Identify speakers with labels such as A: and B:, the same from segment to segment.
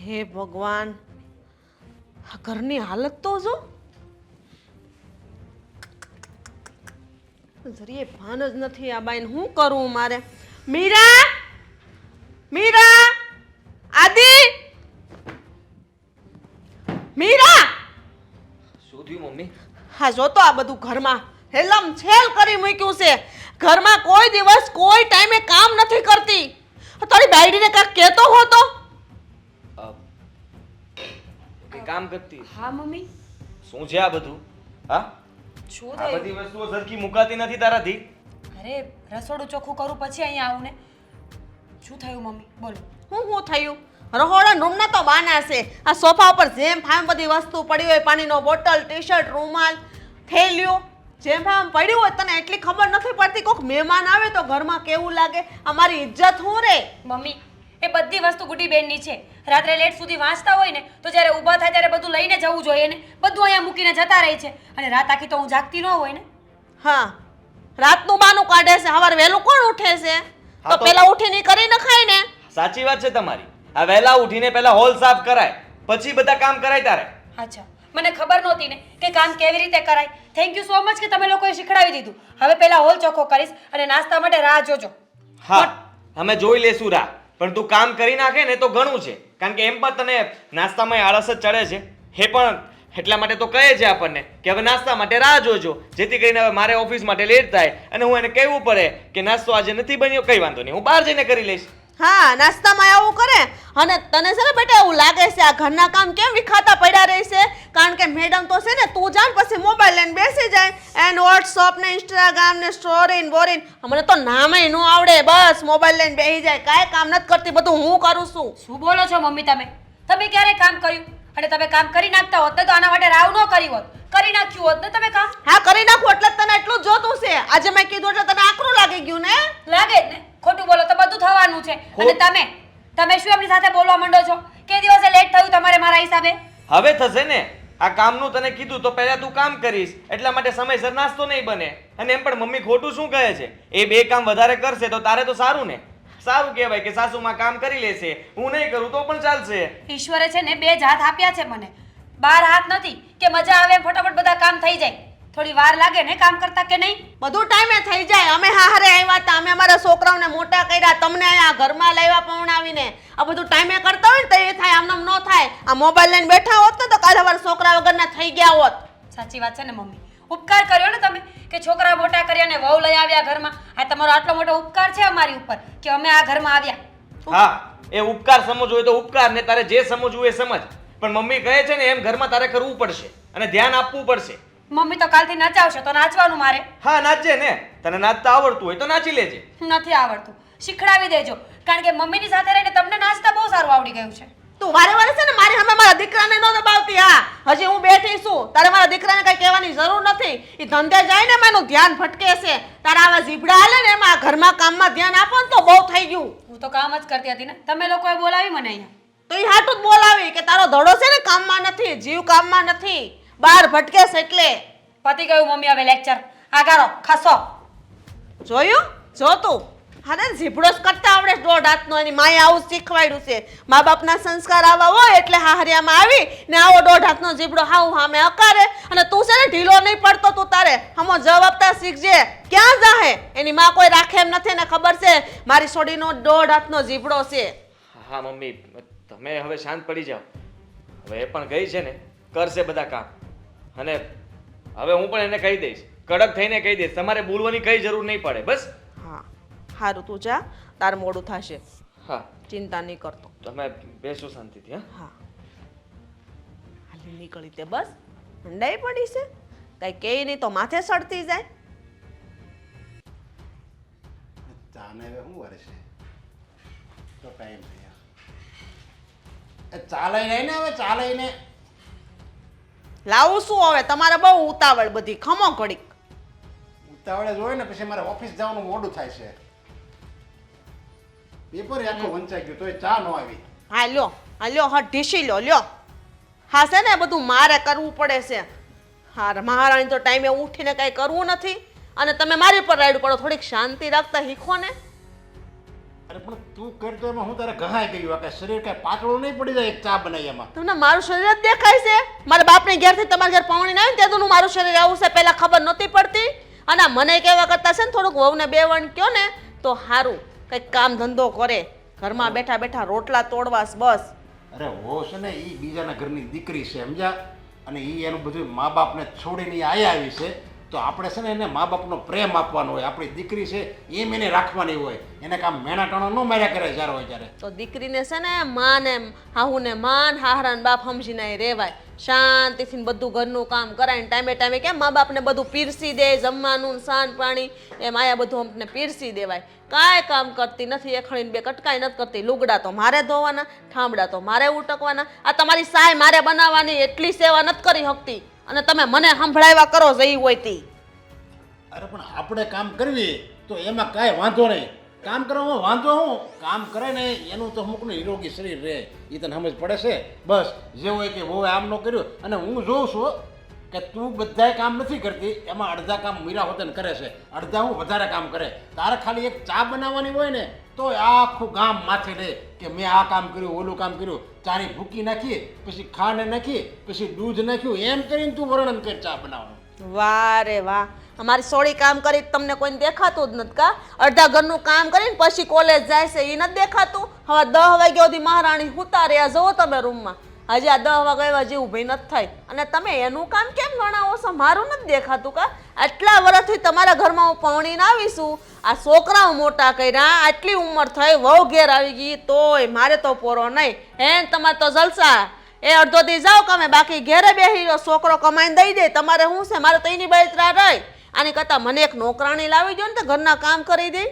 A: હે ભગવાન, આ ઘરની હાલત તો જો જરીએ ભાન જ નથી આ બાઈને. શું કરું મારે? મીરા, મીરા, આદિ, મીરા.
B: શું થયું મમ્મી?
A: હા જો તો આ બધું ઘરમાં હેલમ છેલ કરી મૂક્યું છે. ઘરમાં કોઈ દિવસ કોઈ ટાઈમે કામ નથી કરતી. તારી બાયડીને કાંઈક કહેતો હોતો.
B: કે કામ કરતી?
C: હા મમ્મી.
B: શું છે આ બધું? હા,
C: શું
B: આ
C: થયું?
B: બધી વસ્તુઓ સરખી મુકાતી નથી તારાથી.
C: અરે રસોડું ચોખ્ખું કરું પછી અહીંયા આવું ને. શું થયું મમ્મી બોલો.
A: શું થયું? રહોડા રૂમના તો બાના છે. આ સોફા ઉપર જેમ ફામ બધી વસ્તુ પડી હોય, પાણીનો બોટલ, ટી-શર્ટ, રૂમાલ, થેલીઓ, જેમ ફામ પડ્યું હોય. તને એટલી ખબર નથી પડતી કોઈક મહેમાન આવે તો ઘરમાં કેવું લાગે? અમારી ઇજ્જત શું રે?
C: મમ્મી એ બધી વસ્તુ ગુડી બેનની છે. રાત્રે લેટ સુધી વાંચતા હોય ને તો જ્યારે ઊભા થાય ત્યારે બધું લઈને જવું જોઈએ ને. બધું અહીંયા મૂકીને જતા રહે છે. અને રાત આખી તો હું જાગતી ન હોય ને.
A: હા, રાતનું બાનું કાઢે છે. સવારે વહેલું કોણ ઉઠે છે? તો પેલા ઉઠીને કરી નખાય ને.
B: સાચી વાત છે તમારી. આ વહેલા ઉઠીને પહેલા હોલ સાફ કરાય, પછી બધા કામ કરાય તારે.
C: અચ્છા, મને ખબર નહોતી ને કે કામ કેવી રીતે કરાય. થેન્ક યુ સો મચ કે તમે લોકોએ શીખડાવી દીધું. હવે પહેલા હોલ ચોખ્ખો કરીશ અને નાસ્તા માટે રાહ જોજો.
B: હા, અમે જોઈ લેશું રાહ. પણ તું કામ કરી નાખે ને તો ઘણું છે. કારણ કે એમ પણ તને નાસ્તામાં આળસ જ ચડે છે. એ પણ એટલા માટે તો કહે છે આપણને કે હવે નાસ્તા માટે રાહ જોજો, જેથી કરીને હવે મારે ઓફિસ માટે લેટ થાય અને હું એને કહેવું પડે કે નાસ્તો આજે નથી બન્યો. કઈ વાંધો નહીં, હું બહાર જઈને કરી લઈશ.
A: હા, નાસ્તામાં આવું કરે. અને તને છે ને બેટા એવું લાગે છે આ ઘરના કામ કેમ વિખાતા પડ્યા રહે છે? કારણ કે મેડમ તો છે ને તું જાણ પછી મોબાઈલ લઈને બેસી જાય. એન્ડ વોટ્સઅપ ને ઇન્સ્ટાગ્રામ ને સ્ટોરી ને બોરીન. મને તો નામે ન આવડે. બસ મોબાઈલ લઈને બેસી જાય, કાંઈ કામ નથી કરતી. બધું હું કરું છું.
C: શું બોલો છો મમ્મી તમે? તમે ક્યારે કામ કર્યું? અને તમે કામ કરી નાખતા હોત ને તો આના માટે રાવ ન કરી હોત. કરી નાખ્યું હોત ને તમે કામ.
A: હા, કરી નાખું એટલે જ તને એટલું જ જોતું છે. આજે મેં કીધું એટલે તને આકરું લાગી ગયું ને?
C: લાગે જ ને. ખોટું બોલો તો બધું થવાનું છે. અને તમે શું એમની સાથે બોલવા માંડો છો? કે દિવસે લેટ થયું તમારે મારા હિસાબે?
B: હવે થશે ને. આ કામનું તને કીધું તો પહેલા તું કામ કરીશ, એટલા માટે સમયસર નાસ્તો નહીં બને. અને એમ પણ મમ્મી ખોટું શું કહે છે? એ બે કામ વધારે કરશે તો તારે તો સારું ને. સારું કહેવાય કે સાસુમાં કામ કરી લેશે, હું નહીં કરું તો પણ ચાલશે.
C: ઈશ્વરે છે ને બે જ હાથ આપ્યા છે મને. 12 હાથ નથી કે મજા આવે એમ ફટાફટ બધા કામ થઈ જાય. થોડી વાર લાગે ને કામ કરતા કે નહીં?
A: બધું ટાઈમે થઈ જાય. અમે હારે આવ્યા હતા, અમે અમારા છોકરાઓને મોટા કર્યા, તમને અહીંયા ઘરમાં લાવ્યા પવણાવીને. આ બધું ટાઈમે કરતા હોય ને તો એ થાય, આમ ન થાય. આ મોબાઈલ લઈને બેઠા હોત ને તો કાલે અમારા છોકરા વગરના થઈ ગયા હોત.
C: સાચી વાત છે ને મમ્મી. ઉપકાર કર્યો ને તમે કે છોકરા મોટા કર્યા ને વહુ લઈ આવ્યા ઘરમાં. આ તમારો આટલો મોટો ઉપકાર છે અમારી ઉપર કે અમે આ ઘરમાં આવ્યા.
B: હા, એ ઉપકાર સમજવો હોય તો ઉપકાર, ને તારે જે સમજવું એ સમજ. પણ મમ્મી કહે છે ને એમ ઘરમાં તારે કરવું પડશે અને ધ્યાન આપવું પડશે.
C: મમ્મી તો કાલથી નચાવશે તો નાચવાનું મારે.
B: હા, નાચજે ને. તને નાચતા આવડતું હોય તો નાચી લેજે.
C: નથી આવડતું, શીખડાવી દેજો. કારણ કે મમ્મીની સાથે રહીને તમને નાચતા બહુ સારું આવડી ગયું છે.
A: તું વારે વારે છે ને મારી સામે મારા દીકરાને ન દબાવતી. હા, હજી હું બેઠી છું. તારે મારા દીકરાને કઈ કહેવાની જરૂર નથી. એ ધંધે જાય ને એનું ધ્યાન ભટકે છે. તારા આવા જીભડા હાલે ને એમાં ઘરમાં કામમાં ધ્યાન આપો ને તો બહુ થઈ ગયું.
C: હું તો કામ જ કરતી હતી ને, તમે લોકોએ બોલાવી મને અહીંયા.
A: તો એ હાટું જ બોલાવી કે તારો ધડો છે ને કામમાં નથી, જીવ કામમાં નથી, બહાર ભટકે છે એટલે.
C: પતી ગયું મમ્મી, હવે લેક્ચર આગારો ખાસો.
A: જોયું? જો તું હા ને જીભડો જ કરતા આવડે 1.5 હાથનો. એની માએ આવું શીખવાડ્યું છે. મા બાપના સંસ્કાર આવા હોય એટલે હાહરિયામાં આવી ને આવો 1.5 હાથનો જીભડો હાવ હામે અકારે. અને તું છે ને ઢીલો નહીં પડતો. તું તારે હમો જવાબ આપતા શીખજે. ક્યાં જાહે? એની માં કોઈ રાખે એમ નથી ને ખબર છે મારી છોડીનો 1.5 હાથનો જીભડો છે.
B: હા મમ્મી, તમે હવે શાંત પડી જાઓ. હવે એ પણ ગઈ છે ને, કરશે બધા કામ. અને હવે હું પણ એને કહી દઈશ, કડક થઈને કહી દઈશ. તમારે બોલવાની કઈ જરૂર નહીં પડે. બસ.
A: હા, સારું તું જા, તાર મોડું થશે.
B: હા,
A: ચિંતા નહીં કરતો.
B: તમે બેસો શાંતિથી.
A: હા, હાલી નીકળી તે બસ. ઠંડાઈ પડી છે, કઈ કે નહીં તો માથે સડતી જાય.
D: ચાને હવે શું વરે છે તો ટાઈમ થયા. એ ચાલે નહીં ને, હવે ચાલે ને.
A: લાવું શું હવે? તમારે બહુ ઉતાવળ બધી. ખમો ઘડીક.
D: ઉતાવળે જોઈ ને પછી મારે ઓફિસ જવાનું મોડું થાય છે. પેપર આખો વંચાઈ ગયું તો એ ચા ન આવી.
A: હા લ્યો, હા લ્યો, હા ઢીસી લ્યો. હા છે ને બધું મારે કરવું પડે છે. હા, મહારાણી તો ટાઈમે ઉઠીને કઈ કરવું નથી અને તમે મારી પર રાઈડ પડો. થોડીક શાંતિ રાખતા શીખો ને.
D: અરે પણ તું કરતો એમાં હું તારે ઘહાઈ ગયું કે શરીર કાંઈ પાતળું નહીં પડી જાય એક ચા બનાવી એમાં.
A: તમને મારું શરીર જ દેખાય છે? મારા બાપને ઘેરથી તમારા ઘર પાવણીને આવીને ત્યાં મારું શરીર આવું છે પહેલા ખબર નહોતી પડતી? અને આ મને કહેવા કરતા છે ને થોડુંક વહુને બે વણ કયો ને તો સારું, કંઈક કામ ધંધો કરે, ઘરમાં બેઠા બેઠા રોટલા તોડવાસ બસ.
D: અરે હો છે ને એ બીજાના ઘરની દીકરી છે સમજ્યા, અને એ એનું બધું મા બાપને છોડીને આયા આવી છે, તો આપણે છે ને એને મા બાપનો પ્રેમ આપવાનો હોય. આપણી દીકરી છે એમ એને રાખવાની હોય, એને કામ મેણા ટાણો ન માર્યા કરે જ્યારે હોય ત્યારે.
A: તો દીકરીને છે ને માને હાહુને માન હાહરાને બાપ સમજીને રહેવાય, શાંતિથી બધું ઘરનું કામ કરાય. ટાઈમે ટાઈમે કેમ મા બાપને બધું પીરસી દે, જમવાનું સાન પાણી એમ આયા બધું અમને પીરસી દેવાય. કાંઈ કામ કરતી નથી, એખણીને બે કટકાઈ નથી કરતી. લુગડા તો મારે ધોવાના, ઠામડા તો મારે ઉટકવાના, આ તમારી સાય મારે બનાવવાની, એટલી સેવા નથી કરી શકતી અને તમે મને સંભળાવ્યા કરો જઈ હોય તી.
D: અરે પણ આપણે કામ કરવી તો એમાં કાંઈ વાંધો નહીં. કામ કરવામાં વાંધો હું? કામ કરે ને એનું તો અમુકનું નિરોગી શરીર રહે, એ તને સમજ પડે છે. બસ જે હોય કે બહુ આમ ન કર્યું. અને હું જોઉં છું કે તું બધાય કામ નથી કરતી, એમાં અડધા કામ મીરા હોતન કરે છે, અડધા હું વધારે કામ કરે. તારે ખાલી એક ચા બનાવવાની હોય ને તો આખું ગામ માથે લે કે મેં આ કામ કર્યું, ઓલું કામ કર્યું. ચાની ભૂકી નાખી, પછી ખાંડ નાખી, પછી દૂધ નાખ્યું, એમ કરીને તું વર્ણન કર ચા બનાવવાનું.
A: વાહ રે વાહ, અમારી સોળી કામ કરી તમને કોઈને દેખાતું જ નથી કા? અડધા ઘરનું કામ કરીને પછી કોલેજ જાય છે એ નથી દેખાતું? હવે 10 વાગ્યા સુધી મહારાણી હુતા રહ્યા જુઓ તમે રૂમમાં, હજી આ 10 વાગ્યા જેવું ભાઈ નથી થાય અને તમે એનું કામ કેમ ગણાવો છો? મારું નથી દેખાતું કા? આટલા વર્ષથી તમારા ઘરમાં હું પૌણીને આવીશું, આ છોકરાઓ મોટા કર્યા, આટલી ઉંમર થઈ, વહુ ઘેર આવી ગઈ, તોય મારે તો પોરો નહીં. હે તમારે તો જલસા, એ અડધો દી જાઓ કમે, બાકી ઘેરે બેસી રહ્યો, છોકરો કમાઈને દઈ દે. તમારે શું છે? મારે તો એની બળતરા રહી. આની કરતાં મને એક નોકરાણી લાવી દો ને તો ઘરના કામ કરી દે.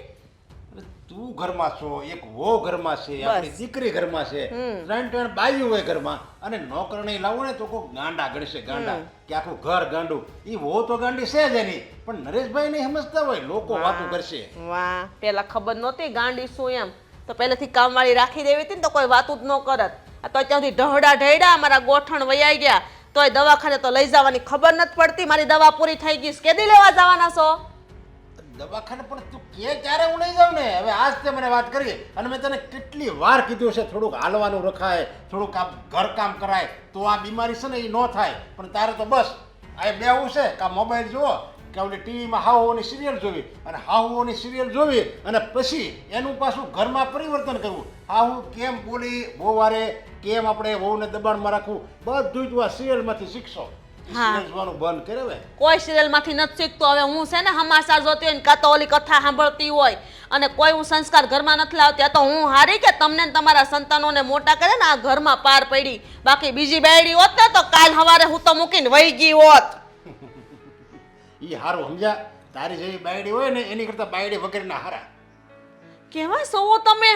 D: અરે તું ઘરમાં છો, એક વહુ ઘરમાં છે, આપણી દીકરી ઘરમાં છે, ત્રણ બાયું હોય ઘરમાં, અને નોકરણી લાવો ને તો કોઈ ગાંડા ગણશે, ગાંડા કે આખું ઘર ગાંડું. એ વહુ તો ગાંડી છે જ એની, પણ નરેશભાઈ નહીં સમજતા હોય, લોકો વાતું કરશે.
A: વાહ, પેલા ખબર નહોતી ગાંડી શું એમ, તો પહેલેથી કામવાળી રાખી દેવી હતી ને તો કોઈ વાતું જ ન કરત. આ તો ત્યાંથી ઢહડા ઢેડા અમારા ગોઠણ વૈયા ગયા, તોય દવાખાને તો લઈ જવાની ખબર નથી પડતી. મારી દવા પૂરી થઈ ગઈ, કેદી લેવા જવાના છો?
D: દવાખાને પણ તું કે ક્યારે હું લઈ જાઉં ને? હવે આજ તે મને વાત કરી, અને મેં તને કેટલી વાર કીધું છે થોડુંક હાલવાનું રખાય, થોડુંક આ ઘરકામ કરાય તો આ બીમારી છે ને એ ન થાય. પણ તારે તો બસ આ બેવું છે કે મોબાઈલ જુઓ કે ઓલી ટીવીમાં હાહુઓની સિરિયલ જોવી, અને હાહુઓની સિરિયલ જોવી અને પછી એનું પાછું ઘરમાં પરિવર્તન કરવું. હાહુ કેમ બોલી, બહુ વારે કેમ આપણે વહુને દબાણમાં રાખવું, બધું જ આ સિરિયલમાંથી શીખશો. સિરિયલ જોવાનું બંધ કરે હવે.
A: કોઈ સિરિયલમાંથી નથી શીખતો. હવે હું છે ને સમાચાર જોતી હોય ને કાં તો ઓલી કથા સાંભળતી હોય, અને કોઈ હું સંસ્કાર ઘરમાં નથી લાવતી. આ તો હું હારી કે તમને ને તમારા સંતાનોને મોટા કરે ને આ ઘરમાં પાર પડી. બાકી બીજી બાયડી હોત ને તો કાલ સવારે હું તો મૂકીને વહી ગઈ હોત.
D: એ હારું સમજ્યા? તારી જેવી બાયડી હોય ને એની કરતાં બાયડી વગરના હારા.
A: કેવા સવો તમે?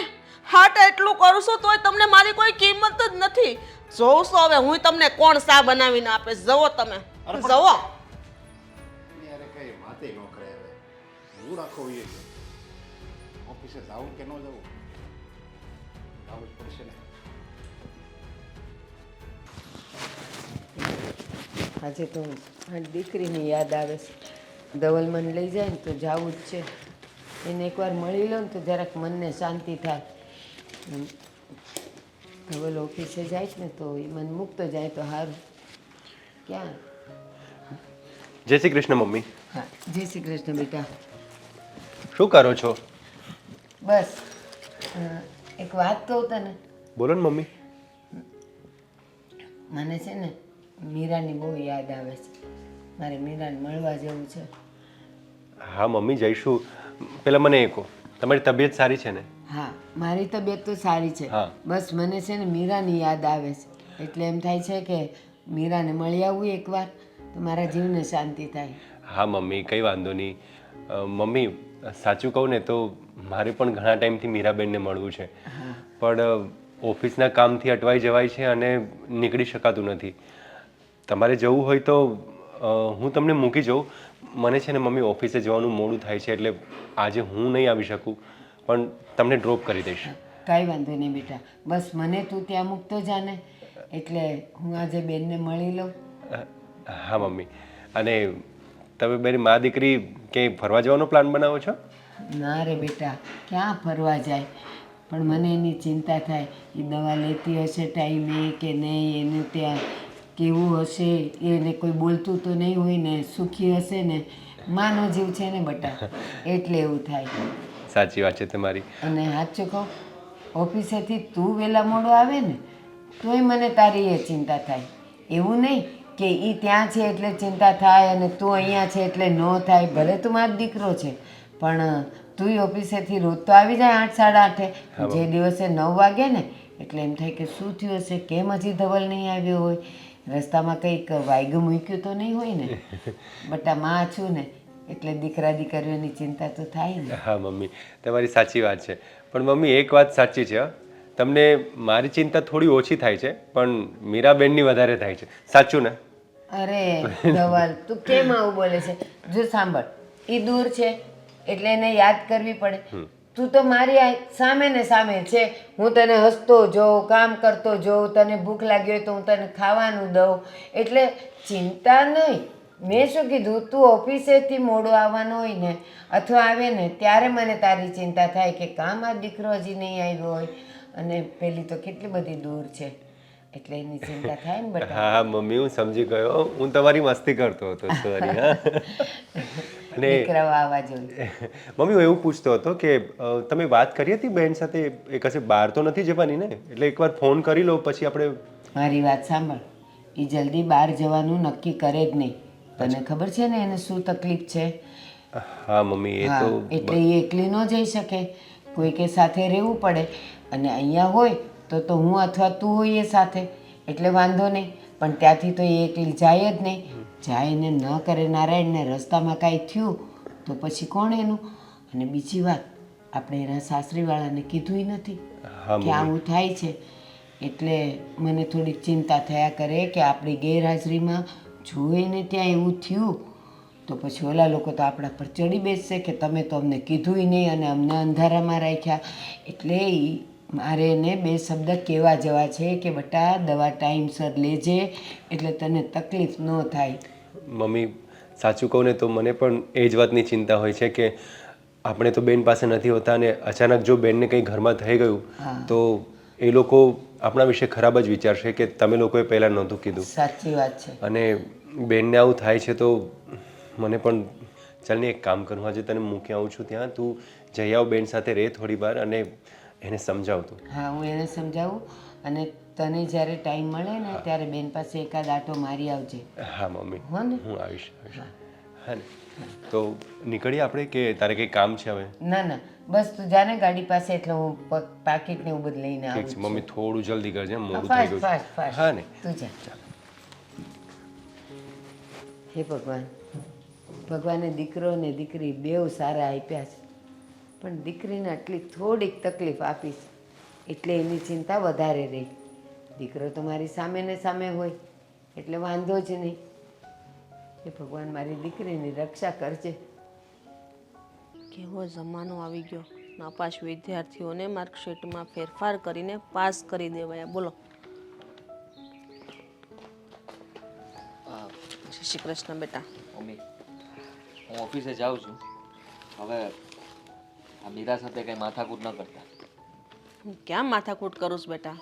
A: હાટ એટલું કરું છું તોય તમને મારી કોઈ કિંમત જ નથી. જોઉં છો હવે હું તમને કોણ સા બનાવીને આપે, જવો તમે જવો.
D: અરે કઈ વાતે ન કરે હવે. હું રાખો એ ઓફિસે જાવું કે ન જવું? જવું જ પડશે ને.
E: આજે તો આ દીકરીની યાદ આવે છે. ધવલ મને લઈ જાય ને તો જવું જ છે. એને એકવાર મળી લો ને તો જરાક મનને શાંતિ થાય. ધવલ ઓફિસે જાય છે ને તો એ મને મૂકતો જાય તો સારું. ક્યાં?
F: જય શ્રી કૃષ્ણ મમ્મી.
E: હા, જય શ્રી કૃષ્ણ બેટા.
F: શું કરો છો?
E: બસ એક વાત કહું તને.
F: બોલો ને મમ્મી.
E: મને છે ને મીરાની બહુ યાદ આવે છે. મારે મીરાને મળવા જવું છે.
F: હા મમ્મી જઈશું. પહેલાં મને એ કહો, તમારી તબિયત સારી છે ને?
E: હા, મારી તબિયત તો સારી છે.
F: હા.
E: બસ મને છે ને મીરાની યાદ આવે છે, એટલે એમ થાય છે કે મીરાને મળી આવવું એકવાર તો મારા જીવને શાંતિ થાય.
F: હા મમ્મી, કંઈ વાંધો નહીં. મમ્મી સાચું કહું ને તો મારે પણ ઘણા ટાઈમથી મીરાબેનને મળવું છે, પણ ઓફિસના કામથી અટવાઈ જવાય છે અને નીકળી શકાતું નથી. તમારે જવું હોય તો હું તમને મૂકી જાઉં. મને છે ને મમ્મી ઓફિસે જવાનું મોડું થાય છે, એટલે આજે હું નહીં આવી શકું, પણ તમને ડ્રોપ કરી દઈશ.
E: કાંઈ વાંધો નહીં બેટા, બસ મને તું ત્યાં મૂકતો જાને, એટલે હું આજે બેનને મળી લઉં.
F: હા મમ્મી. અને તમે બેની મા દીકરી ક્યાંય ફરવા જવાનો પ્લાન બનાવો છો?
E: ના રે બેટા, ક્યાં ફરવા જાય? પણ મને એની ચિંતા થાય એ દવા લેતી હશે ટાઈમે કે નહીં, એને ત્યાં કેવું હશે, એને કોઈ બોલતું તો નહીં હોય ને, સુખી હશે ને, માનો જીવ છે ને બટા, એટલે એવું થાય.
F: સાચી વાત છે તમારી.
E: અને સાચું કહું, ઓફિસેથી તું વહેલા મોડો આવે ને તોય મને તારી એ ચિંતા થાય. એવું નહીં કે એ ત્યાં છે એટલે ચિંતા થાય અને તું અહીંયા છે એટલે ન થાય. ભલે તું મારો દીકરો છે પણ તું ઓફિસેથી રોજ તો આવી જાય 8 સાડા 8. જે દિવસે 9 વાગે ને એટલે એમ થાય કે શું થયું હશે, કેમ હજી ધવલ નહીં આવ્યો હોય, રસ્તામાં કંઈક વાગ્યું મૂક્યું તો નહીં હોય ને. બટા માં છું ને એટલે દીકરા દીકરીઓની ચિંતા તો થાય ને.
F: હા મમ્મી, તમારી સાચી વાત છે. પણ મમ્મી એક વાત સાચી છે હં. તમને મારી ચિંતા થોડી ઓછી થાય છે પણ મીરાબેનની વધારે થાય છે, સાચું ને?
E: અરે ધવલ, તું કેમ આવું બોલે છે? જો સાંભળ, એ દૂર છે એટલે એને યાદ કરવી પડે. તું તો મારી સામે ને સામે છે. હું તને હસતો જોઉં, કામ કરતો જોઉં, તને ભૂખ લાગી હોય તો હું તને ખાવાનું દઉં, એટલે ચિંતા નહીં. મેં શું કીધું, તું ઓફિસેથી મોડો આવવાનો હોય ને અથવા આવે ને ત્યારે મને તારી ચિંતા થાય કે કામ આ દીકરો હજી નહીં આવ્યો હોય, અને પેલી તો કેટલી બધી દૂર છે એટલે એની ચિંતા થાય ને બટા.
F: હા મમ્મી, હું સમજી ગયો. હું તમારી મસ્તી કરતો હતો, સોરી. હા. અને
E: દીકરાઓ આવવા જોઈએ.
F: મમ્મી, હું એવું પૂછતો હતો કે તમે વાત કરી હતી બહેન સાથે, એ કશે બહાર તો નથી જવાની ને? એટલે એકવાર ફોન કરી લો પછી આપણે.
E: મારી વાત સાંભળ, એ જલ્દી બહાર જવાનું નક્કી કરે જ નહીં. તને ખબર છે ને એને શું તકલીફ છે?
F: હા મમ્મી, એ
E: હા,
F: તો
E: એટલે એ એકલી ન જઈ શકે, કોઈકે સાથે રહેવું પડે. અને અહીંયા હોય તો હું અથવા તું હોઈએ સાથે એટલે વાંધો નહીં, પણ ત્યાંથી તો એ એકલી જાય જ નહીં. જાય ને ન કરે નારાયણને રસ્તામાં કાંઈ થયું તો પછી કોણ એનું? અને બીજી વાત, આપણે એના સાસરીવાળાને કીધું નથી
F: હા
E: કે આવું થાય છે, એટલે મને થોડીક ચિંતા થયા કરે કે આપણી ગેરહાજરીમાં જો એને ત્યાં એવું થયું તો પછી ઓલા લોકો તો આપણા પર ચડી બેસશે કે તમે તો અમને કીધુંય નહીં અને અમને અંધારામાં રાખ્યા. એટલે મારે એને 2 શબ્દ કહેવા જવા છે કે બટા દવા ટાઈમસર લેજે એટલે તને તકલીફ ન થાય.
F: મમ્મી, સાચું કહું ને તો મને પણ એ જ વાતની ચિંતા હોય છે કે આપણે તો બેન પાસે નથી હોતા અને અચાનક જો બેનને કંઈ ઘરમાં થઈ ગયું તો એ લોકો આપણા વિશે ખરાબ જ વિચારશે કે તમે લોકોએ પહેલાં નહોતું કીધું.
E: સાચી વાત છે.
F: અને બેનને આવું થાય છે તો મને પણ ચાલ ને એક કામ કરું, આજે તને મૂકી આવું છું ત્યાં, તું જઈ આવ બેન સાથે રહે થોડી વાર અને એને સમજાવતું.
E: હા, હું એને સમજાવું અને તને જ્યારે ટાઈમ મળે ને ત્યારે બેન પાસે એકાદ આંટો મારી આવજે.
F: હા મમ્મી,
E: હો ને?
F: હું આવીશ. હા ને, તો નીકળીએ આપણે કે તારે કંઈ કામ છે હવે?
E: ના ના, બસ તું જાને ગાડી પાસે એટલે હું પાકીટ ને એવું બધું લઈને
F: ઠીક
E: આવું
F: છે
E: છું.
F: મમ્મી, થોડું જલ્દી કરજે, મોડું થઈ
E: ફાસ્ટ
F: ગયું.
E: Fast fast.
F: હા ને,
E: તું જા. હે ભગવાન, ભગવાને દીકરો ને દીકરી બેઉ સારા આપ્યા છે, પણ દીકરીને આટલી થોડીક તકલીફ આપી છે એટલે એની ચિંતા વધારે રહી. દીકરો તો મારી સામે ને સામે હોય એટલે વાંધો જ નહીં. હે ભગવાન, મારી દીકરીની રક્ષા કરજે.
A: કેવો જમાનો આવી ગયો, નાપાસ વિદ્યાર્થીઓને માર્કશીટમાં ફેરફાર કરીને પાસ કરી દેવાયા. બોલો. જય શ્રી કૃષ્ણ બેટા.
B: મમ્મી, હું ઓફિસે જાઉં છું. હવે આ મીરા સાથે કંઈ માથાકૂટ ન કરતા.
A: હું ક્યાં માથાકૂટ કરું છું બેટા?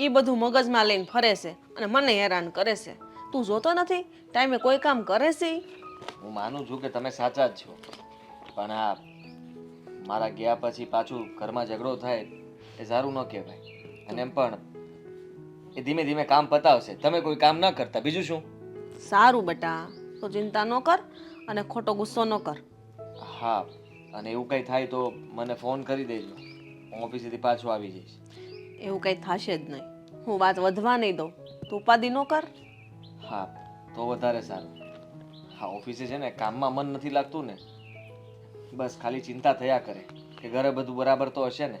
A: એ બધું મગજમાં લઈને ફરે છે અને મને હેરાન કરે છે. તું જોતો નથી ટાઈમે કોઈ કામ કરે છે ઈ?
B: હું માનું છું કે તમે સાચા જ છો, પણ આ મારા ગયા પછી પાછું ઘરમાં ઝઘડો થાય એ સારું ન કહેવાય. અને એમ પણ એ ધીમે ધીમે કામ પતાવશે, તમે કોઈ કામ ન કરતા, બીજું શું?
A: સારું બેટા, તો ચિંતા ન કર અને ખોટો ગુસ્સો ન કર.
B: હા, અને એવું કંઈ થાય તો મને ફોન કરી દેજો, હું ઓફિસેથી પાછો આવી જઈશ.
A: એવું કંઈ થશે જ નહીં. હું વાત વધવા નહીં દઉં, તું ઉપાધિ ન કર.
B: હા, તો વધારે સારું. હા, ઓફિસે છે ને કામમાં મન નથી લાગતું ને, બસ ખાલી ચિંતા થયા કરે કે ઘરે બધું બરાબર તો હશે ને.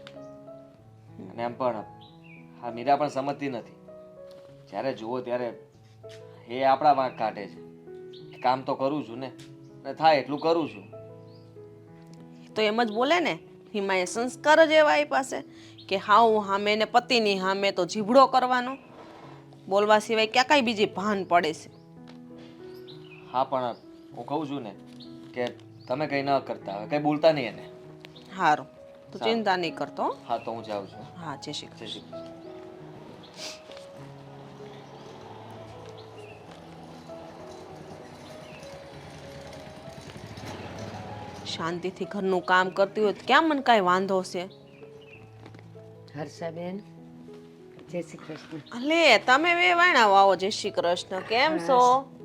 B: અને એમ પણ હા, મીરા પણ સમજતી નથી. જ્યારે જુઓ ત્યારે એ આપણા વાંક કાઢે છે. કામ તો કરું છું ને, થાય એટલું કરું છું.
A: તો એમ જ બોલે ને, હિમાએ સંસ્કાર જ એવા આપ્યા છે કે હાઉ હામે ને પતિની હામે તો જીભડો કરવાનો, બોલવા સિવાય ક્યાં કાંઈ બીજી ભાન પડે છે.
B: હા, પણ હું કહું છું ને કે તમે કંઈ ન કરતા, હવે કંઈ બોલતા નહીં એને.
A: સારું, તો ચિંતા નહીં કરતો હો?
B: હા તો હું જાઉં છું.
A: હા જય શ્રી કૃષ્ણ.
B: જય શ્રી કૃષ્ણ.
A: શાંતિથી ઘરનું કામ કરતી હોય તો ક્યાં મને કાંઈ વાંધો છે?
E: હર્ષાબેન જય શ્રી કૃષ્ણ.
A: લે તમે બે વાણા આવો. જય શ્રી કૃષ્ણ. કેમ છો?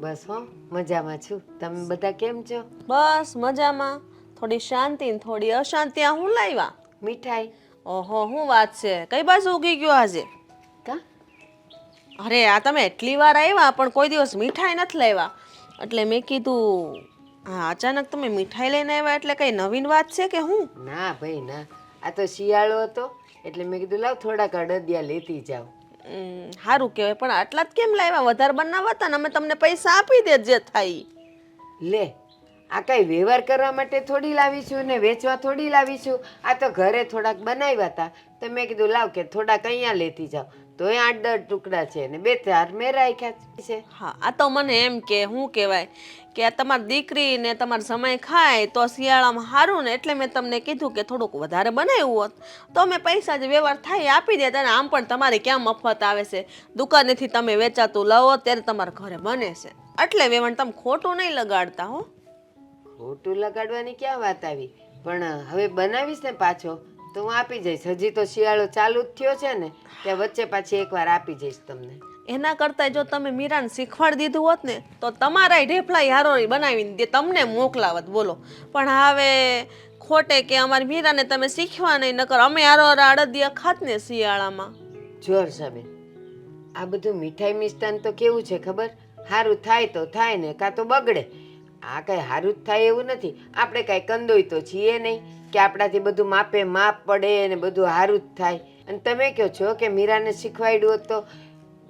E: બસ હો મજામાં છું. તમે બધા કેમ છો?
A: બસ મજામાં. થોડી શાંતિ ને થોડી અશાંતિ. આ હું લાવ્યા?
E: મીઠાઈ
A: ઓહો શું વાત છે? કઈ બાજુ ઉગી ગયો આજે?
E: કા
A: અરે આ તમે એટલી વાર આવ્યા પણ કોઈ દિવસ મીઠાઈ નથી લાવ્યા. એટલે મેં કીધું હા અચાનક તમે મીઠાઈ લઈને આવ્યા એટલે કઈ નવીન વાત છે કે હું?
E: ના ભાઈ ના, આ તો શિયાળો હતો એટલે મેં કીધું લાવ થોડાક અડદિયા લેતી જાઉં.
A: સારું કહેવાય પણ આટલા જ કેમ લાવ્યા? વધારે બનાવતા ને અમે તમને પૈસા આપી દે જે થાય.
E: લે આ કઈ વ્યવહાર કરવા માટે થોડી લાવીશું ને વેચવા થોડી લાવીશું. આ તો ઘરે થોડાક બનાવ્યા હતા તો મેં કીધું લાવ કે થોડાક અહીંયા લેતી જાઓ. તો એ 8-10 ટુકડા છે ને 2-4 મેં રાખ્યા છે.
A: હા આ તો મને એમ કે શું કહેવાય કે આ તમારી દીકરી ને તમારો સમય ખાય તો શિયાળામાં સારું ને એટલે મેં તમને કીધું કે થોડુંક વધારે બનાવ્યું હોત તો અમે પૈસા જે વ્યવહાર થાય આપી દેતા ને આમ પણ તમારે ક્યાં મફત આવે છે? દુકાનેથી તમે વેચાતું લાવો ત્યારે તમારા ઘરે બને છે એટલે વેવાણ તમે ખોટું નહીં લગાડતા હો.
E: ખોટું લગાડવાની ક્યાં વાત આવી? પણ હવે બનાવીશ ને પાછો તો હું આપી જઈશ. હજી તો શિયાળો ચાલુ જ થયો છે ને ત્યાં વચ્ચે પાછી એકવાર આપી જઈશ તમને.
A: એના કરતાં જો તમે મીરાને શીખવાડી દીધું હોત ને તો તમારા ઢેફલા હારોરી બનાવીને દે તમને મોકલાવત બોલો. પણ હવે ખોટે કે અમારી મીરાને તમે શીખવા નહીં નકર અમે હારો અડદિયા ખાત ને શિયાળામાં.
E: જોર સાબેન આ બધું મીઠાઈ મિષ્ટાન તો કેવું છે ખબર? સારું થાય તો થાય ને કાં તો બગડે. આ કઈ સારું જ થાય એવું નથી. આપણે કાંઈ કંદોય તો છીએ નહીં કે આપણાથી બધું માપે માપ પડે ને બધું સારું જ થાય. અને તમે કહો છો કે મીરાને શીખવાડ્યું હોત તો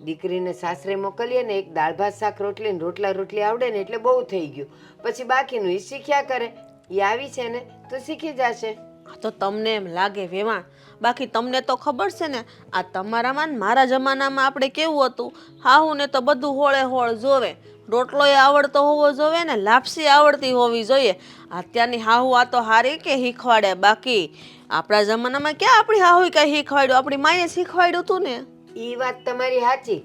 E: દીકરીને સાસરે મોકલીએ ને એક દાળ ભાત શાક રોટલી ને રોટલા રોટલી આવડે ને એટલે બહુ થઈ ગયું. પછી બાકીનું એ શીખ્યા કરે. એ આવી છે ને તો શીખી જશે.
A: આ તો તમને એમ લાગે વેવાણ, બાકી તમને તો ખબર છે ને આ તમારામાં ને મારા જમાનામાં આપણે કેવું હતું? હાહુ ને તો બધું હોળે હોળ જોવે. રોટલોય આવડતો હોવો જોઈએ ને લાપસી આવડતી હોવી જોઈએ. અત્યારની હાહુ આ તો હારી કે શીખવાડે, બાકી આપણા જમાનામાં ક્યાં આપણી હાહુ કઈ શીખવાડ્યું? આપણી માએ શીખવાડ્યું હતું ને.
E: એ વાત તમારી સાચી.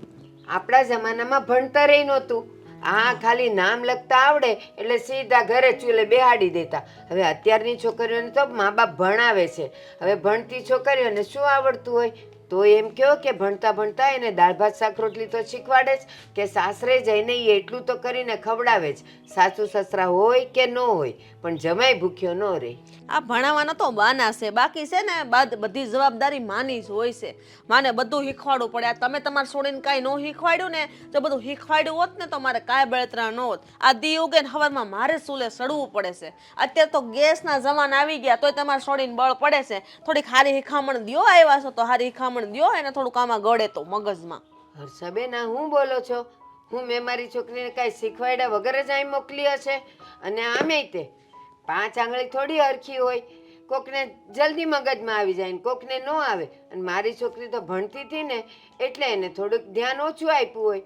E: આપણા જમાનામાં ભણતરેય નહોતું. હા ખાલી નામ લખતા આવડે એટલે સીધા ઘરે ચૂલે બેહાડી દેતા. હવે અત્યારની છોકરીઓને તો મા બાપ ભણાવે છે. હવે ભણતી છોકરીઓને શું આવડતું હોય? તો એમ કહો કે ભણતા ભણતા એને દાળ ભાત શાક રોટલી તો શીખવાડે જ કે સાસરે જઈને એ એટલું તો કરીને ખવડાવે જ. સાસુ સસરા હોય કે ન હોય પણ જમાઈ ભૂખ્યો ન રહે.
A: આ ભણાવવાના તો બાના છે, બાકી છે ને બધી જવાબદારી માની જ હોય છે. માને બધું શીખવાડવું પડે. આ તમે તમારે છોડીને કાંઈ ન શીખવાડ્યું ને તો બધું શીખવાડ્યું હોત ને તો મારે કાંઈ બળતરા ન હોત. આ દી ઉગે ને સવારમાં મારે ચૂલે સડવું પડે છે. અત્યારે તો ગેસના જમાના આવી ગયા તોય તમારે છોડીને બળ પડે છે. થોડીક હારી શીખામણ દ્યો, આવ્યા છો તો હારી શીખામણ દ્યો, એને થોડુંક આમાં ગળે તો મગજમાં.
E: હર્ષાબેન આ હું બોલો છો? હું મેં મારી છોકરીને કાંઈ શીખવાડ્યા વગર જ અહીં મોકલી હશે? અને આમેય તે 5 આંગળી થોડી હરખી હોય. કોકને જલ્દી મગજમાં આવી જાય ને કોકને ન આવે. અને મારી છોકરી તો ભણતી હતી ને એટલે એને થોડુંક ધ્યાન ઓછું આપ્યું હોય.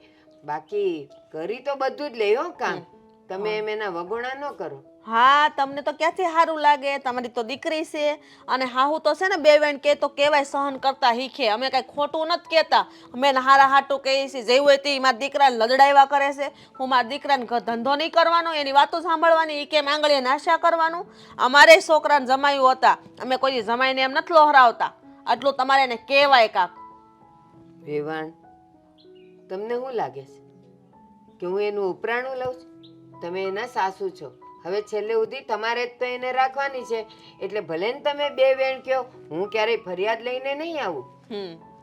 E: બાકી કરી તો બધું જ લે હો કામ. તમે એમ એના વગોણા ન કરો.
A: હા તમને તો ક્યાંથી સારું લાગે? તમારી તો દીકરી છે અને હાહુ તો છે ને બે વેણ કે તો કેવાય સહન કરતા શીખે. અમે કઈ ખોટું નથી કહેતા. અમે હારા હાટું કહીએ છીએ. જે હોય તે મારા દીકરાને લજડાવ્યા કરે છે. હું મારા દીકરાને ધંધો નહીં કરવાનો, એની વાતો સાંભળવાની, એ કેમ આંગળીએ નાશા કરવાનું. અમારે છોકરાને જમાયું હતા, અમે કોઈ જમાઈને એમ નથી લોહરાવતા. આટલું તમારે એને કહેવાય કાક.
E: વેવાણ તમને શું લાગે છે કે હું એનું ઉપરાણું લઉં છું? તમે એના સાસુ છો. હવે છેલ્લે સુધી તમારે જ તો એને રાખવાની છે. એટલે ભલે ને તમે 2 વેણ કહો, હું ક્યારેય ફરિયાદ લઈને નહીં આવું.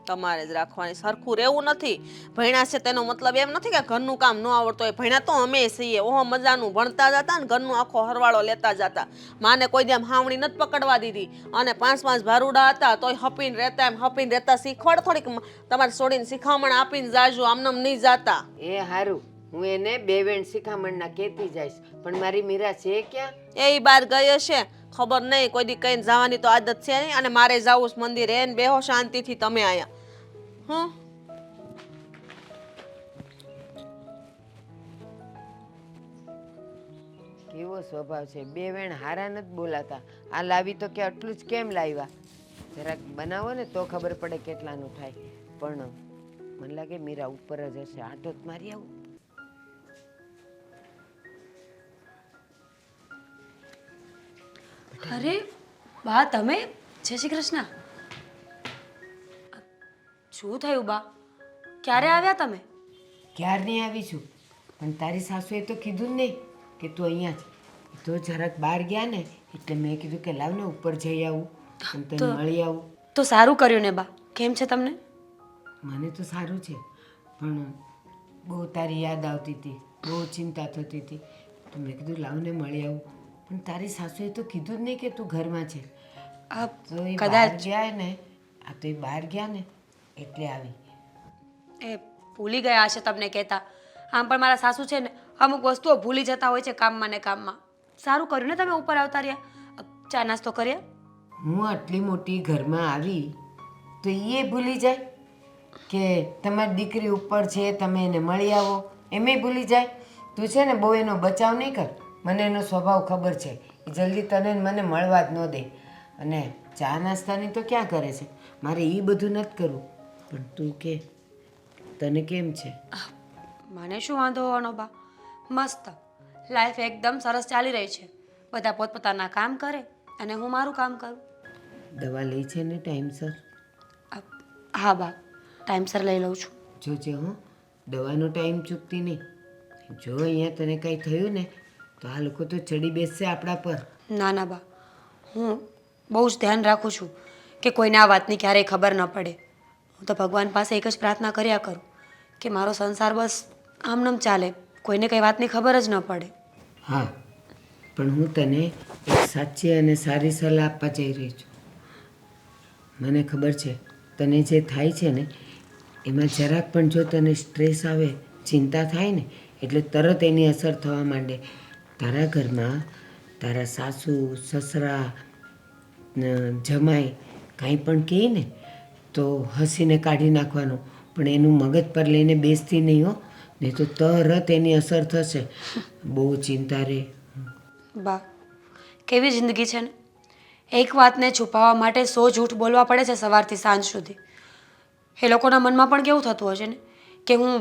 A: તમારે જ રાખવાની. સરખું રહેવું નથી. ભણ્યા છે તેનો મતલબ એમ નથી કે ઘરનું કામ ન આવડતું હોય. ભણ્યા તો અમે છીએ. ઓહો મજાનું ભણતા જતા ને ઘરનું આખો હરવાળો લેતા જતા. માને કોઈ દી આમ હાવણી નથી પકડવા દીધી. અને 5 ભારુડા હતા તોય હપીને રહેતા. એમ હપીને રહેતા શીખવાડ થોડીક. તમારે છોડીને શીખામણ આપીને જાજો, આમનામ નહીં જાતા.
E: એ હારું, હું એને 2 વેણ શિખામણના કહેતી જઈશ. પણ મારી મીરા છે ક્યાં?
A: એ બહાર ગઈ હશે, ખબર નહીં. કોઈ દી કઈ જવાની તો આદત છે નહીં. અને મારે જવું છે મંદિરે. એને બેહો શાંતિથી તમે આયા.
E: કેવો સ્વભાવ છે! 2 વેણ હારા નથી બોલાતા. આ લાવી તો કે આટલું જ કેમ લાવ્યા? જરાક બનાવો ને તો ખબર પડે કેટલાનું થાય. પણ મને લાગે મીરા ઉપર જ હશે. આટો જ મારી આવું.
C: અરે બા તમે જય શ્રી કૃષ્ણ. શું થયું બા? ક્યારે આવ્યા તમે?
E: ક્યારની આવી છું, પણ તારી સાસુએ તો કીધું જ નહીં કે તું અહીંયા જ. તો જરાક બહાર ગયા ને એટલે મેં કીધું કે લાવ ને ઉપર જઈ આવું અને તને મળી આવું.
C: તો સારું કર્યું ને બા. કેમ છે તમને?
E: મને તો સારું છે, પણ બહુ તારી યાદ આવતી હતી, બહુ ચિંતા થતી હતી. તો મેં કીધું લાવ ને મળી આવું, પણ તારી સાસુએ તો કીધું જ નહીં કે તું ઘરમાં છે.
C: આ
E: તો એ બહાર
C: કદાચ
E: ગયા ને, આ તો એ બહાર ગયા ને એટલે આવી.
C: એ ભૂલી ગયા હશે તમને કહેતા. આમ પણ મારા સાસુ છે ને અમુક વસ્તુઓ ભૂલી જતા હોય છે કામમાં ને કામમાં. સારું કર્યું ને તમે ઉપર આવતા રહ્યા. ચા નાસ્તો કર્યા?
E: હું આટલી મોટી ઘરમાં આવી તો એ ભૂલી જાય કે તમારી દીકરી ઉપર છે, તમે એને મળી આવો, એમેય ભૂલી જાય. તું છે ને બહુ એનો બચાવ નહીં કર. મને એનો સ્વભાવ ખબર છે. એ જલ્દી તને ને મને મળવા જ ન દે. અને ચા નાસ્તાની તો ક્યાં કરે છે, મારે એ બધું નથી કરવું. પણ તું કે તને કેમ છે?
C: મને શું વાંધો હોવાનો બા? મસ્ત લાઈફ એકદમ સરસ ચાલી રહી છે. બધા પોતપોતાના કામ કરે અને હું મારું કામ કરું.
E: દવા લઈ છે ને ટાઈમસર?
C: હા બા, ટાઈમસર લઈ લઉં છું.
E: જોજે હો, દવાનો ટાઈમ ચૂકતી નહીં. જો અહીંયા તને કંઈ થયું ને તો આ લોકો તો ચડી બેસશે આપણા પર.
C: ના ના બા, હું બહુ જ ધ્યાન રાખું છું કે કોઈને આ વાતની ક્યારેય ખબર ન પડે. હું તો ભગવાન પાસે એક જ પ્રાર્થના કર્યા કરું કે મારો સંસાર બસ આમનામ ચાલે, કોઈને કંઈ વાતની ખબર જ ન પડે.
E: હા, પણ હું તને એક સાચી અને સારી સલાહ આપવા જઈ રહી છું. મને ખબર છે તને જે થાય છે ને એમાં જરાક પણ જો તને સ્ટ્રેસ આવે, ચિંતા થાય ને એટલે તરત એની અસર થવા માંડે. તારા ઘરમાં તારા સાસુ, સસરા, જમાઈ કાંઈ પણ કહે ને તો હસીને કાઢી નાખવાનું, પણ એનું મગજ પર લઈને બેસતી નહીં હો, નહીં તો તરત એની અસર થશે. બહુ ચિંતા રહે.
C: બા, કેવી જિંદગી છે ને. એક વાતને છુપાવવા માટે 100 જૂઠ બોલવા પડે છે સવારથી સાંજ સુધી. એ લોકોના મનમાં પણ કેવું થતું હશે ને કે હું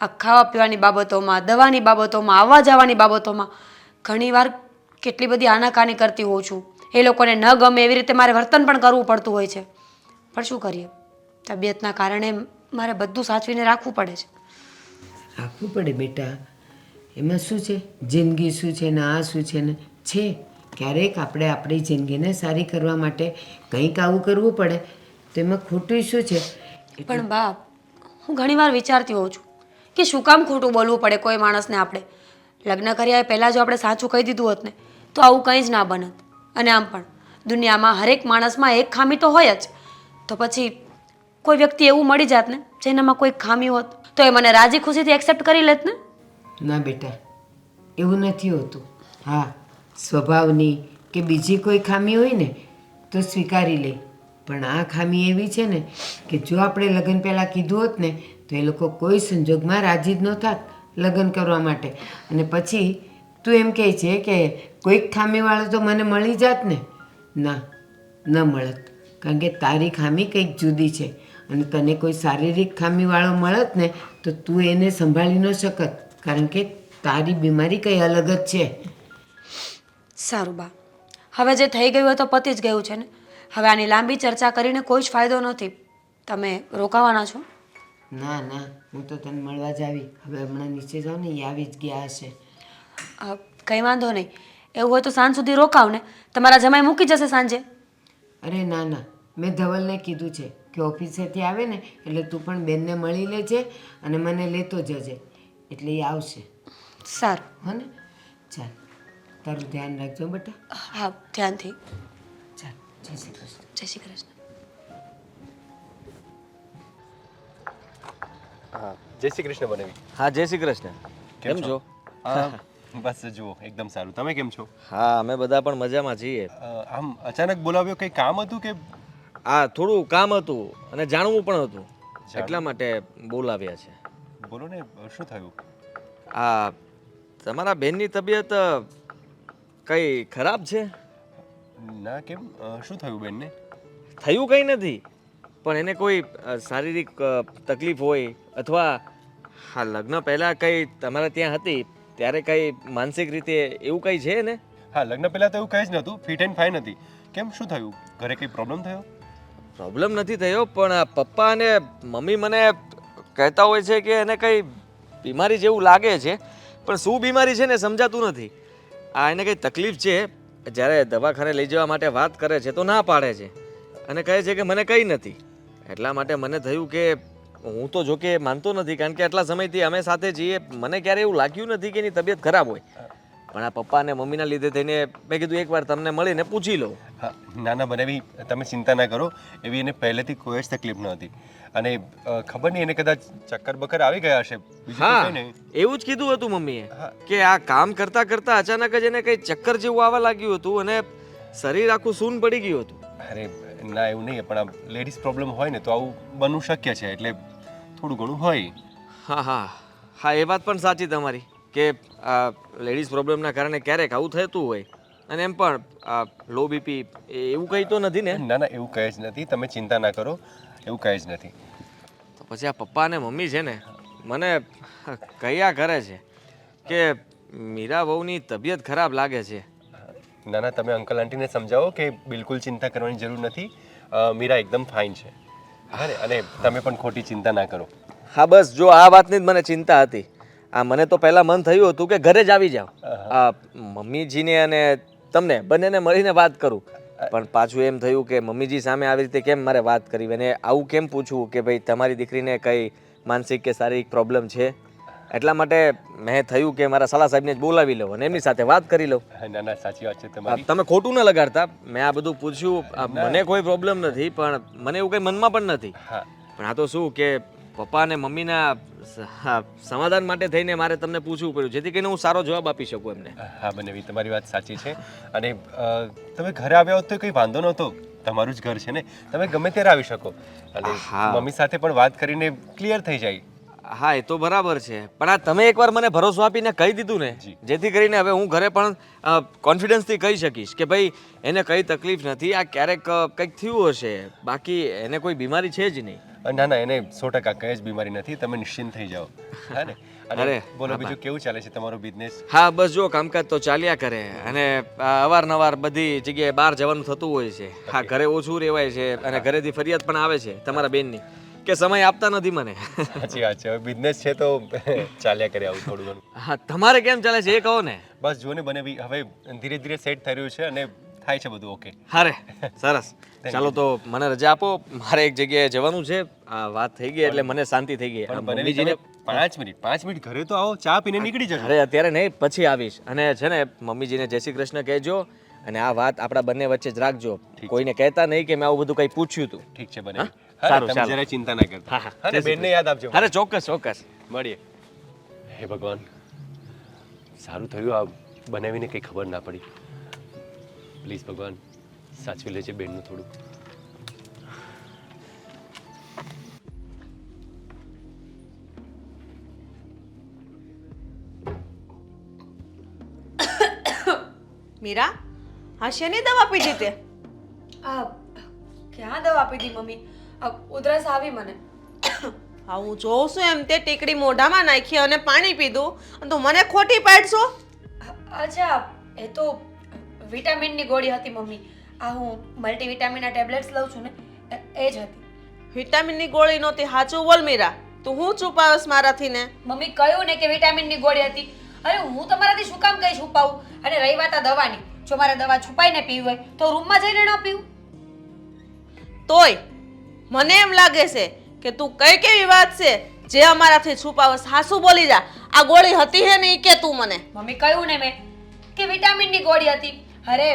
C: આ ખાવા પીવાની બાબતોમાં, દવાની બાબતોમાં, આવવા જવાની બાબતોમાં ઘણીવાર કેટલી બધી આનાકાની કરતી હોઉં છું. એ લોકોને ન ગમે એવી રીતે મારે વર્તન પણ કરવું પડતું હોય છે. પણ શું કરીએ, તબિયતના કારણે મારે બધું સાચવીને રાખવું પડે છે.
E: રાખવું પડે બેટા, એમાં શું છે? જિંદગી શું છે ને આ શું છે ને છે. ક્યારેક આપણે આપણી જિંદગીને સારી કરવા માટે કંઈક આવું કરવું પડે, તો એમાં ખોટું શું છે?
C: પણ બા, હું ઘણીવાર વિચારતી હોઉં છું કે શું કામ ખોટું બોલવું પડે કોઈ માણસને. આપણે લગ્ન કર્યા પહેલાં જો આપણે સાચું કહી દીધું હોત ને તો આવું કંઈ જ ના બનત. અને આમ પણ દુનિયામાં હરેક માણસમાં એક ખામી તો હોય જ. તો પછી કોઈ વ્યક્તિ એવું મળી જાત ને જેનામાં કોઈ ખામી હોત તો એ મને રાજી ખુશીથી એક્સેપ્ટ કરી લેત ને.
E: ના બેટા, એવું નથી હોતું. હા, સ્વભાવની કે બીજી કોઈ ખામી હોય ને તો સ્વીકારી લે. પણ આ ખામી એવી છે ને કે જો આપણે લગ્ન પહેલાં કીધું હોત ને તો એ લોકો કોઈ સંજોગમાં રાજી જ ન થાત લગ્ન કરવા માટે. અને પછી તું એમ કહે છે કે કોઈક ખામીવાળો તો મને મળી જાત ને. ના, ન મળત. કારણ કે તારી ખામી કંઈક જુદી છે અને તને કોઈ શારીરિક ખામીવાળો મળત ને તો તું એને સંભાળી ન શકત. કારણ કે તારી બીમારી કંઈ અલગ જ છે.
C: સારું બા, હવે જે થઈ ગયું હોય તો પતી જ ગયું છે ને. હવે આની લાંબી ચર્ચા કરીને કોઈ જ ફાયદો નથી. તમે રોકાવાના છો?
E: ના ના, હું તો તને મળવા જ આવી. હવે હમણાં નીચે જાઉં ને એ આવી જ ગયા હશે.
C: કંઈ વાંધો નહીં. એવું હોય તો સાંજ સુધી રોકાવ ને, તમારા જમાઈ મૂકી જશે સાંજે.
E: અરે ના ના, મેં ધવલને કીધું છે કે ઓફિસેથી આવે ને એટલે તું પણ બેનને મળી લેજે અને મને લેતો જજે, એટલે એ આવશે.
C: સારું.
E: હો ને? ચાલ, તારું ધ્યાન રાખજો બેટા.
C: હા, ધ્યાનથી.
E: ચાલ, જય શ્રી કૃષ્ણ.
C: જય શ્રી કૃષ્ણ.
F: હા, જય શ્રી કૃષ્ણ બનેવી.
B: હા, જય શ્રી કૃષ્ણ. કેમ છો?
F: બસ જુઓ, એકદમ સારું. તમે કેમ છો?
B: હા, અમે બધા પણ મજામાં છીએ.
F: આમ અચાનક બોલાવ્યો, કંઈ કામ હતું કે?
B: આ થોડું કામ હતું અને જાણવું પણ હતું, એટલા માટે બોલાવ્યા છે.
F: બોલો ને, શું થયું?
B: આ તમારા બેનની તબિયત કઈ ખરાબ છે?
F: ના, કેમ? શું થયું બેનને?
B: થયું કંઈ નથી, પણ એને કોઈ શારીરિક તકલીફ હોય અથવા હા લગ્ન પહેલાં કંઈ તમારા ત્યાં હતી ત્યારે કંઈ માનસિક રીતે એવું કંઈ છે ને?
F: હા, લગ્ન પહેલાં તો એવું કંઈ જ નહોતું, ફિટ એન્ડ ફાઇન હતી. કેમ, શું થયું? ઘરે કંઈ પ્રોબ્લેમ થયો?
B: પ્રોબ્લેમ નથી થયો, પણ આ પપ્પા અને મમ્મી મને કહેતા હોય છે કે એને કંઈ બીમારી જેવું લાગે છે, પણ શું બીમારી છે ને સમજાતું નથી. આ એને કંઈ તકલીફ છે, જ્યારે દવાખાને લઈ જવા માટે વાત કરે છે તો ના પાડે છે અને કહે છે કે મને કંઈ નથી. એટલા માટે મને થયું કે હું તો જોકે માનતો નથી, કારણ કે આટલા સમયથી અમે સાથે જઈએ, મને ક્યારે એવું લાગ્યું નથી કે એની તબિયત ખરાબ હોય, પણ આ પપ્પા અને મમ્મીના લીધે થઈને મેં કીધું એકવાર તમને મળીને પૂછી લઉં.
F: હા, નાના બનેવી તમે ચિંતા ના કરો, એવી એને પહેલેથી કોઈ જ તકલીફ ન હતી. અને ખબર નહીં એને કદાચ ચક્કર બક્કર આવી ગયા હશે, બીજું તો
B: હા
F: કંઈ નહીં.
B: એવું જ કીધું હતું મમ્મીએ કે આ કામ કરતા કરતા અચાનક જ એને કંઈ ચક્કર જેવું આવવા લાગ્યું હતું અને શરીર આખું સૂન પડી ગયું હતું.
F: અરે ના, એવું નહીં, પણ આ લેડીઝ પ્રોબ્લેમ હોય ને તો આવું બનવું શક્ય છે, એટલે થોડું ઘણું હોય.
B: હા હા હા, એ વાત પણ સાચી તમારી કે આ લેડીઝ પ્રોબ્લેમના કારણે ક્યારેક આવું થતું હોય, અને એમ પણ આ લો બીપી એવું કંઈ તો નથી ને?
F: ના ના, એવું કંઈ જ નથી, તમે ચિંતા ના કરો, એવું કંઈ જ નથી.
B: તો પછી આ પપ્પા અને મમ્મી છે ને મને કયા કરે છે કે મીરા વહુની તબિયત ખરાબ લાગે છે.
F: ના ના, તમે અંકલ આંટીને સમજાવો કે બિલકુલ ચિંતા કરવાની જરૂર નથી, મીરા એકદમ ફાઇન છે. હા ને, અને તમે પણ ખોટી ચિંતા ના કરો.
B: હા બસ, જો આ વાતની જ મને ચિંતા હતી. આ મને તો પહેલાં મન થયું હતું કે ઘરે જ આવી જાઓ, આ મમ્મીજીને અને તમને બંનેને મળીને વાત કરું, પણ પાછું એમ થયું કે મમ્મીજી સામે આવી રીતે કેમ મારે વાત કરવી અને આવું કેમ પૂછવું કે ભાઈ તમારી દીકરીને કંઈ માનસિક કે શારીરિક પ્રોબ્લેમ છે. એટલા માટે મેં થયું કે મારા સાલા સાહેબને જ બોલાવી લઉં અને એમની સાથે વાત કરી લઉં.
F: ના ના, સાચી વાત છે તમારી.
B: તમે ખોટું ન લગાડતા, મેં આ બધું પૂછ્યું, મને કોઈ પ્રોબ્લેમ નથી, પણ મને એવું કંઈ મનમાં પણ નથી.
F: હા,
B: પણ આ તો શું કે પપ્પા અને મમ્મીના સમાધાન માટે થઈને મારે તમને પૂછવું પડ્યું, જેથી કરીને હું સારો જવાબ આપી શકું એમને.
F: હા બનેવી, તમારી વાત સાચી છે. અને તમે ઘરે આવ્યા હોત તો કંઈ વાંધો નહોતો, તમારું જ ઘર છે ને, તમે ગમે ત્યારે આવી શકો અને મમ્મી સાથે પણ વાત કરીને ક્લિયર થઈ જાય.
B: હા, એ તો બરાબર છે, પણ આ તમે એકવાર મને ભરોસો આપીને કહી દીધું ને, જેથી કરીને હવે હું ઘરે પણ કોન્ફિડન્સથી કહી શકીશ કે ભાઈ એને કંઈ તકલીફ નથી, આ ક્યારેક કંઈક થયું હશે, બાકી એને કોઈ બીમારી છે જ નહીં.
F: ના ના, એને 100% કંઈ જ બીમારી નથી, તમે નિશ્ચિંત થઈ જાઓ. હા ને?
B: અરે,
F: બોલો, બીજું કેવું ચાલે છે તમારો બિઝનેસ?
B: હા બસ જો કામકાજ તો ચાલ્યા કરે, અને અવારનવાર બધી જગ્યાએ બહાર જવાનું થતું હોય છે. હા, ઘરે ઓછું રહેવાય છે અને ઘરેથી ફરિયાદ પણ આવે છે તમારા બેનની કે સમય આપતા નથી મને.
F: સાચી વાત છે, હવે બિઝનેસ છે તો ચાલ્યા કરે આવું થોડું ઘણું.
B: હા, તમારે કેમ ચાલે છે એ કહો ને.
F: બસ જો ને બનેવી, હવે ધીરે ધીરે સેટ થઈ રહ્યું છે અને થાય છે બધું ઓકે.
B: હારે સરસ, ચાલો તો મને રજા આપો, મારે એક જગ્યાએ જવાનું છે. આ વાત થઈ ગઈ એટલે મને શાંતિ થઈ ગઈ. મમ્મીજીને
F: 5 મિનિટ ઘરે તો આવો, ચા પીને નીકળી જજો.
B: અરે અત્યારે નહીં, પછી આવીશ. અને છે ને મમ્મીજીને જય શ્રી કૃષ્ણ કહેજો, અને આ વાત આપણા બંને વચ્ચે જ રાખજો, કોઈને કહેતા નહીં કે મેં આવું બધું કંઈ પૂછ્યું હતું.
F: ઠીક છે બને.
B: સારું,
F: તમે
B: ચાલો.
F: જરા ચિંતા ના કરતા.
B: હા,
F: અને બેનને યાદ આપજો.
B: અરે ચોક્કસ ચોક્કસ.
F: મળીએ. હે ભગવાન, સારું થયું આ બનાવીને કંઈ ખબર ના પડી. પ્લીઝ ભગવાન, સાચવી લેજે બેનનું થોડું.
A: મીરા, હા શેની દવા પીધી તે?
C: આ ક્યાં દવા આપી હતી મમ્મી? ઉધરસ આવી મને.
A: હા, હું જોઉં છું એમ તે ટીકડી મોઢામાં નાખી અને પાણી પીધું અને તું મને ખોટી પાડશો.
C: અચ્છા, એ તો વિટામિનની ગોળી હતી મમ્મી. આ હું મલ્ટીવિટામિનના ટેબ્લેટ્સ લઉં છું ને, એ જ હતી.
A: વિટામિનની ગોળી નહોતી, સાચું બોલ મીરા, તું હું છુપાવસ મારાથી ને?
C: મમ્મી કહ્યું ને કે વિટામિનની ગોળી હતી. અરે હું તમારાથી શું કામ કઈ છુપાવું? અને રહી વાત આ દવાની, જો મારે દવા છુપાઈને પીવી હોય તો રૂમમાં જઈને ન પીવું.
A: તોય મને એમ લાગે છે કે તું કઈ કેવી વાત છે જે અમારાથી છુપાવસ. હાસુ બોલી જા, આ ગોળી હતી હે ને ઈ કે તું મને.
C: મમ્મી કહ્યું ને મેં કે વિટામિનની ગોળી હતી. અરે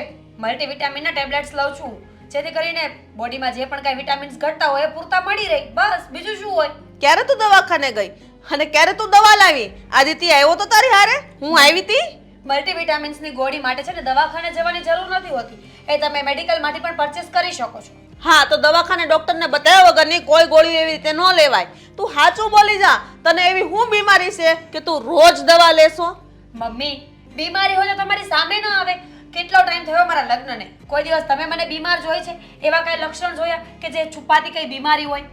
C: મલ્ટીવિટામિનના ટેબ્લેટ્સ લઉં છું, જેથી કરીને બોડીમાં જે પણ કાંઈ વિટામિન્સ ઘટતા હોય એ પૂરતા મળી રહે, બસ બીજું શું હોય.
A: ક્યારે તું દવાખાને ગઈ અને ક્યારે તું દવા લાવી? આદિત્ય આવ્યો તો તારી હારે? હું આવી તી?
C: મલ્ટીવિટામિન્સની ગોળી માટે છે ને દવાખાને જવાની જરૂર નથી હોતી, એ તમે મેડિકલમાંથી પણ પરચેસ કરી શકો છો.
A: હા, તો દવાખાને ડોક્ટરને બતાવ્યા વગરની કોઈ ગોળી એવી રીતે ન લેવાય. તું સાચું બોલી જા, તને એવી શું બીમારી છે કે તું રોજ દવા લેશો?
C: મમ્મી બીમારી હોય તો તમારી સામે ન આવે, કેટલો ટાઈમ થયો મારા લગ્નને? કોઈ દિવસ તમે મને બીમાર જોઈ છે? એવા કઈ લક્ષણ જોયા કે જે છુપાતી કઈ બીમારી હોય?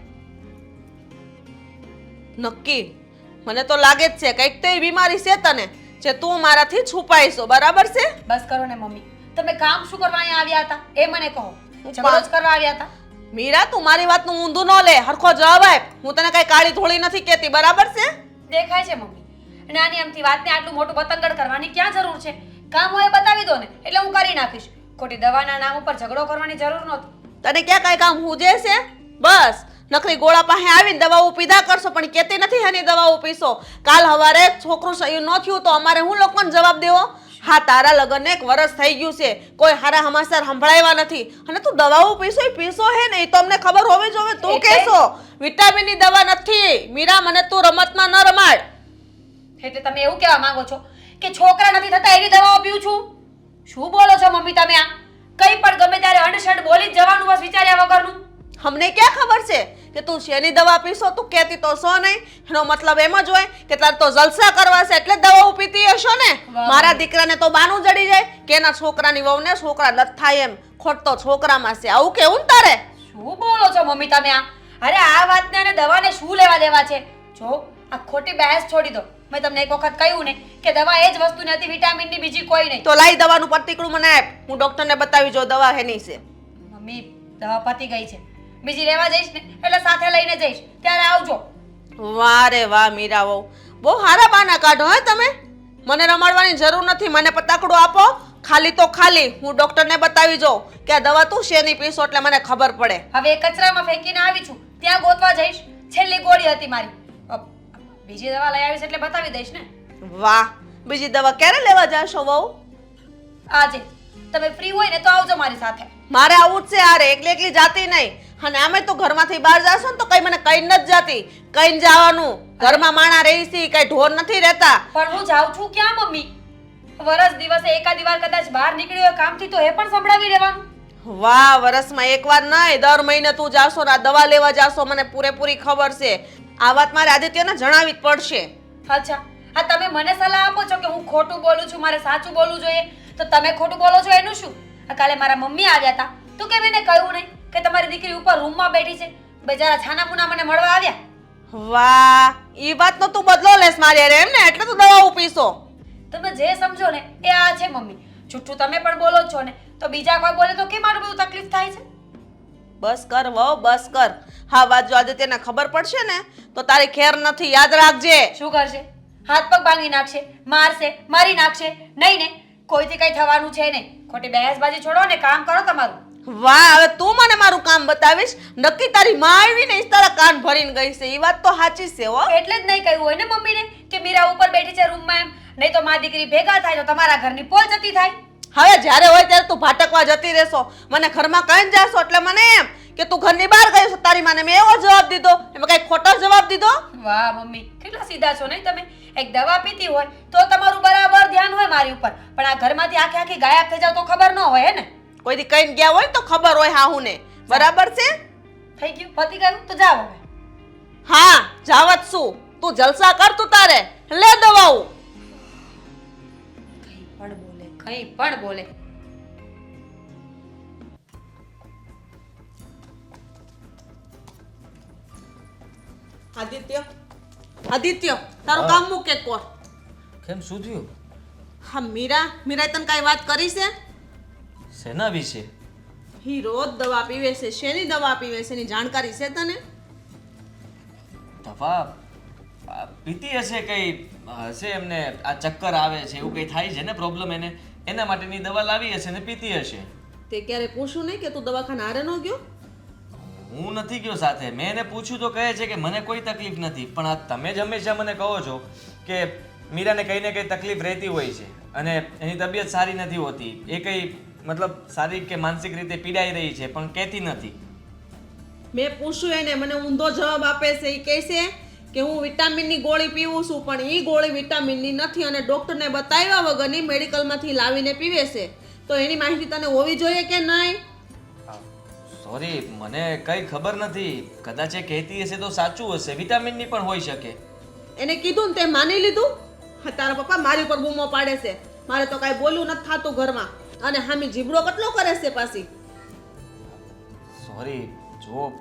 A: નક્કી મને તો લાગે જ છે કંઈક તો એ બીમારી છે તને જે તું મારાથી છુપાઈશો. બરાબર છે?
C: બસ કરો ને મમ્મી, તમે કામ શું કરવા અહીંયા આવ્યા હતા એ મને કહો. ઝઘડો જ કરવા આવ્યા હતા?
A: મીરા, તું મારી વાતનું ઊંધું ન લે, હરખો જવાબ આપ. હું તને કઈ કાળી ધોળી નથી કહેતી. બરાબર છે?
C: દેખાય છે મમ્મી, અને આની આમથી વાતને આટલું મોટું પતંગડ કરવાની ક્યાં જરૂર છે? કામ હોય એ બતાવી દો ને, એટલે હું કરી નાખીશ. ખોટી દવાના નામ ઉપર ઝઘડો કરવાની જરૂર નહોતી.
A: તને ક્યાં કઈ કામ હુજે છે? બસ નકરી ગોળા પાસે આવીને દવાઓ પીધા કરશો, પણ કહેતી નથી એની દવાઓ પીશો. કાલ હવારે છોકરું સહી ન થયું તો અમારે હું લોકોને જવાબ દેવો? હા, તારા લગ્નને 1 વર્ષ થઈ ગયું છે, કોઈ હારા સમાચાર સંભળાવ્યા નથી, અને તું દવાઓ પીશો એ પીશો હે ને? એ તો અમને ખબર હોવી જોઈએ. તું
C: એટલે?
A: કહેશો વિટામિનની દવા નથી. મીરા, મને તું રમતમાં ન રમાડ.
C: એટલે તમે એવું કહેવા માંગો છો કે છોકરા નથી થતા એની દવાઓ પીઉં છું? શું બોલો છો મમ્મી તમે? આ કંઈ પણ ગમે ત્યારે અંડશંડ બોલી જ જવાનું બસ વિચાર્યા વગરનું.
A: અમને ક્યાં ખબર છે કે તું શેની દવા પીશો? તું કહેતી તો છો નહીં. એનો મતલબ એમ જ હોય કે તારે તો જલસા કરવા છે એટલે દવાઓ પીતી હશો ને.
C: વાહ.
A: મારા દીકરાને તો બાનું જડી જાય કે એના છોકરાની વહુને છોકરા નથી થાય એમ. ખોટ તો છોકરામાં છે. આવું કેવું ને તારે?
C: શું બોલો છો મમ્મી તમે? આ અરે આ વાતને અને દવાને શું લેવા દેવા છે? જો આ ખોટી બહેસ છોડી દો. મેં તમને એક વખત કહ્યું ને કે દવા એ જ વસ્તુ નથી, વિટામિનની બીજી કોઈ નહીં.
A: તો લાઈ દવાનું પર્ટિકુલર મને આપ. હું ડોક્ટરને બતાવી જો દવા હેની છે.
C: મમ્મી દવા પતી ગઈ છે, બીજી લેવા જઈશ ને એટલે સાથે લઈને જઈશ, ત્યારે આવજો.
A: વાહ રે વાહ મીરા વહુ, બહુ હારા બાના કાઢો હે તમે. મને રમાડવાની જરૂર નથી. મને પતાકડું આપો, ખાલી તો ખાલી હું ડોક્ટરને બતાવી જાઉં કે આ દવા તું શેની પીશો એટલે મને ખબર પડે.
C: હવે એ કચરામાં ફેંકીને આવી છું, ત્યાં ગોતવા જઈશ. છેલ્લી ગોળી હતી મારી. બીજી દવા લઈ આવીશ એટલે બતાવી દઈશ ને.
A: વાહ, બીજી દવા ક્યારે લેવા જાશો વહુ?
C: આજે તમે ફ્રી હોય ને તો આવજો મારી સાથે.
A: મારે આવું જ છે. આરે એકલી એકલી જાતી નહીં. અને આમે તો ઘરમાંથી બહાર જાશો ને તો કઈ મને કઈ નથી જાતી. કઈ જવાનું, ઘરમાં માણા રહી છે, કઈ ઢોર નથી રહેતા.
C: પણ હું જાઉં છું ક્યાં મમ્મી? વરસ દિવસે એકાદી વાર કદાચ બહાર નીકળ્યો હોય કામથી તો એ પણ સંભળાવી રહેવાનું.
A: વાહ, વરસમાં એકવાર નહીં, દર મહિને તું જાશો ને આ દવા લેવા જાશો. મને પૂરેપૂરી ખબર છે. આ વાત મારે આદિત્યને જણાવવી જ પડશે.
C: અચ્છા, આ તમે મને સલાહ આપો છો કે હું ખોટું બોલું છું, મારે સાચું બોલવું જોઈએ, તો તમે ખોટું બોલો છો એનું શું? આ કાલે મારા મમ્મી આવ્યા હતા, તું કેમ એને કહ્યું નહીં કે તમારી દીકરી ઉપર રૂમમાં બેઠી છે? બેચારા છાના મુના મને મળવા આવ્યા.
A: વાહ, ઈ વાતનો તું બદલો લેસ મારી હારે એમ ને? એટલે તું દવાઓ પીશો.
C: તમે જે સમજો ને એ આ છે મમ્મી. જુઠ્ઠું તમે પણ બોલો જ છો ને, તો બીજા કોઈ બોલે તો કેમ આટલું બધું તકલીફ થાય છે?
A: બસ કર વહુ, બસ કર. હા, વાત જો આદિત્યને ખબર પડશે ને તો તારી ખેર નથી. યાદ રાખજે.
C: શું કરશે? હાથ પગ ભાંગી નાખશે, મારશે, મારી નાખશે? નહીં ને, કોઈથી કઈ થવાનું છે નહીં. ખોટી બહેસબાજી છોડો ને કામ કરો તમારું.
A: વાહ, હવે તું મને મારું કામ બતાવીશ? નક્કી તારી માં આવીને ઈ તારા કાન ભરીને ગઈ છે. ઈ વાત તો સાચી છે હો.
C: એટલે જ નહીં કહ્યું હોય ને મમ્મીને કે મીરા ઉપર બેઠી છે રૂમમાં એમ. નહીં તો મારી દીકરી ભેગા થાય તો તમારા ઘરની પોલ જતી થાય.
A: હવે જ્યારે હોય ત્યારે તું ભાટકવા જતી રહેશો. મને ઘરમાં કહીને જાશો એટલે મને એમ કે તું ઘરની બહાર ગઈ છો. તારી માને મેં એવો જવાબ દીધો, એમાં કઈ ખોટો જવાબ દીધો?
C: વાહ મમ્મી, કેટલા સીધા છો નહીં તમે? એક દવા પીતી હોય તો તમારું બરાબર ધ્યાન હોય મારી ઉપર, પણ આ ઘરમાંથી આખી આખી ગાયબ થઈ જાવ તો ખબર ન હોય હે ને?
A: કોઈથી કહીને ગયા હોય તો ખબર હોય. હા, હું ને બરાબર છે.
C: થઈ ગયું, પતી ગયું, તો જાઓ હવે.
A: હા, જાવત શું? તું જલસા કર. તું તારે લે દવાઓ.
C: કંઈ પણ બોલે.
A: આદિત્ય, આદિત્ય, તારું કામ મૂકે કોર.
B: કેમ, શું થયું?
A: હા, મીરાએ તને કાંઈ વાત કરી છે?
B: શેના વિશે?
A: ઈ રોજ દવા પીવે છે. શેની દવા પીવે છે એની જાણકારી છે તને?
B: દવા પીતી હશે, કઈ હશે એમને આ ચક્કર આવે છે એવું કઈ થાય છે ને પ્રોબ્લેમ એને, એના માટેની દવા લાવી હશે ને પીતી હશે.
A: તે ક્યારે પૂછ્યું નહીં કે તું દવાખાને હારે ન ગયો?
B: હું નથી ગયો સાથે. મેં એને પૂછ્યું તો કહે છે કે મને કોઈ તકલીફ નથી, પણ આ તમે જ હંમેશા મને કહો છો કે મીરાને કંઈ ને કંઈ તકલીફ રહેતી હોય છે અને એની તબિયત સારી નથી હોતી. એ કંઈ મતલબ શારીરિક કે માનસિક રીતે પીડાઈ રહી છે પણ કહેતી નથી.
A: મેં પૂછ્યું એને, મને ઊંધો જવાબ આપે છે. એ કહે છે કે હું વિટામિનની ગોળી પીવું છું, પણ એ ગોળી વિટામિનની નથી અને ડોક્ટરને બતાવ્યા વગરની મેડિકલમાંથી લાવીને પીવે છે. તો એની માહિતી તને હોવી જોઈએ કે નહીં?
B: સોરી, મને કંઈ ખબર નથી. કદાચ એ કહેતી હશે તો સાચું હશે, વિટામિનની પણ હોઈ શકે.
A: એને કીધું ને તે માની લીધું? હા, તારા પપ્પા મારી ઉપર બૂમો પાડે છે. મારે તો કાંઈ બોલવું નથી થતું ઘરમાં. અને હામી જીબડો કેટલો કરે છે પાછી.
B: સોરી, જો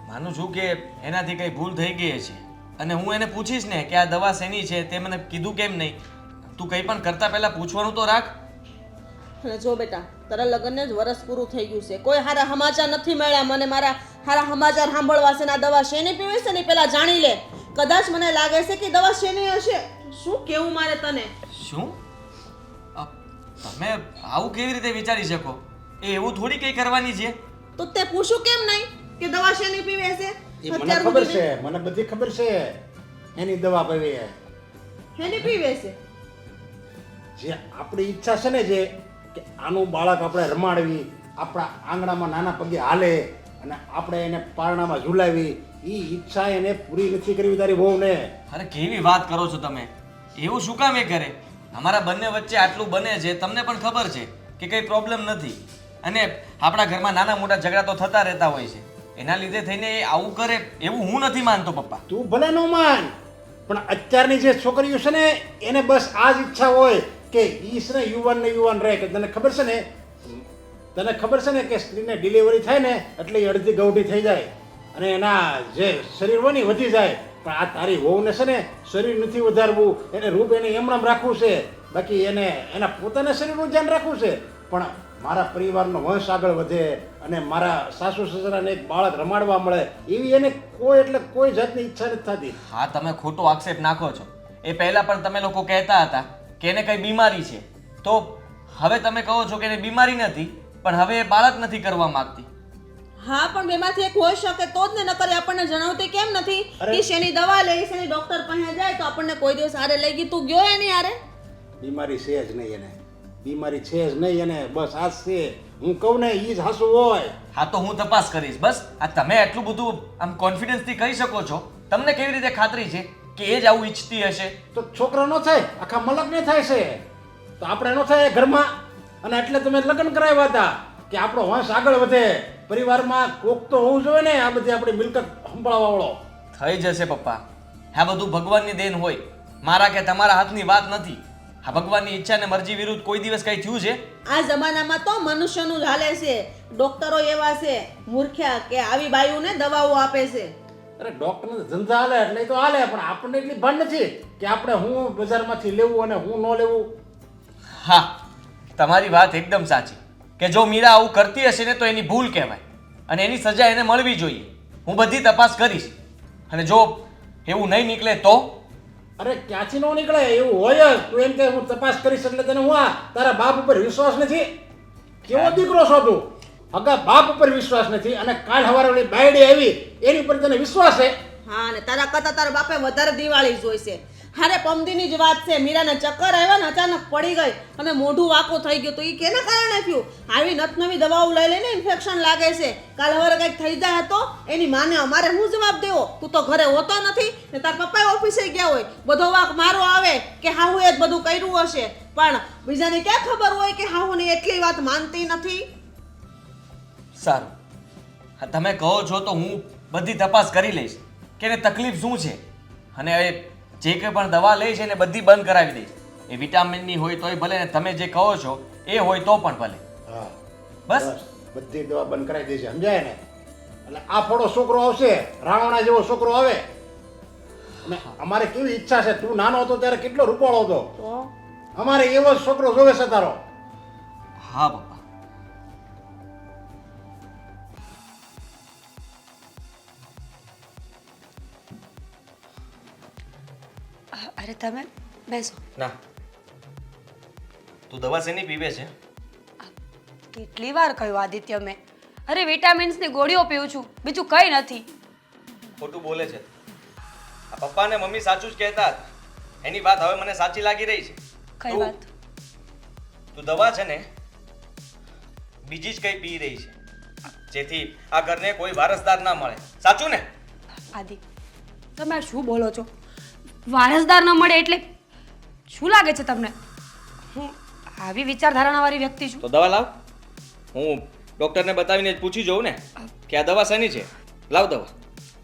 B: માનું છું કે એનાથી કંઈ ભૂલ થઈ ગઈ છે અને હું એને પૂછીશ ને કે આ દવા શેની છે તે મને કીધું કેમ નહીં. તું કંઈ પણ કરતા પહેલા પૂછવાનું તો રાખ.
A: અને જો બેટા, તારા લગ્નને જ વરસ પૂરું થઈ ગયું છે, કોઈ સારા સમાચાર નથી મળ્યા મને. મારા સારા સમાચાર સાંભળવા છે ને આ દવા શેની પીવી છે ને પેલા જાણી લે. કદાચ મને લાગે છે કે દવા શેની હશે. શું કેવું મારે તને?
B: શું? તમે આવું કેવી રીતે વિચારી શકો? એ એવું થોડી કંઈ કરવાની છે.
A: તો તે પૂછ્યું કેમ નહીં કે દવા શેની પીવે છે?
D: એ મને
A: અત્યાર
D: ખબર
A: સુધી
D: છે, મને બધી ખબર છે એની દવા પીવી છે.
A: શેની પીવે છે?
D: જે આપણી ઈચ્છા છે ને, જે કે આનું બાળક આપણે રમાડવી, આપણા આંગણામાં નાના પગે હાલે અને આપણે એને પારણામાં ઝુલાવી, એ ઈચ્છા એને પૂરી નથી કરવી તારી વહુને.
B: અરે કેવી વાત કરો છો તમે? એવું શું કામ એ કરે? અમારા બંને વચ્ચે આટલું બને છે, તમને પણ ખબર છે કે કંઈ પ્રોબ્લેમ નથી. અને આપણા ઘરમાં નાના મોટા ઝઘડા તો થતા રહેતા હોય છે. એના લીધે થઈને એ આવું કરે એવું હું નથી માનતો પપ્પા.
D: તું ભલે ન માન, પણ અત્યારની જે છોકરીઓ છે ને એને બસ આ જ ઈચ્છા હોય કે ઈ છે ને યુવાન રહે. કે તને ખબર છે ને કે સ્ત્રીને ડિલિવરી થાય ને એટલે એ અડધી ગૌઠી થઈ જાય અને એના જે શરીર હોય ને એ વધી જાય. પણ આ તારી વહુને છે ને શરીર નથી વધારવું, એને રૂપ એને એમનામ રાખવું છે. બાકી એને એના પોતાના શરીરનું ધ્યાન રાખવું છે. પણ મારા પરિવારનો વંશ આગળ વધે અને મારા સાસુ સસરાને એક બાળક રમાડવા મળે એવી એને કોઈ જાતની ઈચ્છા નથી થતી.
B: હા, તમે ખોટો આક્ષેપ નાખો છો. એ પહેલા પણ તમે લોકો કહેતા હતા કે એને કંઈ બીમારી છે, તો હવે તમે કહો છો કે એને બીમારી નથી પણ હવે એ બાળક નથી કરવા માંગતી.
A: હા, પણ બેમાંથી એક હોઈ શકે તો જ ને, નકર આપણને જણાવતી કેમ નથી કે શેની દવા લઈ, શેની ડોક્ટર પાસે જાય તો આપણને કોઈ દિવસ હારે લઈ ગઈ. તું ગયો એની હારે?
D: બીમારી છે જ નહીં એને, બીમારી છે જ નહીં એને, બસ આ જ છે. હું કહું ને એ જ હાસું હોય.
B: હા, તો હું તપાસ કરીશ. બસ આ તમે એટલું બધું આમ કોન્ફિડન્સથી કહી શકો છો, તમને કેવી રીતે ખાતરી છે કે એ જ આવું ઈચ્છતી હશે?
D: તો છોકરો ન થાય, આખા મલકને થાય છે, તો આપણે ન થાય ઘરમાં. અને એટલે તમે લગ્ન કરાવ્યા હતા કે આપણો વંશ આગળ વધે, પરિવારમાં કોક તો હોવું જોઈએ ને આ બધી આપણી મિલકત સંભાળવા વાળો.
B: થઈ જશે પપ્પા. આ બધું ભગવાનની દેન હોય, મારા કે તમારા હાથની વાત નથી. આ ભગવાનની ઈચ્છા ને મરજી વિરુદ્ધ કોઈ દિવસ કંઈ થયું છે?
A: આ જમાનામાં તો મનુષ્યનું જ હાલે છે. ડોક્ટરો એવા છે મૂર્ખ્યા કે આવી બાયુને દવાઓ આપે છે.
D: અરે ડોક્ટરને ધંધા હાલે એટલે તો હાલે, પણ આપણને એટલી ભાન નથી કે આપણે હું બજારમાંથી લેવું અને હું ન લેવું.
B: હા, તમારી વાત એકદમ સાચી કે જો મીરા આવું કરતી હશે ને તો એની ભૂલ કહેવાય અને એની સજા એને મળવી જોઈએ. હું બધી તપાસ કરીશ અને જો એવું નહીં નીકળે તો?
D: અરે ક્યાંથી ન નીકળે, એવું હોય જ. તું એમ કે હું તપાસ કરીશ એટલે તને હું તારા બાપ ઉપર વિશ્વાસ નથી? કેવો દીકરો છો તું? અગા બાપ ઉપર વિશ્વાસ નથી અને કાલ સવારે ઓલી બાયડી આવી એની ઉપર તને વિશ્વાસ છે?
A: હા, અને તારા કરતા તારા બાપે વધારે દિવાળી જોઈ છે. હારે પમદીની જ વાત છે, મીરાને ચક્કર આવ્યા ને અચાનક પડી ગઈ અને મોઢું વાંકું થઈ ગયું. તો એ કેના કારણે થયું? આવી નવી દવાઓ લઈ લઈને ઇન્ફેક્શન લાગે છે. કાલ હવે કંઈક થઈ જાય તો એની માને અમારે શું જવાબ દેવો? તું તો ઘરે હોતો નથી ને તાર પપ્પા ઓફિસે ગયા હોય, બધો વાંક મારો આવે કે હાહુએ જ બધું કર્યું હશે. પણ બીજાને ક્યાં ખબર હોય કે હાહુની એટલી વાત માનતી નથી?
B: સારું, હા તમે કહો છો તો હું બધી તપાસ કરી લઈશ કે એને તકલીફ શું છે અને એ જે કંઈ પણ દવા લે છે એને બધી બંધ કરાવી દઈશ. એ વિટામિનની હોય તોય ભલે ને તમે જે કહો છો એ હોય તો પણ ભલે.
D: હા
B: બસ
D: બધી દવા બંધ કરાવી દેશે, સમજાય ને? એટલે આ ફોડો છોકરો આવશે, રાવણા જેવો છોકરો આવે. અને અમારે કેવી ઈચ્છા છે, તું નાનો હતો ત્યારે કેટલો રૂપાળો હતો,
A: તો
D: અમારે એવો જ છોકરો જોવે છે તારો.
B: હા પપ્પા.
C: અરે તમે બેસો.
B: ના, તું દવા શેની પીવે છે?
C: કેટલી વાર કહ્યું આદિત્ય મેં? અરે વિટામિન્સની ગોળીઓ પીવું છું, બીજું કંઈ નથી.
B: ખોટું બોલે છે. આ પપ્પા ને મમ્મી સાચું જ કહેતા હતા. એની વાત હવે મને સાચી લાગી રહી છે.
C: કઈ
B: તું-
C: વાત?
B: તું દવા છે ને બીજી જ કંઈ પી રહી છે જેથી આ ઘરને કોઈ વારસદાર ના મળે. સાચું ને?
C: આદિ, તમે આ શું બોલો છો? વારસદાર ન મળે એટલે શું લાગે છે તમને હું આવી વિચારધારણાવાળી વ્યક્તિ છું?
B: તો દવા લાવ. હું ડોક્ટરને બતાવીને જ પૂછી જોઉં ને કે આ દવા શેની છે. લાવ દવા.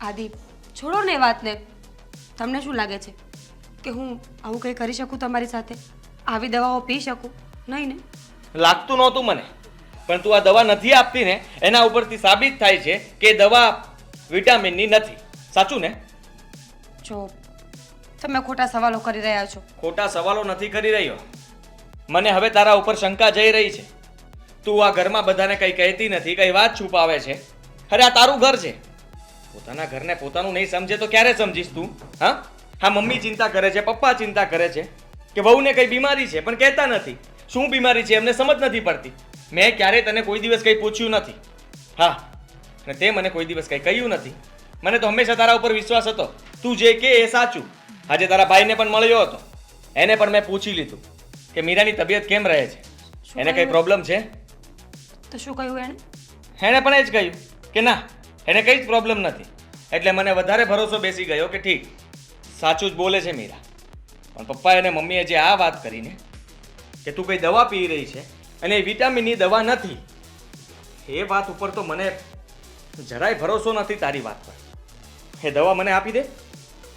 C: આદિ, છોડો ને એ વાતને. તમને શું લાગે છે કે હું આવું કંઈ કરી શકું તમારી સાથે? આવી દવાઓ પી શકું? નહીં ને?
B: લાગતું નહોતું મને, પણ તું આ દવા નથી આપતી ને એના ઉપરથી સાબિત થાય છે કે દવા વિટામિનની નથી. સાચું ને?
C: જો તમે ખોટા સવાલો કરી રહ્યા છો.
B: ખોટા સવાલો નથી કરી રહ્યો. મને હવે તારા ઉપર શંકા જઈ રહી છે. તું આ ઘરમાં બધાને કંઈ કહેતી નથી, કઈ વાત છુપાવે છે. અરે આ તારું ઘર છે. પોતાના ઘરને પોતાનું નહીં સમજે તો ક્યારે સમજીશ તું? હા હા, મમ્મી ચિંતા કરે છે, પપ્પા ચિંતા કરે છે કે વહુને કઈ બીમારી છે, પણ કહેતા નથી. શું બીમારી છે એમને સમજ નથી પડતી. મેં ક્યારે તને કોઈ દિવસ કંઈ પૂછ્યું નથી. હા, અને તે મને કોઈ દિવસ કંઈ કહ્યું નથી. મને તો હંમેશા તારા ઉપર વિશ્વાસ હતો. તું જે કે એ સાચું. આજે તારા ભાઈને પણ મળ્યો હતો, એને પણ મેં પૂછી લીધું કે મીરાની તબિયત કેમ રહે છે, એને કઈ પ્રોબ્લેમ છે?
C: તો શું કહ્યું એણે?
B: એણે પણ એ જ કહ્યું કે ના, એને કંઈ જ પ્રોબ્લેમ નથી. એટલે મને વધારે ભરોસો બેસી ગયો કે ઠીક, સાચું જ બોલે છે મીરા. પણ પપ્પાએ અને મમ્મીએ જે આ વાત કરીને કે તું કઈ દવા પી રહી છે અને એ વિટામિનની દવા નથી, એ વાત ઉપર તો મને જરાય ભરોસો નથી તારી વાત પર. એ દવા મને આપી દે,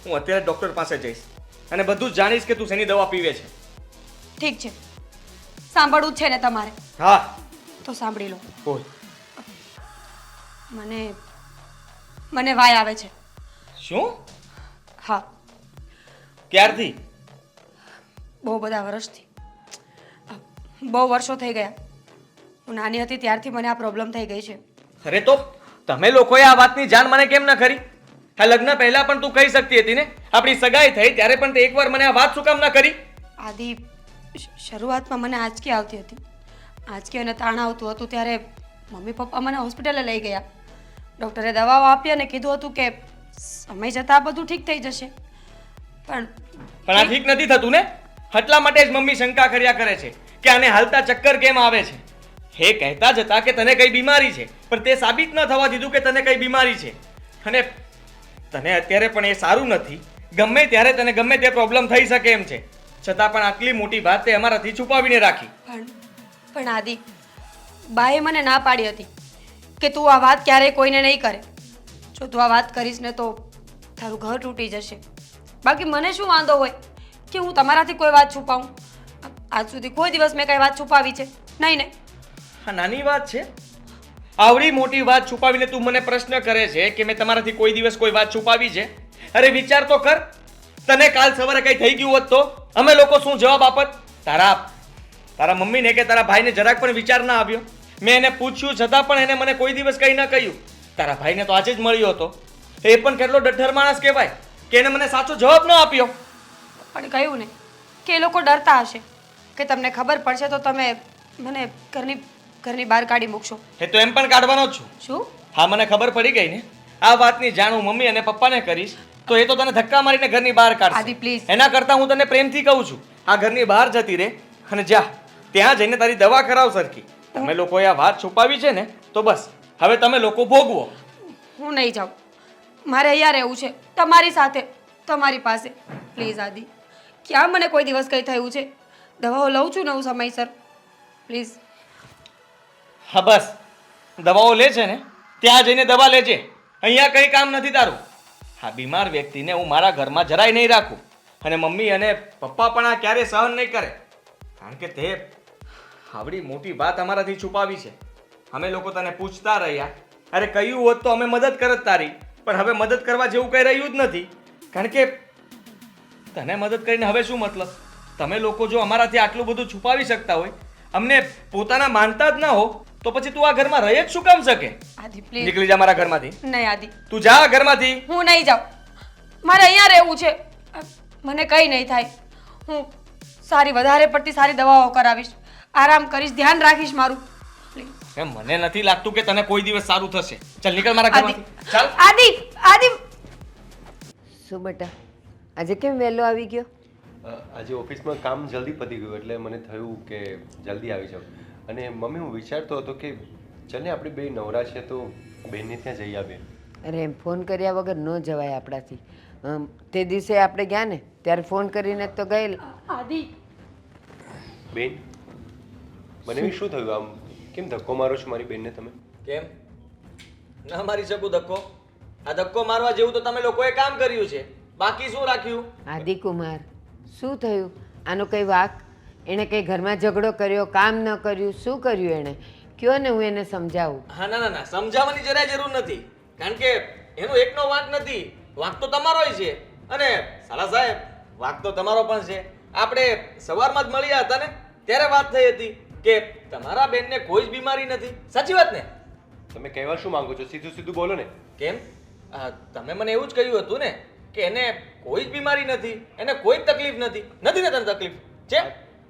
B: હું અત્યારે ડૉક્ટર પાસે જઈશ અને બધું જ જાણીશ કે તું શેની દવા પીવે છે.
C: ઠીક છે, સાંભળવું જ છે ને તમારે?
B: હા,
C: તો સાંભળી લો.
B: બોલ.
C: મને વાય આવે છે.
B: શું?
C: હા,
B: ક્યારથી?
C: બહુ બધા વર્ષથી. બહુ વર્ષો થઈ ગયા. હું નાની હતી ત્યારથી મને આ પ્રોબ્લેમ થઈ ગઈ છે.
B: અરે તો તમે લોકોએ આ વાતની જાણ મને કેમ ન કરી? આ લગ્ન પહેલા પણ તું કહી શકતી હતી ને. આપણી સગાઈ થઈ ત્યારે પણ તે એકવાર મને આ વાત શું કામ ન કરી?
C: આદિ, શરૂઆતમાં મને આંચકી આવતી હતી. આંચકી અને તાણ આવતું હતું ત્યારે મમ્મી પપ્પા મને હોસ્પિટલે લઈ ગયા. ડૉક્ટરે દવાઓ આપી અને કીધું હતું કે સમય જતાં આ બધું ઠીક થઈ જશે. પણ
B: આ ઠીક નથી થતું ને. એટલા માટે જ મમ્મી શંકા કર્યા કરે છે કે આને હાલતા ચક્કર કેમ આવે છે. એ કહેતા જ હતા કે તને કઈ બીમારી છે, પણ તે સાબિત ન થવા દીધું કે તને કઈ બીમારી છે. અને તને અત્યારે પણ એ સારું નથી. ગમે ત્યારે તને ગમે તે પ્રોબ્લેમ થઈ શકે એમ છે, છતાં પણ આટલી મોટી વાત તે અમારાથી છુપાવીને રાખી.
C: પણ આદિ, બાએ મને ના પાડી હતી કે તું આ વાત ક્યારેય કોઈને નહીં કરે. જો તું આ વાત કરીશ ને તો તારું ઘર તૂટી જશે. બાકી મને શું વાંધો હોય કે હું તમારાથી કોઈ વાત છુપાવું? આજ સુધી કોઈ દિવસ મેં કઈ વાત છુપાવી છે નહીં ને?
B: હા, નાની વાત છે. આવડી મોટી વાત છુપાવીને તું મને પ્રશ્ન કરે છે કે મેં તમારાથી કોઈ દિવસ કોઈ વાત છુપાવી છે? અરે વિચાર તો કર, તને કાલ સવારે કઈ થઈ ગયું હોત તો અમે લોકો શું જવાબ આપત? તારા મમ્મીને કે તારા ભાઈને જરાક પણ વિચાર ના આવ્યો? મેં એને પૂછ્યું છતાં પણ એને મને કોઈ દિવસ કંઈ ન કહ્યું. તારા ભાઈને તો આજે જ મળ્યો હતો, એ પણ કેટલો ડઠ્ઠર માણસ કહેવાય કે એને મને સાચો જવાબ ન આપ્યો.
C: પણ કહ્યું ને કે એ લોકો ડરતા હશે કે તમને ખબર પડશે તો તમે મને ઘરની બહાર કાઢી મૂકશો.
B: એ તો એમ પણ કાઢવાનો જ છું.
C: શું?
B: હા, મને ખબર પડી ગઈ ને. આ વાતની જાણ હું મમ્મી અને પપ્પાને કરીશ તો એ તો તને ધક્કા મારીને ઘરની બહાર
C: આદિ,
B: કાઢશે.
C: please.
B: એના કરતાં હું તને પ્રેમથી કહું છું, આ ઘરની બહાર જતી રહે અને જા ત્યાં જઈને તારી દવા કરાવ સરખી. તમે લોકોએ આ વાત છુપાવી છે ને તો બસ હવે તમે લોકો ભોગવો.
C: હું નહીં જાઉં. મારે અહીંયા રહેવું છે, તમારી સાથે, તમારી પાસે. પ્લીઝ આદિ, ક્યાં મને કોઈ દિવસ કંઈ થયું છે? દવાઓ લઉં છું ને હું સમયસર. પ્લીઝ.
B: હા બસ, દવાઓ લે છે ને ત્યાં જઈને દવા લેજે. અહીંયા કંઈ કામ નથી તારું. હા, બીમાર વ્યક્તિને હું મારા ઘરમાં જરાય નહીં રાખું. અને મમ્મી અને પપ્પા પણ આ ક્યારે સહન નહીં કરે, કારણ કે તે આવડી મોટી વાત અમારાથી છુપાવી છે. અમે લોકો તને પૂછતા રહ્યા. અરે કહ્યું હોત તો અમે મદદ કરત તારી, પણ હવે મદદ કરવા જેવું કંઈ રહ્યું જ નથી. કારણ કે તને મદદ કરીને હવે શું મતલબ? તમે લોકો જો અમારાથી આટલું બધું છુપાવી શકતા હોય, અમને પોતાના માનતા જ ના હો, તો પછી તું આ ઘરમાં રહી જ શું કામ શકે?
C: આદિ પ્લીઝ.
B: નીકળી જા મારા ઘરમાંથી.
C: નહીં આદિ,
B: તું જા ઘરમાંથી.
C: હું નહીં જાઉં. મારે અહીંયા રહેવું છે. મને કંઈ નહીં થાય. હું વધારે પડતી સારી દવાઓ કરાવીશ, આરામ કરીશ, ધ્યાન રાખીશ મારું. પ્લીઝ.
B: એમ મને નથી લાગતું કે તને કોઈ દિવસ સારું થશે. ચાલ નીકળ મારા ઘરમાંથી. ચાલ.
C: આદિ.
E: શું બેટા, આજે કેમ વહેલો આવી ગયો?
F: આજે ઓફિસમાં કામ જલ્દી પતી ગયું એટલે મને થયું કે જલ્દી આવી જાઉં. અને મમ્મી, હું વિચારતો હતો કે ચાલ ને આપણે બે નવરા છે તો બેનને ત્યાં જઈ આવીએ.
E: અરે એમ ફોન કર્યા વગર ન જવાય આપણાથી. તે દિવસે આપણે ગયા ને ત્યારે ફોન કરીને જ તો ગયેલા.
C: આદિ.
F: બેન, મને શું થયું? આમ કેમ ધક્કો મારો છો મારી બેનને તમે?
B: કેમ ના મારી શકું ધક્કો? આ ધક્કો મારવા જેવું તો તમે લોકોએ કામ કર્યું છે, બાકી શું રાખ્યું?
E: આદિકુમાર, શું થયું? આનો કઈ વાક? એણે કંઈ ઘરમાં ઝઘડો કર્યો, કામ ન કર્યું, શું કર્યું એણે? કયો ને હું એને સમજાવું.
B: હા ના ના ના સમજાવવાની જરાય જરૂર નથી, કારણ કે એનો એકનો વાંક નથી, વાંક તો તમારોય છે. અને સાલા સાહેબ વાંક તો તમારો પણ છે. આપણે સવારમાં જ મળ્યા હતા ને ત્યારે વાત થઈ હતી કે તમારા બેનને કોઈ જ બીમારી નથી. સાચી વાત ને?
F: તમે કહેવા શું માંગો છો? સીધું સીધું બોલો ને.
B: કેમ? તમે મને એવું જ કહ્યું હતું ને કે એને કોઈ જ બીમારી નથી, એને કોઈ જ તકલીફ નથી. નથી ને તને તકલીફ છે?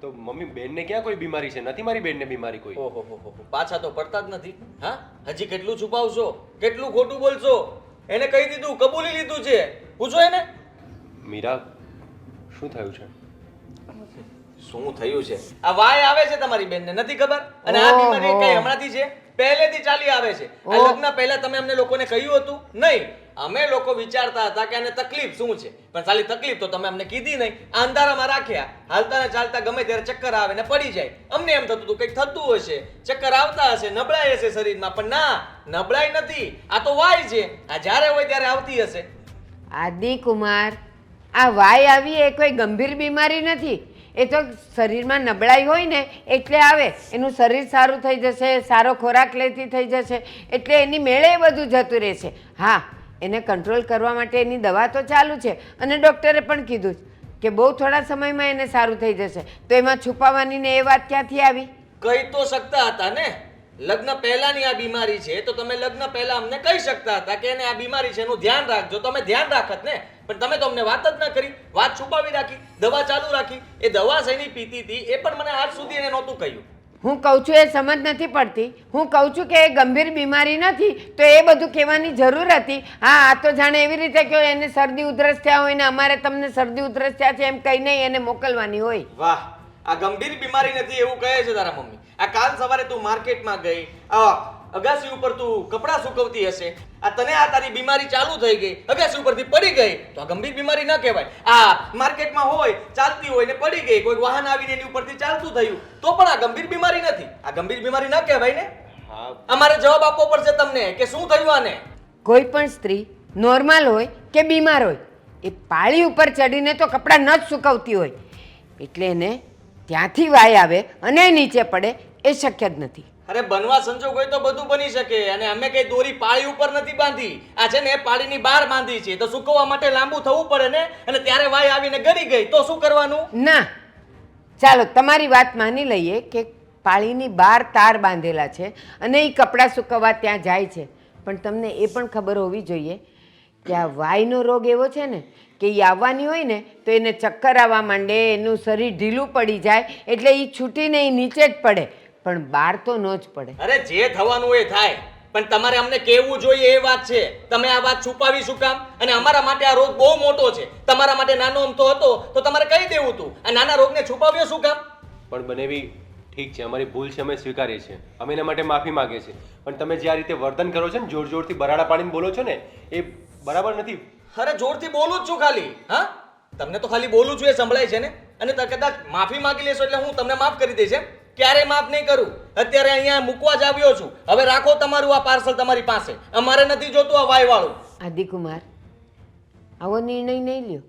F: તો મમ્મી બેનને ક્યાં કોઈ બીમારી છે? નથી મારી બેનને બીમારી કોઈ.
B: ઓહો હો હો, પાછા તો પડતા જ નથી. હા, હજી કેટલું છુપાવશો, કેટલું ખોટું બોલશો? એને કહી દીધું, કબૂલી લીધું છે. પૂછો એને.
F: મીરા, શું થયું છે?
B: શું થયું છે? આ વાય આવે છે તમારી બેનને, નથી ખબર? અને આ બીમારી કઈ હમણાંથી છે? પહેલેથી ચાલી આવે છે. આ લગ્ન પહેલા તમે અમને લોકોને કહ્યું હતું નહીં? અમે લોકો વિચારતા હતા કે આને તકલીફ શું છે, પણ સાલી તકલીફ તો તમે અમને કીધી નહીં. આ અંધારામાં રાખ્યા, હાલતા ને ચાલતા ગમે ત્યારે ચક્કર આવે ને પડી જાય. અમને એમ થતું હતું કંઈક થતું હશે, ચક્કર આવતા હશે, નબળાઈ હશે શરીરમાં, પણ ના, નબળાઈ નથી. આ તો વાય છે. આ જ્યારે હોય ત્યારે આવતી હશે.
E: આદિકુમાર, આ વાય આવી એ કોઈ ગંભીર બીમારી નથી. એ તો શરીરમાં નબળાઈ હોય ને એટલે આવે. એનું શરીર સારું થઈ જશે, સારો ખોરાક લેતી થઈ જશે, એટલે એની મેળે બધું જતું રહેશે. હા, એને કંટ્રોલ કરવા માટે એની દવા તો ચાલુ છે અને ડૉક્ટરે પણ કીધું કે બહુ થોડા સમયમાં એને સારું થઈ જશે. તો એમાં છુપાવવાની ને એ વાત ક્યાંથી આવી?
B: કહી તો શકતા હતા ને, લગ્ન પહેલાની આ બીમારી છે તો તમે લગ્ન પહેલા અમને કહી શકતા હતા કે એને આ બીમારી છે, એનું ધ્યાન રાખજો. તમે ધ્યાન રાખત ને, પણ તમે તો અમને વાત જ ન કરી, વાત છુપાવી રાખી, દવા ચાલુ રાખી. એ દવા શેની પીતી હતી એ પણ મને આજ સુધી એને નહોતું કહ્યું.
E: હું કહું છું એ સમજ નથી પડતી. હું કહું છું કે એ ગંભીર બીમારી નથી તો એ બધું કહેવાની જરૂર હતી. હા, આ તો જાણે એવી રીતે કે એને શરદી ઉધરસ થયા હોય ને અમારે તમને શરદી ઉધરસ થયા છે એમ કહીને એને મોકલવાની હોય.
B: વાહ, આ ગંભીર બીમારી નથી એવું કહે છે તારા મમ્મી. આ કાલ સવારે તું માર્કેટમાં ગઈ, આ અગાસી ઉપર તું કપડાં સુકવતી હશે, આ તને આ તારી બીમારી ચાલુ થઈ ગઈ, અગાસી ઉપરથી પડી ગઈ, તો આ ગંભીર બીમારી ન કહેવાય. આ માર્કેટમાં હોય, ચાલતી હોય ને પડી ગઈ, કોઈ વાહન આવીને એની ઉપરથી ચાલતું થયું, તો પણ આ ગંભીર બીમારી નથી. આ ગંભીર બીમારી ન કહેવાય ને.
F: હા,
B: અમારે જવાબ આપવો પડશે તમને કે શું થયું આને.
E: કોઈ પણ સ્ત્રી નોર્મલ હોય કે બીમાર હોય એ પાળી ઉપર ચડીને તો કપડાં ન જ સુકવતી હોય, એટલે એને ત્યાંથી વાય આવે અને નીચે પડે એ શક્ય જ નથી.
B: અરે બનવા સંજોગ હોય તો બધું બની શકે, અને અમે કઈ દોરી પાળી ઉપર નથી બાંધી. આ છે ને પાળીની બહાર બાંધી છે, તો સુકવવા માટે લાંબુ થવું પડે ને, અને ત્યારે વાય આવીને ગળી ગઈ તો શું કરવાનું?
E: ના, ચાલો તમારી વાત માની લઈએ કે પાળીની બહાર તાર બાંધેલા છે અને એ કપડાં સૂકવવા ત્યાં જાય છે, પણ તમને એ પણ ખબર હોવી જોઈએ કે આ વાયનો રોગ એવો છે ને કે એ આવવાની હોય ને તો એને ચક્કર આવવા માંડે, એનું શરીર ઢીલું પડી જાય, એટલે એ છૂટીને એ નીચે જ પડે, પણ બહાર તો ન જ પડે.
B: અરે જે થવાનું એ થાય, પણ તમારે અમને કહેવું જોઈએ એ વાત છે. તમે આ વાત છુપાવી શું કામ? અને અમારા માટે આ રોગ બહુ મોટો છે, તમારા માટે નાનો અમથો હતો તો તમારે કહી દેવું હતું. આ નાના રોગને છુપાવ્યો શું કામ?
F: પણ બનેવી ઠીક છે, અમારી ભૂલ છે, અમે સ્વીકારીએ છીએ, અમે એના માટે માફી માંગીએ છીએ. પણ તમે જે આ રીતે વર્તન કરો છો ને, જોર જોરથી બરાડા પાડીને બોલો છો ને, એ બરાબર નથી.
B: અરે જોરથી બોલું જ છું ખાલી. હા, તમને તો ખાલી બોલું છું એ સંભળાય છે ને, અને કદાચ માફી માંગી લેશો એટલે હું તમને માફ કરી દઈશ એમ? ક્યારે માફ નહીં કરું. અત્યારે અહીંયા મૂકવા જ આવ્યો છું. હવે રાખો તમારું આ પાર્સલ તમારી પાસે, અમારે નથી જોતું આ વાય વાળું.
E: આદિકુમાર, આવો નિર્ણય નહીં લ્યો.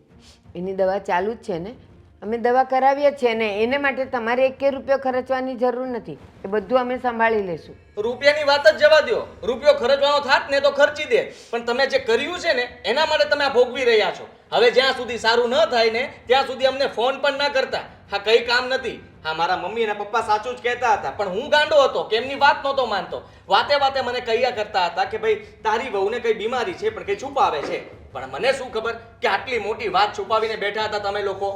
E: એની દવા ચાલુ જ છે ને, અમે દવા કરાવીએ જ છીએ ને, એને માટે તમારે 1 રૂપિયો ખર્ચવાની જરૂર નથી. એ બધું અમે સંભાળી લેશું.
B: રૂપિયાની વાત જ જવા દો, રૂપિયો ખર્ચવાનો થાત ને તો ખર્ચી દે, પણ તમે જે કર્યું છે ને એના માટે તમે આ ભોગવી રહ્યા છો. હવે જ્યાં સુધી સારું ન થાય ને ત્યાં સુધી અમને ફોન પણ ન કરતા. હા, કઈ કામ નથી. હા, મારા મમ્મી અને પપ્પા સાચું જ કહેતા હતા, પણ હું ગાંડો હતો કે એમની વાત નહોતો માનતો. વાતે વાતે મને કહ્યા કરતા હતા કે ભાઈ તારી વહુને કઈ બીમારી છે પણ કઈ છુપાવે છે. પણ મને શું ખબર કે આટલી મોટી વાત છુપાવીને બેઠા હતા તમે લોકો.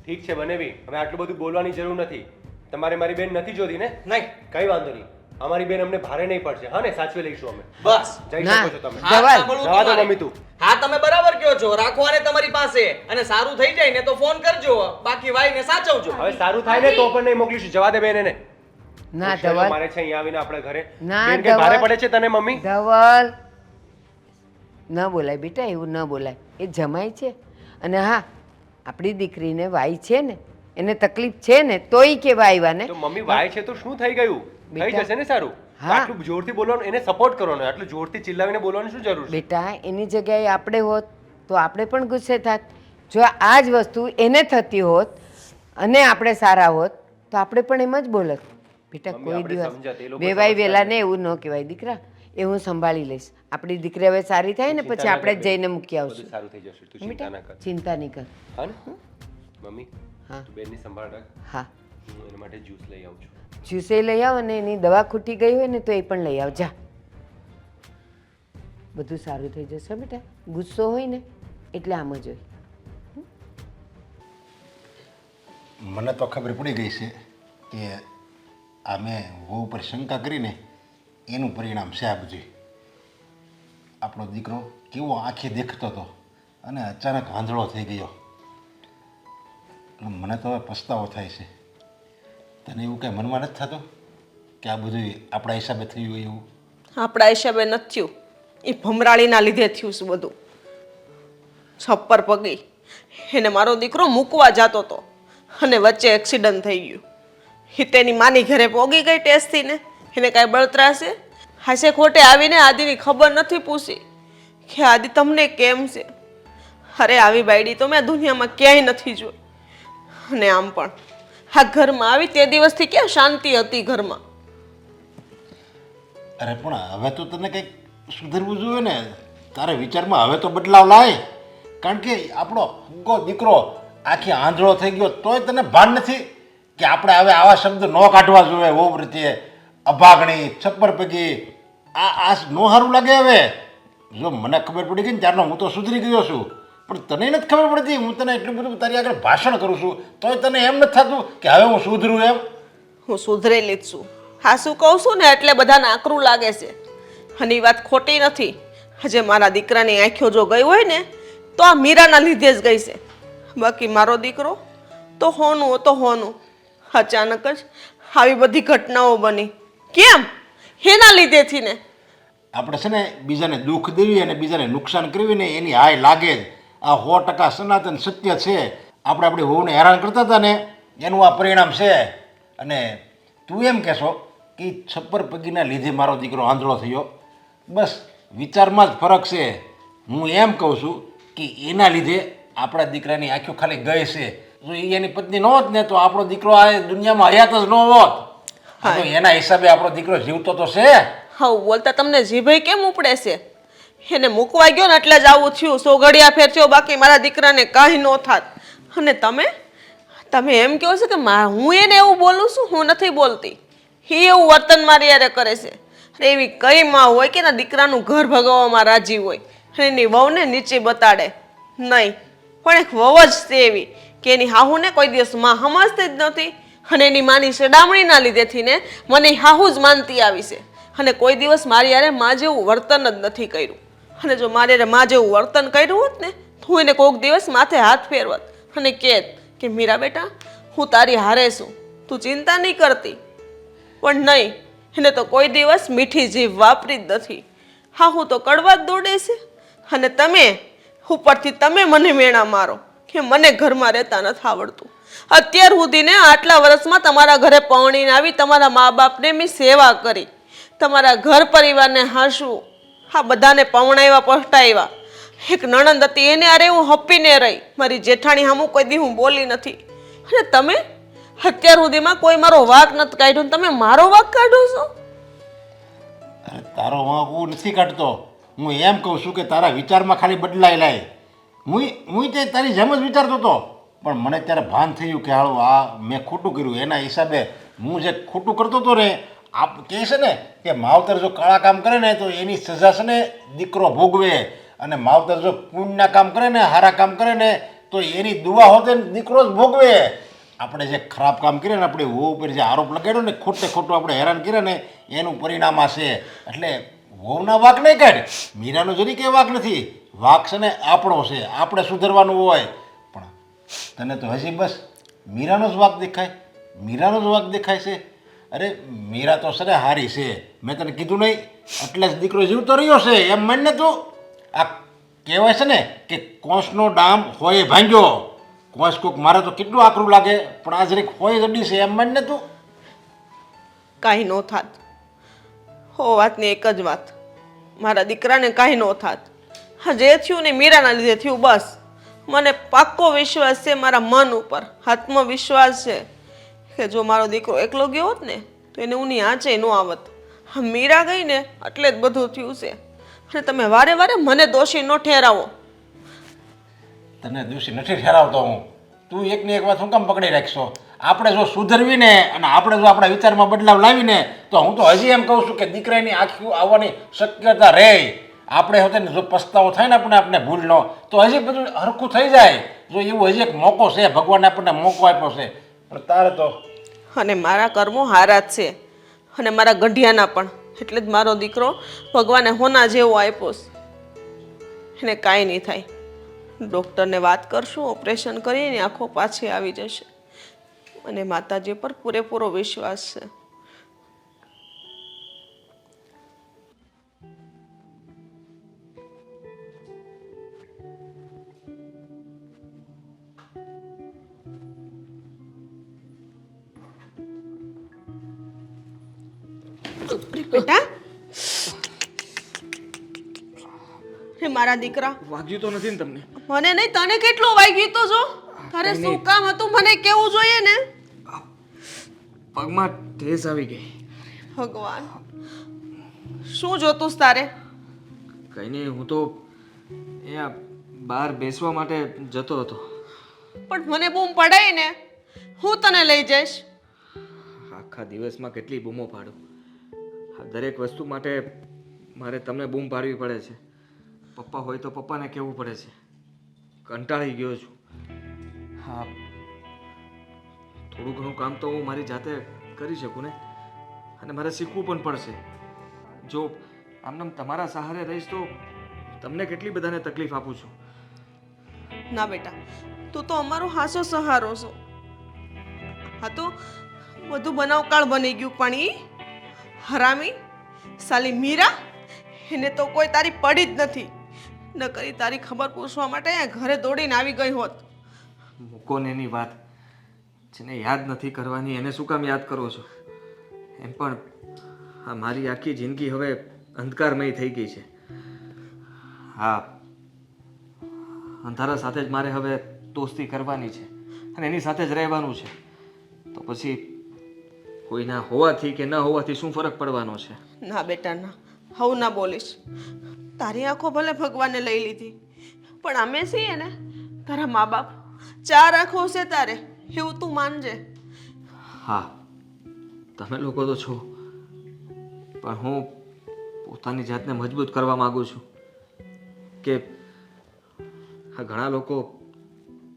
F: ઠીક છે બનેવી, હવે આટલું બધું બોલવાની જરૂર નથી. તમારે મારી બેન નથી જોતી ને?
B: નહીં,
F: કઈ વાંધો નહીં, અમારી બેન અમને ભારે નહીં પડશે. હા ને, સાચવી લઈશું અમે.
B: બસ
F: જઈ
E: ના.
F: શકો છો તમે.
B: હા,
E: જવાલ.
B: સાંભળવું
F: જવા દો
B: તમારે.
F: મમ્મી તું.
B: હા, તમે બરાબર કહો છો. રાખો આને તમારી પાસે, અને સારું થઈ જાય ને તો ફોન કરજો, બાકી વાયને સાચવજો.
F: હવે સારું થાય ને તો પણ નહીં મોકલીશું. જવા દે બેન એને.
E: ના
F: મુશ્કેલીઓ
E: ધવલ,
F: મારે છે અહીંયા આવીને આપણા ઘરે.
E: ના,
F: બેન કે ભારે
E: ધવલ.
F: પડે છે તને મમ્મી?
E: ધવલ, ન બોલાય બેટા, એવું ન બોલાય. એ જમાય છે, અને હા આપણી દીકરીને વાય છે ને, એને તકલીફ છે ને તોય કેવા આવ્યા ને.
F: તો મમ્મી વાય છે તો શું થઈ ગયું? થઈ
E: બેટા.
F: જશે ને સારું.
E: હા.
F: આટલું જોરથી બોલવાનું, એને સપોર્ટ કરવાનો, આટલું જોરથી ચિલ્લાવીને બોલવાની શું જરૂર છે?
E: બેટા એની જગ્યાએ આપણે હોત તો આપણે પણ ગુસ્સે થાત. જો આ જ વસ્તુ એને થતી હોત અને આપણે સારા હોત તો આપણે પણ એમ જ બોલત બેટા
F: મમ્મી,
E: કોઈ
F: આપણે સમજ્યા, તે
E: દિવસ
F: લોકો
E: વેવાય
F: સમજતા
E: વેલા ને એવું ન કહેવાય દીકરા, એ હું સંભાળી લઈશ. આપણી દીકરી હવે સારી થાય ને પછી આપણે જ જઈને મૂકી આવશું.
F: બધું સારું થઈ જશે, તું ચિંતા ના કર.
E: ચિંતા નહીં કર.
F: હા ને મમ્મી,
E: હા.
F: તું બેનની સંભાળ રાખ.
E: હા,
F: હું એના માટે જ્યુસ લઈ આવું છું.
E: જ્યુસે લઈ આવ અને એની દવા ખૂટી ગઈ હોય ને તો એ પણ લઈ આવ જા. બધું સારું થઈ જશે બેટા. ગુસ્સો હોય ને એટલે આમ જ હોય.
D: મને તો ખબર પડી ગઈ છે કે આ મેં વહુ ઉપર શંકા કરીને એનું પરિણામ છે આ બધું. આપણો દીકરો કેવો આંખે દેખતો હતો અને અચાનક આંધળો થઈ ગયો. મને તો હવે પસ્તાવો થાય છે. તને એવું કંઈ મનમાં નથી થતું કે આ બધું આપણા હિસાબે થયું હોય એવું?
A: આપણા હિસાબે નથી થયું, એ ભમરાળીના લીધે થયું છે બધું. છપ્પર પગી એને મારો દીકરો મૂકવા જતો હતો અને વચ્ચે એક્સિડન્ટ થઈ ગયું. એ તેની માની ઘરે પોગી ગઈ ટેસ્ટથી ને એને કાંઈ બળતરા છે? હાસે ખોટે આવીને આદિની ખબર નથી પૂછી કે આદિ તમને કેમ છે. અરે આવી બાયડી તો મેં દુનિયામાં ક્યાંય નથી જોઈ. અને આમ પણ આ ઘરમાં આવી તે દિવસથી ક્યાં શાંતિ હતી ઘરમાં.
D: અરે પણ હવે તો તને કંઈક સુધરવું જોઈએ ને. તારે વિચારમાં હવે તો બદલાવ લાય. કારણ કે આપણો હુગ્ગો દીકરો આખી આંધળો થઈ ગયો તોય તને ભાન નથી કે આપણે હવે આવા શબ્દ ન કાઢવા જોઈએ. વહુ પ્રત્યે અભાગણી, છપ્પર પગી, આ નો સારું લાગે. હવે જો મને ખબર પડી ગઈ ને ત્યારનો હું તો સુધરી ગયો છું, પણ તને નથી ખબર પડતી. હું તને એટલું બધું તારી આગળ ભાષણ કરું છું તોય તને એમ નથી થતું કે હવે હું સુધરું એમ.
A: હું સુધરેલી જ છું. હા શું કહું છું ને એટલે બધાને આકરું લાગે છે. અને એ વાત ખોટી નથી. હજે મારા દીકરાની આંખો જો ગઈ હોય ને તો આ મીરાના લીધે જ ગઈ છે. બાકી મારો દીકરો તો હોનું તો હોનું. અચાનક જ આવી બધી ઘટનાઓ બની. કેમ? એના લીધેથી ને.
D: આપણે છે ને બીજાને દુઃખ દેવી અને બીજાને નુકસાન કરવી ને એની હાય લાગે જ. આ 100% સનાતન સત્ય છે. આપણે આપણી વહુને હેરાન કરતા હતા ને એનું આ પરિણામ છે. અને તું એમ કહેશો કે છપ્પર પગીના લીધે મારો દીકરો આંધળો થયો. બસ વિચારમાં જ ફરક છે. હું એમ કહું છું કે એના લીધે આપણા દીકરાની આંખો ખાલી ગઈ છે. જો એ એની પત્ની ન હોત ને તો આપણો દીકરો આ દુનિયામાં હયાત જ ન હોત. તો એના હિસાબે આપણો દીકરો જીવતો તો છે.
A: હા બોલતા તમને જીભાઈ કેમ ઉપડે છે? એને મૂકવા ગયો ને એટલે જ આવું થયું. સોગડિયા ફેર થયો, બાકી મારા દીકરાને કાંઈ ન થાત. અને તમે એમ કહો છો કે હું એને એવું બોલું છું? હું નથી બોલતી. એ એવું વર્તન મારી યારે કરે છે. અરે એવી કઈ માં હોય કે એના દીકરાનું ઘર ભગાવવામાં રાજી હોય અને એની વહુને નીચે બતાડે નહીં. પણ એક વહુ જ છે એવી કે એની હાહુને કોઈ દિવસ માં સમજતી જ નથી. અને એની માની સડામણીના લીધેથી ને મને હાહુ જ માનતી આવી છે. અને કોઈ દિવસ મારી યારે માં જેવું વર્તન જ નથી કર્યું. અને જો મારી યારે માં જેવું વર્તન કર્યું હોત ને તો હું એને કોઈક દિવસ માથે હાથ ફેરવત અને કહેત કે મીરા બેટા હું તારી હારે છું, તું ચિંતા નહીં કરતી. પણ નહીં, એને તો કોઈ દિવસ મીઠી જીભ વાપરી જ નથી. હા હું તો કડવા જ દોડે છે. અને તમે ઉપરથી તમે મને મેણા મારો કે મને ઘરમાં રહેતા નથી આવડતું. અત્યાર સુધીને આટલા વર્ષમાં તમારા ઘરે પૌણીને આવી તમારા મા બાપને મેં સેવા કરી, તમારા ઘર પરિવારને હાંસવું, હા બધાને પૌણાવ્યા પહોંચાડ્યા. એક નણંદ હતી એને અરે હું હપીને રહી. મારી જેઠાણી સામું કોઈ દી હું બોલી નથી. અને તમે અત્યાર સુધીમાં કોઈ મારો વાંક નથી કાઢ્યો ને તમે મારો વાંક કાઢો છો?
D: અરે તારો વાંક હું નથી કાઢતો. હું એમ કહું છું કે તારા વિચારમાં ખાલી બદલાઈ લાય. હું તે તારી જેમ જ વિચારતો હતો, પણ મને ત્યારે ભાન થયું કે હાલો આ મેં ખોટું કર્યું. એના હિસાબે હું જે ખોટું કરતો હતો ને, આપ કહે છે ને કે માવતર જો કાળા કામ કરે ને તો એની સજા છે ને દીકરો ભોગવે, અને માવતર જો પુણ્યના કામ કરે ને સારા કામ કરે ને તો એની દુઆ હોતે ને દીકરો જ ભોગવે. આપણે જે ખરાબ કામ કરીએ ને, આપણે વહુ ઉપર જે આરોપ લગાડ્યો ને, ખોટું આપણે હેરાન કર્યા ને એનું પરિણામ આ છે. એટલે વહુના વાંક નહીં કાઢ, મીરાનો જરી કંઈ વાંક નથી. વાંક છે ને આપણો છે, આપણે સુધરવાનું હોય. પણ તને તો હજી બસ મીરાનો જ વાંક દેખાય, મીરાનો જ વાંક દેખાય છે. અરે મીરા તો છે ને હારી છે, મેં તને કીધું નહીં એટલે જ દીકરો જીવતો રહ્યો છે એમ માનને તું. આ કહેવાય છે ને કે કોંસનો ડામ હોય ભાંગ્યો. કોંસ કોક મારે તો કેટલું આકરું લાગે, પણ આ જરીક હોય જડી છે એમ માનને તું.
A: કાંઈ ન થાત. હો વાતની એક જ વાત, મારા દીકરાને કાંઈ ન થાત. હા જે થયું ને મીરાના લીધે થયું. બસ મને પાક્કો વિશ્વાસ છે મારા મન ઉપર, આત્મવિશ્વાસ છે કે જો મારો દીકરો એકલો ગયો હોત ને તો એને હું આંચે ન આવત. હા, મીરા ગઈ ને એટલે જ બધું થયું છે. અને તમે વારે વારે મને દોષી ન ઠેરાવો.
D: તને દોષી નથી ઠેરાવતો હું. તું એકની એક વાત હું કામ પકડી રાખશો? આપણે જો સુધરવીને અને આપણે જો આપણા વિચારમાં બદલાવ લાવીને તો હું તો હજી એમ કહું છું કે દીકરાની આંખી આવવાની શક્યતા રહે. આપણે હોતે જો પસ્તાવો થાય ને આપણે ભૂલનો તો હજી બધું હરખું થઈ જાય. જો એવું હજી એક મોકો છે, ભગવાને આપણને મોકો આપ્યો છે. પણ તારે તો
A: અને મારા કર્મો હારા જ છે અને મારા ગઢિયાના પણ. એટલે જ મારો દીકરો ભગવાને હોના જેવો આપ્યો છે. એને કાંઈ નહીં થાય. ડૉક્ટરને વાત કરશું, ઓપરેશન કરીને આંખો પાછી આવી જશે. અને માતાજી પર પૂરેપૂરો વિશ્વાસ છે. બેટા, હે મારા દીકરા,
B: વાગ્યું તો નથી ને તમને?
A: મને નહીં તને કેટલું વાગ્યું તો જો. તારે શું કામ હતું મને કેવું જોઈએ ને.
B: પગમાં ઠેસ આવી ગઈ.
A: ભગવાન, શું જોતું તારે?
B: કંઈ નહીં, હું તો અહીંયા બહાર બેસવા માટે જતો હતો.
A: પણ મને બૂમ પડાય ને, હું તને લઈ જઈશ.
B: આખા દિવસમાં કેટલી બૂમો પાડું. આ દરેક વસ્તુ માટે મારે તમને બૂમ પાડવી પડે છે. પપ્પા હોય તો પપ્પાને કહેવું પડે છે. કંટાળી ગયો છું. હા, થોડું ઘણું કામ તો હું મારી જાતે કરી શકું ને. અને મારે શીખવું પણ પડશે. જો આમનામ તમારા સહારે રહીશ તો તમને કેટલી બધાને તકલીફ આપું છું.
A: ના બેટા, તું તો અમારો હાસો સહારો છો. હા તો બધું બનાવકાળ બની ગયું, પણ ઈ હરામી સાલી મીરા, એને તો કોઈ તારી પડી જ નથી. ન કરી તારી ખબર પૂછવા માટે અહીંયા ઘરે દોડીને આવી ગઈ હોત.
B: મૂકો ને એની વાત. જેને યાદ નથી કરવાની એને શું કામ યાદ કરો છો? એમ પણ આ મારી આખી જિંદગી હવે અંધકારમય થઈ ગઈ છે. હા, અંધારા સાથે જ મારે હવે દોસ્તી કરવાની છે અને એની સાથે જ રહેવાનું છે. તો પછી કોઈના હોવાથી કે ન હોવાથી શું ફરક પડવાનો છે?
A: ના બેટા ના, હવ ના બોલીશ. તારી આંખો ભલે ભગવાને લઈ લીધી, પણ અમે છીએ ને તારા મા બાપ. 4 આંખો છે તારે, એવું તું માનજે.
B: હા, તમે લોકો તો છો, પણ હું પોતાની જાતને મજબૂત કરવા માંગુ છું. કે આ ઘણા લોકો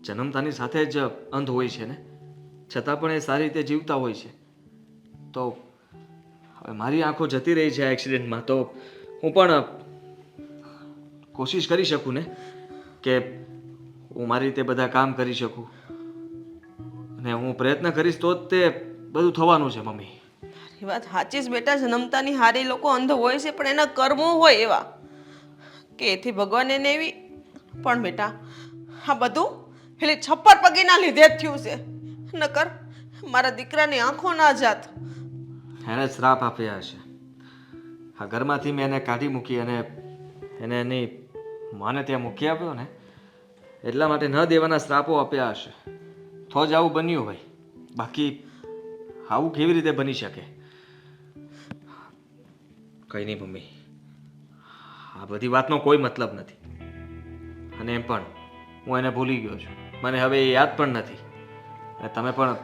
B: જન્મતાની સાથે જ અંધ હોય છે ને, છતાં પણ એ સારી રીતે જીવતા હોય છે. તો હવે મારી આંખો જતી રહી છે આ એક્સિડન્ટમાં, તો હું પણ કોશિશ કરી શકું ને કે હું મારી રીતે બધા કામ કરી શકું. અને હું પ્રયત્ન કરીશ તો જ તે બધું થવાનું છે. મમ્મી,
A: તારી વાત સાચી જ બેટા. જન્મતાની હારી લોકો અંધ હોય છે, પણ એના કર્મો હોય એવા કે એથી ભગવાન એને એવી. પણ બેટા, આ બધું પેલી છપ્પર પગીના લીધે જ થયું છે. નકર મારા દીકરાની આંખો ના જાત.
B: એને શ્રાપ આપ્યા હશે. આ ઘરમાંથી મેં એને કાઢી મૂકી અને એને એની માને ત્યાં મૂકી આપ્યો ને, એટલા માટે ન દેવાના શ્રાપો આપ્યા હશે. તો જ આવું બન્યું હોય. બાકી આવું કેવી રીતે બની શકે? કંઈ નહીં મમ્મી, આ બધી વાતનો કોઈ મતલબ નથી. અને એમ પણ હું એને ભૂલી ગયો છું. મને હવે એ યાદ પણ નથી. અને તમે પણ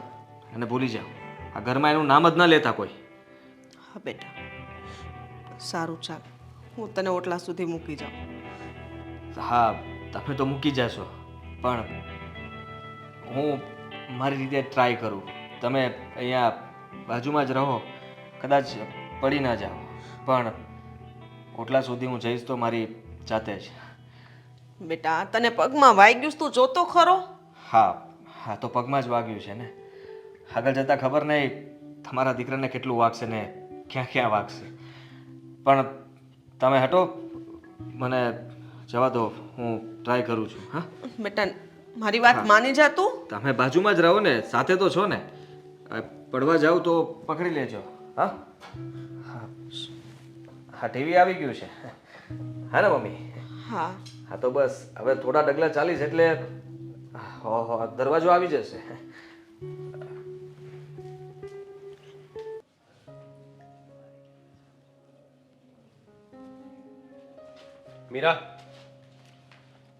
B: એને ભૂલી જાઓ. આ ઘરમાં એનું નામ જ ન લેતા કોઈ.
A: હા બેટા, સારું ચાલ, હું તને ઓટલા સુધી મૂકી જાઉં.
B: હા, તમે તો મૂકી જશો, પણ હું મારી રીતે ટ્રાય કરું. તમે અહીંયા બાજુમાં જ રહો, કદાચ પડી ના જાઓ, પણ ઓટલા સુધી હું જઈશ તો મારી જાતે જ.
A: બેટા, તને પગમાં વાગ્યું છે, તું જોતો ખરો?
B: હા હા, તો પગમાં જ વાગ્યું છે ને. આગળ જતાં ખબર નહીં તમારા દીકરાને કેટલું વાગશે ને ક્યાં ક્યાં વાગશે. પણ તમે હટો, મને જવા દો, હું ટ્રાય કરું છું. હા
A: બેટા, મારી વાત માની જા તું.
B: તમે બાજુમાં જ રહો ને, સાથે તો છો ને. પડવા જાવ તો પકડી લેજો. હા હા હા, ટીવી આવી ગયું છે. હા ને મમ્મી?
A: હા
B: હા, તો બસ હવે થોડા ડગલા ચાલીશ એટલે દરવાજો આવી જશે.
F: મીરા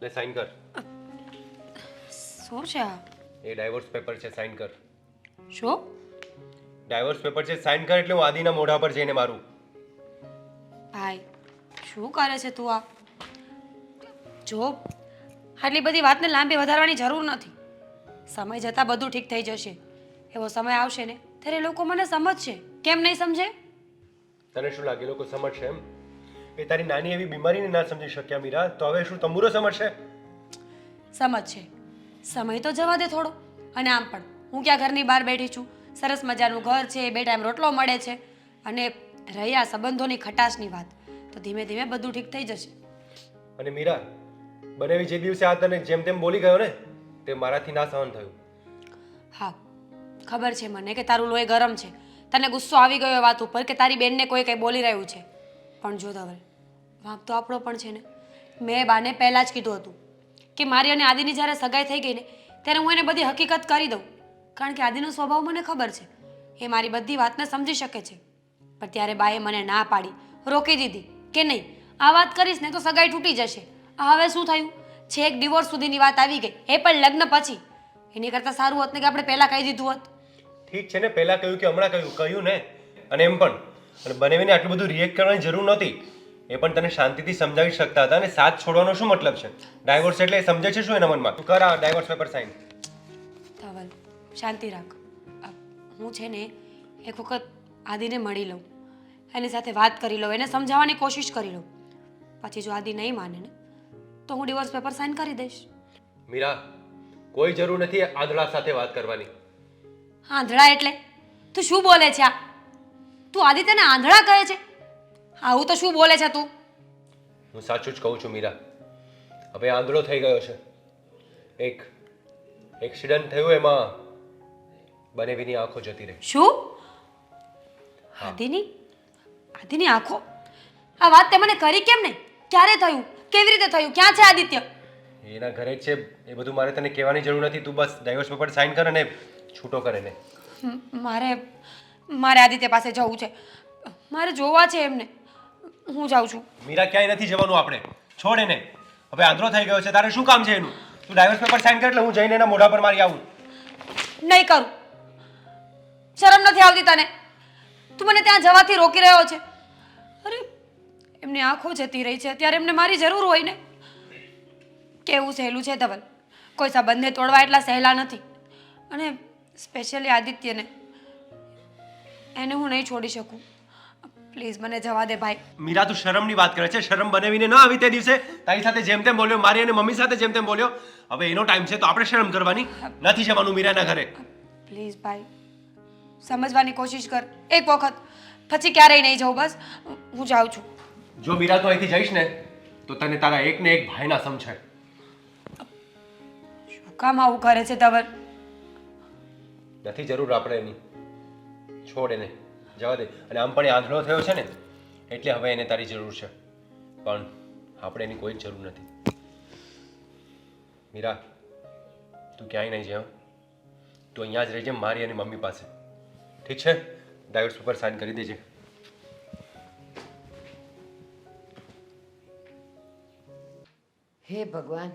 F: લે સાઈન કર.
C: શું છે આ?
F: એ ડાયવોર્સ પેપર છે, સાઈન કર.
C: શું?
F: ડાયવોર્સ પેપર છે, સાઈન કર એટલે હું આદિના મોઢા પર જઈને મારું.
C: ભાઈ શું કરે છે તું આ? જો આટલી બધી વાતને લાંબી વધારવાની જરૂર નથી. સમય જતાં બધું ઠીક થઈ જશે. એવો સમય આવશે ને ત્યારે લોકો મને સમજશે. કેમ નહીં સમજે?
F: તને શું લાગે લોકો સમજશે એમ? એ તારી નાની એવી બીમારીને ના સમજી શક્યા મીરા, તો હવે શું તંબુરો સમજશે?
C: સમજશે. સમય તો જવા દે થોડો. અને આમ પણ હું ક્યાં ઘરની બહાર બેઠી છું, સરસ મજાનું ઘર છે, બે ટાઈમ રોટલો મળે છે. અને રહી આ સંબંધોની ખટાશની વાત, તો ધીમે ધીમે બધું ઠીક થઈ જશે.
F: અને મીરા, બનેવી જે દિવસે આ તને જેમ તેમ બોલી ગયો ને, તે મારાથી ના સહન થયું.
C: હા ખબર છે મને કે તારું લોહી ગરમ છે, તને ગુસ્સો આવી ગયો એ વાત ઉપર કે તારી બેનને કોઈ કંઈ બોલી રહ્યું છે. પણ જો ધવલ, વાંક તો આપણો પણ છે ને. મેં બાને પહેલાં જ કીધું હતું કે મારી અને આદિની જ્યારે સગાઈ થઈ ગઈ ને ત્યારે હું એને બધી હકીકત કરી દઉં. કારણ કે આદિનો સ્વભાવ મને ખબર છે, એ મારી બધી વાતને સમજી શકે છે. પણ ત્યારે બાએ મને ના પાડી, રોકી દીધી કે નહીં, આ વાત કરીશ ને તો સગાઈ તૂટી જશે. હવે શું થયું? છેક ડિવોર્સ સુધીની વાત આવી ગઈ, એ પણ લગ્ન પછી. એની કરતાં સારું હોત ને કે આપણે પહેલાં કહી દીધું હોત.
F: ઠીક છે ને, પહેલા કહ્યું કે હમણાં કહ્યું ને. અને એમ પણ અને બનેવીને આટલું બધું રિએક્ટ કરવાની જરૂર નહોતી. એ પણ તને શાંતિથી સમજાવી શકતા હતા. અને સાથ છોડવાનો શું મતલબ છે? ડાયવોર્સ એટલે એ સમજે છે શું એના મનમાં? તું કર આ ડાયવોર્સ પેપર સાઈન.
C: ધવલ શાંતિ રાખ. હું છે ને એક વખત આદિને મળી લઉં, એની સાથે વાત કરી લઉં, એને સમજાવવાની કોશિશ કરી લઉં. પછી જો આદિ નહીં માને ને તો હું ડિવોર્સ પેપર સાઈન કરી દઈશ.
F: મીરા, કોઈ જરૂર નથી આંધળા સાથે વાત કરવાની.
C: આંધળા એટલે? તું શું બોલે છે આ? તું આદિત્યને આંધળા કહે છે? આવું તો શું બોલે છે તું?
F: હું સાચું જ કહું છું મીરા. હવે આંધળો થઈ ગયો છે. એક એક્સિડન્ટ થયું, એમાં બનેવીની આંખો જતી રહી.
C: શું? આદિની આંખો? આ વાત તે મને કરી કેમ નહીં? ક્યારે થયું? કેવી રીતે થયું? ક્યાં છે આદિત્ય?
F: એના ઘરે જ છે. એ બધું મારે તને કહેવાની જરૂર નથી. તું બસ ડાયવોર્સ પેપર સાઈન કર અને છૂટો કરે ને.
C: મારે આદિત્ય પાસે જવું છે. મારે જોવા છે એમને. હું જાઉં છું.
F: મીરા, ક્યાંય નથી જવાનું આપણે. છોડ એને. હવે આંધળો થઈ ગયો છે. તારે શું કામ છે એનું? તું ડાયવોર્સ પેપર સાઈન કર એટલે હું જઈને એના મોઢા પર મારી આવું.
C: નહીં કરું. શરમ નથી આવતી તને? તું મને ત્યાં જવાથી રોકી રહ્યો છે. અરે એમની આંખો જતી રહી છે ત્યારે એમને મારી જરૂર હોય ને. કેવું સહેલું છે ધવલ, કોઈ સંબંધને તોડવા એટલા સહેલા નથી. અને સ્પેશિયલી આદિત્યને, એને હું નહીં છોડી શકું. પ્લીઝ મને જવા દે ભાઈ.
F: મીરા, તું શરમની વાત કરે છે? શરમ બનેવીને ન આવી તે દિવસે તારી સાથે જેમ તેમ બોલ્યો, મારી અને મમ્મી સાથે જેમ તેમ બોલ્યો. હવે એનો ટાઈમ છે તો આપણે શરમ કરવાની નથી. જવાનું મીરાના ઘરે.
C: પ્લીઝ ભાઈ, સમજવાની કોશિશ કર એક વખત, પછી ક્યારેય નહીં જાઉં. બસ હું જાઉં છું.
F: જો મીરા તું અહીંથી જઈશ ને તો તને તારા એક ને એક ભાઈના સમજાય.
C: શું કામ આવું કરે છે ધવલ?
F: નથી જરૂર આપણે એની. છોડ એને, જવા દે. અને આમ પણ એ આંધળો થયો છે ને એટલે હવે એને તારી જરૂર છે. પણ આપણે એની કોઈ જ જરૂર નથી. મીરા, તું ક્યાંય નહીં જાય. તું અહીંયા જ રહેજે મારી અને મમ્મી પાસે. ઠીક છે? ડાયવોર્સ પેપર સાઈન કરી દેજે.
E: હે ભગવાન,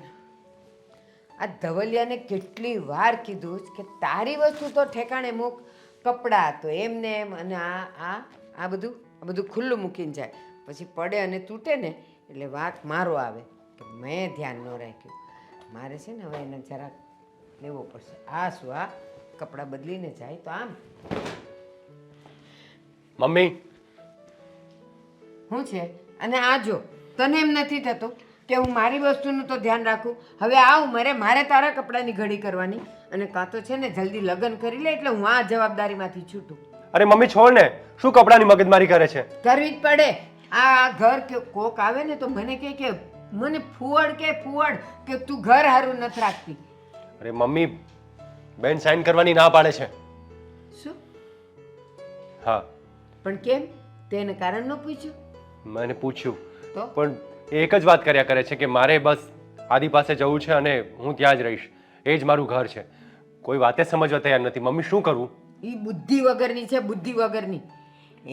E: આ ધવલિયાને કેટલી વાર કીધું કે તારી વસ્તુ તો ઠેકાણે મૂક. કપડાં તો એમને એમ, અને આ બધું ખુલ્લું મૂકીને જાય. પછી પડે અને તૂટે ને એટલે વાંક મારો આવે કે મેં ધ્યાન ન રાખ્યું. મારે છે ને હવે એને જરાક લેવો પડશે. આ શું, આ કપડાં બદલીને જાય તો આમ.
F: મમ્મી,
E: શું છે? અને આ જો, તને એમ નથી થતું કે હું મારી વસ્તુનું તો ધ્યાન રાખું? હવે આ ઉંમરે મારે તારા કપડાની ઘડી કરવાની, અને કાં તો છે ને જલ્દી લગ્ન કરી લે એટલે હું આ જવાબદારીમાંથી છૂટું.
F: અરે મમ્મી છોડ ને. શું કપડાની મગજમારી કરે છે?
E: કરવી જ પડે. આ ઘર કે કોક આવે ને તો મને કહે કે મને ફુવડ કે તું ઘર હારું નથી રાખતી.
F: અરે મમ્મી, બેન સાઈન કરવાની ના પાડે છે.
E: શું?
F: હા.
E: પણ કેમ? તેને કારણ ન પૂછ્યું?
F: મેં પૂછ્યું
E: તો
F: પણ એ એક જ વાત કર્યા કરે છે કે મારે બસ આદિ પાસે જવું છે અને હું ત્યાં જ રહીશ. એ જ મારું ઘર છે. કોઈ વાતે સમજવા તૈયાર નથી. મમ્મી શું કરવું?
E: એ બુદ્ધિ વગરની છે, બુદ્ધિ વગરની.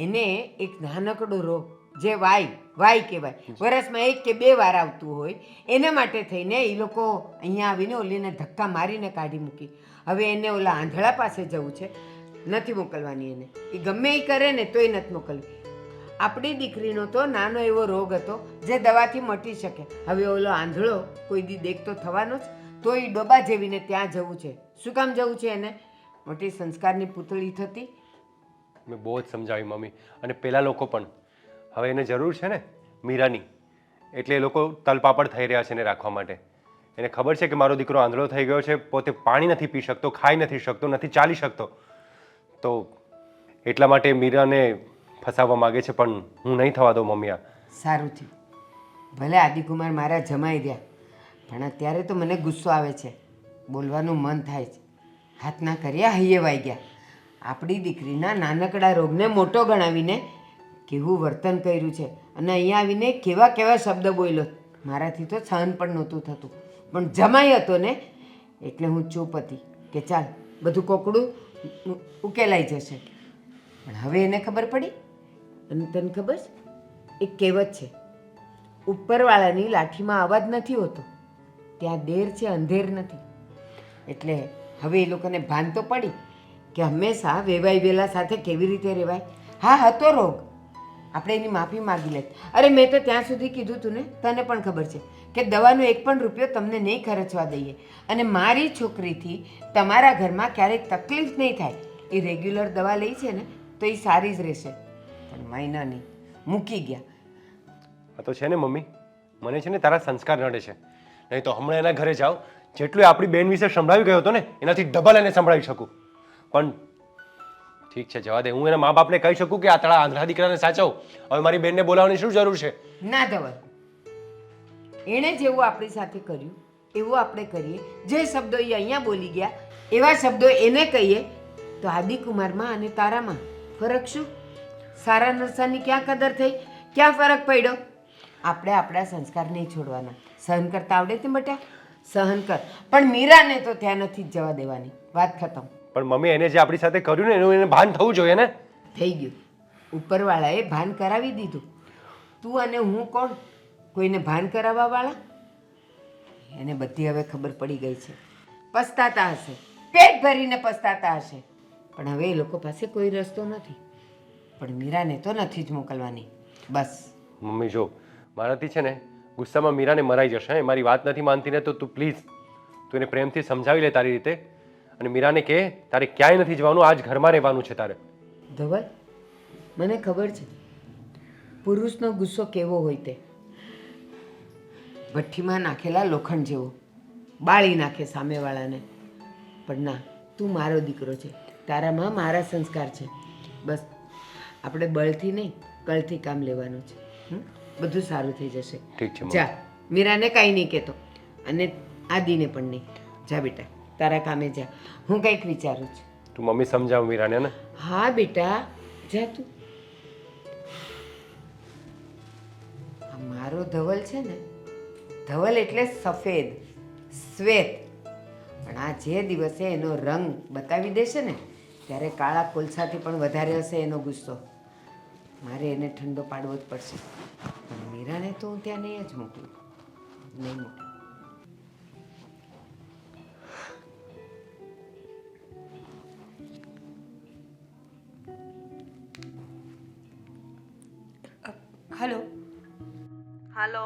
E: એને એક નાનકડો રોગ જે વાય કહેવાય, વરસમાં 1 કે 2 વાર આવતું હોય, એના માટે થઈને એ લોકો અહીંયા આવીને ઓલીને ધક્કા મારીને કાઢી મૂકી. હવે એને ઓલા આંધળા પાસે જવું છે, નથી મોકલવાની એને. એ ગમે એ કરે ને તોય નથી મોકલવી. આપણી દીકરીનો તો નાનો એવો રોગ હતો જે દવાથી મટી શકે. હવે ઓલો આંધળો કોઈ દી દેખતો થવાનો જ, તો એ ડોબા જેવીને ત્યાં જવું છે. શું કામ જવું છે એને? મોટી સંસ્કારની પૂતળી થતી.
F: મેં બહુ જ સમજાવી મમ્મી, અને પેલા લોકો પણ. હવે એને જરૂર છે ને મીરાની, એટલે એ લોકો તલપાપડ થઈ રહ્યા છે એને રાખવા માટે. એને ખબર છે કે મારો દીકરો આંધળો થઈ ગયો છે, પોતે પાણી નથી પી શકતો, ખાઈ નથી શકતો, નથી ચાલી શકતો, તો એટલા માટે મીરાને ફસાવવા માગે છે. પણ હું નહીં થવા દઉં મમ્મી. આ
E: સારું થયું. ભલે આદિકુમાર મારા જમાઈ રહ્યા, પણ અત્યારે તો મને ગુસ્સો આવે છે, બોલવાનું મન થાય છે. હાથના કર્યા હૈયે વાઈ ગયા. આપણી દીકરીના નાનકડા રોગને મોટો ગણાવીને કેવું વર્તન કર્યું છે, અને અહીંયા આવીને કેવા કેવા શબ્દ બોલ્યો. મારાથી તો સહન પણ નહોતું થતું, પણ જમાઈ હતો ને એટલે હું ચૂપ હતી કે ચાલ બધું કોકડું ઉકેલાઈ જશે. પણ હવે એને ખબર પડી. અને તને ખબર છે, એક કહેવત છે, ઉપરવાળાની લાઠીમાં અવાજ નથી હોતો, ત્યાં દેર છે અંધેર નથી. એટલે હવે એ લોકોને ભાન તો પડી કે હંમેશા વેવાઈ વેલા સાથે કેવી રીતે રહેવાય. હા હતો રોગ, આપણે એની માફી માગી લે. અરે મેં તો ત્યાં સુધી કીધું તું ને, તને પણ ખબર છે કે દવાનો 1 પણ રૂપિયો તમને નહીં ખર્ચવા દઈએ, અને મારી છોકરીથી તમારા ઘરમાં ક્યારેક તકલીફ નહીં થાય. એ રેગ્યુલર દવા લઈ છે ને તો એ સારી જ રહેશે. પણ મહિના નહીં, મૂકી ગયા.
F: આ તો છે ને મમ્મી, મને છે ને તારા સંસ્કાર નડે છે. નહીં તો હમણાં એના ઘરે જાઓ, જેટલું આપણી બેન વિશે સંભળાવી ગયો હતો ને એનાથી ડબલ એને સંભળાવી શકું. પણ ઠીક છે, જવા દે. હું એના મા બાપને કહી શકું કે આ તારા આંધળા દીકરાને સાચવ. હવે મારી બેનને બોલાવવાની શું જરૂર છે?
E: ના ધવલ, એણે જેવું આપણી સાથે કર્યું એવું આપણે કરીએ. જે શબ્દો એ અહીંયા બોલી ગયા એવા શબ્દો એને કહીએ તો આદિકુમારમાં અને તારામાં ફરક શું? સારા નરસાની ક્યાં કદર થઈ, ક્યાં ફરક પડ્યો? આપણે આપણા સંસ્કાર નહીં છોડવાના. સહન કરતા આવડે તે બેટા, સહન કર. પણ મીરાને તો ત્યાં નથી જ જવા દેવાની. વાત ખતમ.
F: પણ મમ્મી, એને જે આપણી સાથે કર્યું ને એનું એને ભાન થવું જોઈએ ને.
E: થઈ ગયું. ઉપરવાળાએ ભાન કરાવી દીધું. તું અને હું કોણ કોઈને ભાન કરાવવા વાળા? એને બધી હવે ખબર પડી ગઈ છે. પસ્તાતા હશે, પેટ ભરીને પસ્તાતા હશે. પણ હવે એ લોકો પાસે કોઈ રસ્તો નથી. પણ મીરાને તો નથી જ મોકલવાની. બસ.
F: મમ્મી જો, મારાથી છે ને ગુસ્સામાં મીરાને મરાઈ જશે. હે, મારી વાત નથી માનતી ને તો તું પ્લીઝ તું એને પ્રેમથી સમજાવી લે તારી રીતે. અને મીરાને કહે તારે ક્યાંય નથી જવાનું, આજ ઘરમાં રહેવાનું છે તારે.
E: ધવલ, મને ખબર છે પુરુષનો ગુસ્સો કેવો હોય તે. ભઠ્ઠીમાં નાખેલા લોખંડ જેવો, બાળી નાખે સામેવાળાને. પણ ના, તું મારો દીકરો છે, તારામાં મારા સંસ્કાર છે. બસ આપણે બળથી નહીં કળથી કામ લેવાનું છે. બધું સારું થઈ જશે.
F: ઠીક છે.
E: જા, મીરાને કાંઈ નહીં કહેતો, અને આદિને પણ નહીં. જા બેટા, તારા કામે જા. હું કંઈક વિચારું છું.
F: તું મમ્મી સમજાવ મીરાને ને.
E: હા બેટા, જા તું. આ મારો ધવલ છે ને, ધવલ એટલે સફેદ, શ્વેત. પણ આ જે દિવસે એનો રંગ બતાવી દેશે ને ત્યારે કાળા કોલસાથી પણ વધારે હશે એનો ગુસ્સો. મારે એને ઠંડો પાડવો જ પડશે. પણ મીરાને તો હું ત્યાં નહીં જ મોકલું, નહીં મોકલું.
C: હલો.
A: હાલો.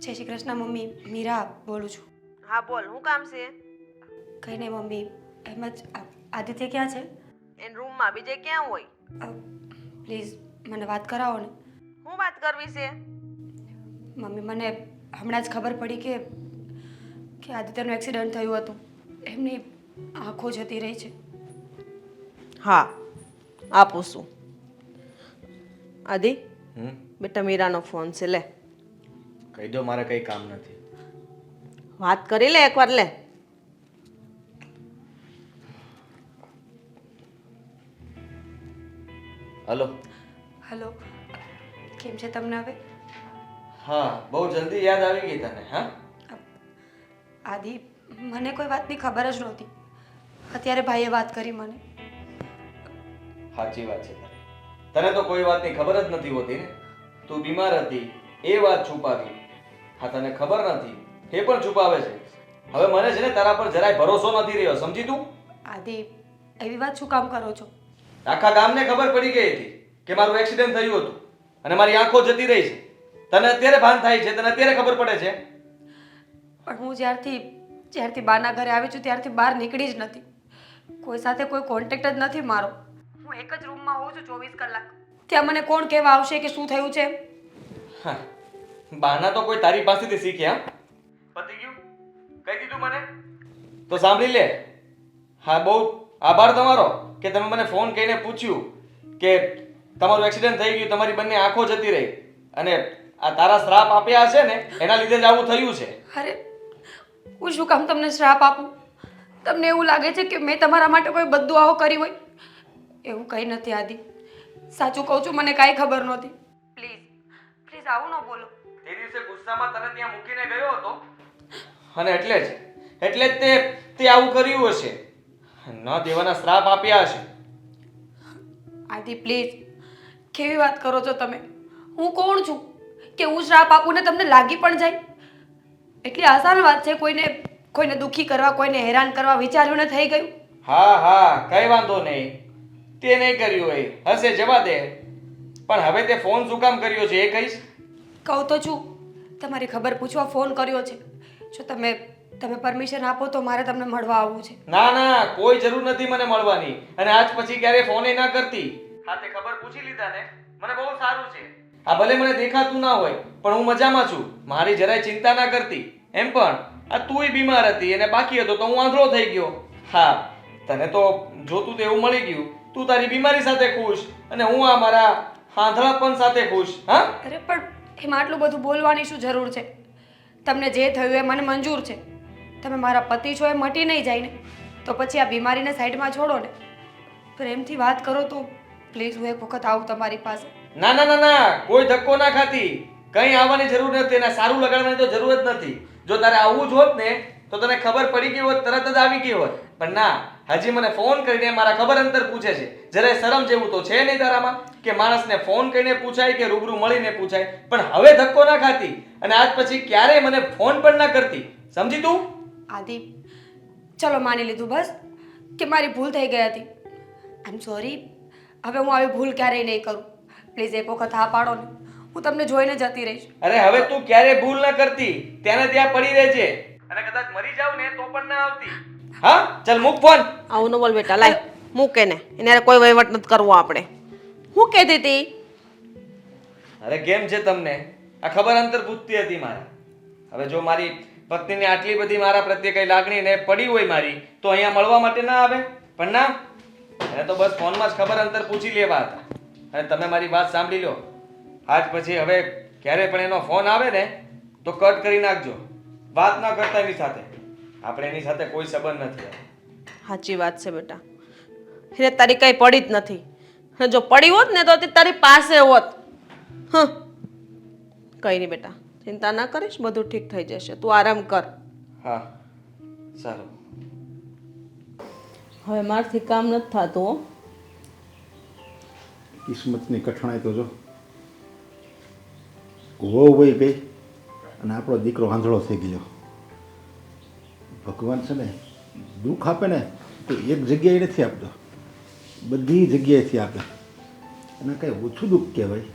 C: જય શ્રી કૃષ્ણ મમ્મી, મીરા બોલું છું.
A: હા બોલ, શું કામ છે?
C: કંઈ નહીં મમ્મી, એમ જ આદિત્ય ક્યાં છે?
A: એન રૂમમાં, બીજે ક્યાં હોય?
C: પ્લીઝ મને વાત કરાવો ને.
A: શું વાત કરવી છે?
C: મમ્મી, મને હમણાં જ ખબર પડી કે આદિત્યનું એક્સિડન્ટ થયું હતું. એમની આંખો જતી રહી છે.
A: હા, આપું છું. આદિ, બેટા મીરાનો ફોન છે, લે.
B: કહી દો મારે કંઈ કામ નથી.
A: વાત કરી લે એકવાર, લે.
B: હલો.
C: હલો, કેમ છે તમને હવે?
B: હા, બહુ જલ્દી યાદ આવી ગઈ તને. હા,
C: આદિ, મને કોઈ વાતની ખબર જ નહોતી. અત્યારે ભાઈએ વાત કરી મને.
B: સાચી વાત છે તારી. તને તો કોઈ વાતની ખબર જ નથી હોતી ને. તું બીમાર હતી એ વાત છુપાવી. હા, તને ખબર નથી એ પણ છુપાવે છે. હવે મને છે ને તારા પર જરાય ભરોસો નથી રહ્યો, સમજી તું?
C: આદિ, એવી વાત શું કામ કરો છો?
B: આખા ગામને ખબર પડી ગઈ હતી કે મારું એક્સિડન્ટ થયું હતું અને મારી આંખો જતી રહી છે. તને અત્યારે ભાન થાય છે, તને અત્યારે ખબર પડે છે.
C: પણ હું જ્યારથી બાના ઘરે આવી છું ત્યારથી બહાર નીકળી જ નથી. કોઈ સાથે કોઈ કોન્ટેક્ટ જ નથી મારો. હું એક જ રૂમમાં હોઉં છું 24 કલાક. ત્યાં મને કોણ કહેવા આવશે કે શું થયું છે?
B: હા, બાના તો કોઈ તારી પાસેથી શીખ્યા. પતી ગયું? કહી દીધું મને? તો સાંભળી લે. હા, બહુ આભાર તમારો કે તમે મને ફોન કરીને પૂછ્યું કે તમારું એક્સિડન્ટ થઈ ગયું, તમારી બંને આંખો જતી રહી અને આ તારા શ્રાપ આપ્યા હશે ને એના લીધે જ આવું થયું છે.
C: અરે, હું શું કામ તમને શ્રાપ આપું? તમને એવું લાગે છે કે મેં તમારા માટે કોઈ બદદુઆઓ કરી હોય? એવું કંઈ નથી આદિ. સાચું કહું છું, મને કાંઈ ખબર નહોતી. પ્લીઝ આવું ન બોલો.
B: તે દિવસે ગુસ્સામાં તને ત્યાં મૂકીને ગયો હતો અને એટલે જ તે આવું કર્યું હશે. ન દેવાના શ્રાપ આપ્યા હશે.
C: આદિ પ્લીઝ, કેવી વાત કરો છો તમે? હું કોણ છું કે હું શ્રાપ આપું ને તમને લાગી પણ જાય? એટલી આસાન વાત છે કોઈને દુઃખી કરવા, કોઈને હેરાન કરવા વિચાર્યું ને થઈ ગયું.
B: હા, કઈ વાંધો નહીં. તે નહીં કર્યું હોય હશે, જવા દે. પણ હવે તે ફોન શું કામ કર્યો છે એ કહીશ?
C: કહું તો છું, તમારી ખબર પૂછવા ફોન કર્યો છે. જો તમે પરમિશન આપો તો મારે તમને મળવા આવવું છે.
B: ના, કોઈ જરૂર નથી મને મળવાની અને આજ પછી ક્યારે ફોન ના કરતી. હા, તે ખબર પૂછી લીધા ને, મને બહુ સારું છે. આ ભલે મને દેખાતું ના હોય પણ હું મજામાં છું. મારી જરાય ચિંતા ના કરતી. એમ પણ આ તુંય બીમાર હતી અને બાકી હતો તો હું આંધળો થઈ ગયો. હા, તને તો જોતું તો એવું મળી ગયું. તું તારી બીમારી સાથે ખુશ અને હું આ મારા આંધળાપન સાથે ખુશ. હા,
C: અરે પણ એમાં આટલું બધું બોલવાની શું જરૂર છે? તમને જે થયું એ મને મંજૂર છે. તમે મારા પતિ છો એ મટી નહીં જાય ને, તો પછી આ બીમારીને સાઈડમાં છોડો ને. પ્રેમથી વાત કરો તો પ્લીઝ હું એક વખત આવું તમારી પાસે.
B: ના, કોઈ ધક્કો ના ખાતી. કઈ આવવાની જરૂર નથી અને સારું લગાડવાની તો જરૂર જ નથી. જો તારે આવવું જ હોત ને તો તને ખબર પડી ગઈ હોત, તરત જ આવી ગઈ હોત. પણ ના, હજી મને ફોન કરીને મારા ખબર અંતર પૂછે છે. જરાય શરમ જેવું તો છે નહીં તારામાં કે માણસને ફોન કરીને પૂછાય કે રૂબરૂ મળીને પૂછાય. પણ હવે ધક્કો ના ખાતી અને આજ પછી ક્યારેય મને ફોન પણ ના કરતી, સમજી તું?
C: આદિ, ચલો માની લીધું બસ કે મારી ભૂલ થઈ ગઈ હતી. આઈ એમ સોરી. હવે હું આવી ભૂલ ક્યારેય નહીં કરું. પ્લીઝ એક વખત હા પાડો ને, હું તમને જોઈને જતી રહીશ.
B: અરે હવે તું ક્યારે ભૂલ ના કરતી, ત્યાં ત્યાં પડી રહેજે અને કદાચ મરી જાવ ને તો પણ ના આવતી. હા, ચાલ મૂક ફોન.
A: આવું ન બોલ બેટા, લાય મૂકે ને. એને કોઈ વહીવટ નથી કરવો આપણે. હું કહેતી હતી?
B: અરે કેમ છે તમને? આ ખબર અંતર પૂછતી હતી મારે. હવે જો મારી પત્નીને આટલી બધી મારા પ્રત્યે કઈ લાગણી ને પડી હોય મારી તો અહીંયા મળવા માટે ના આવે. પણ ના, એને તો બસ ફોનમાં જ ખબર અંતર પૂછી લેવા હતા. અને તમે મારી વાત સાંભળી લો, આજ પછી હવે ક્યારે પણ એનો ફોન આવે ને તો કટ કરી નાખજો. વાત ના કરતા એની સાથે. આપણે એની સાથે કોઈ સંબંધ નથી.
A: સાચી વાત છે બેટા. એને તારી કઈ પડી જ નથી. અને જો પડી હોત ને તો તે તારી પાસે હોત. કઈ નહીં બેટા, ચિંતા ના કરીશ, બધું ઠીક થઈ જશે. તું આરામ કર.
B: હા, સારું.
A: હવે મારથી કામ નથી થતું.
D: કિસ્મતની કઠણાઈ તો જો વહુ વહી ગઈ અને આપણો દીકરો આંધળો થઈ ગયો. ભગવાન છે ને દુઃખ આપે ને તો એક જગ્યાએ નથી આપતો, બધી જગ્યાએથી આપે. અને કંઈ ઓછું દુઃખ કહેવાય.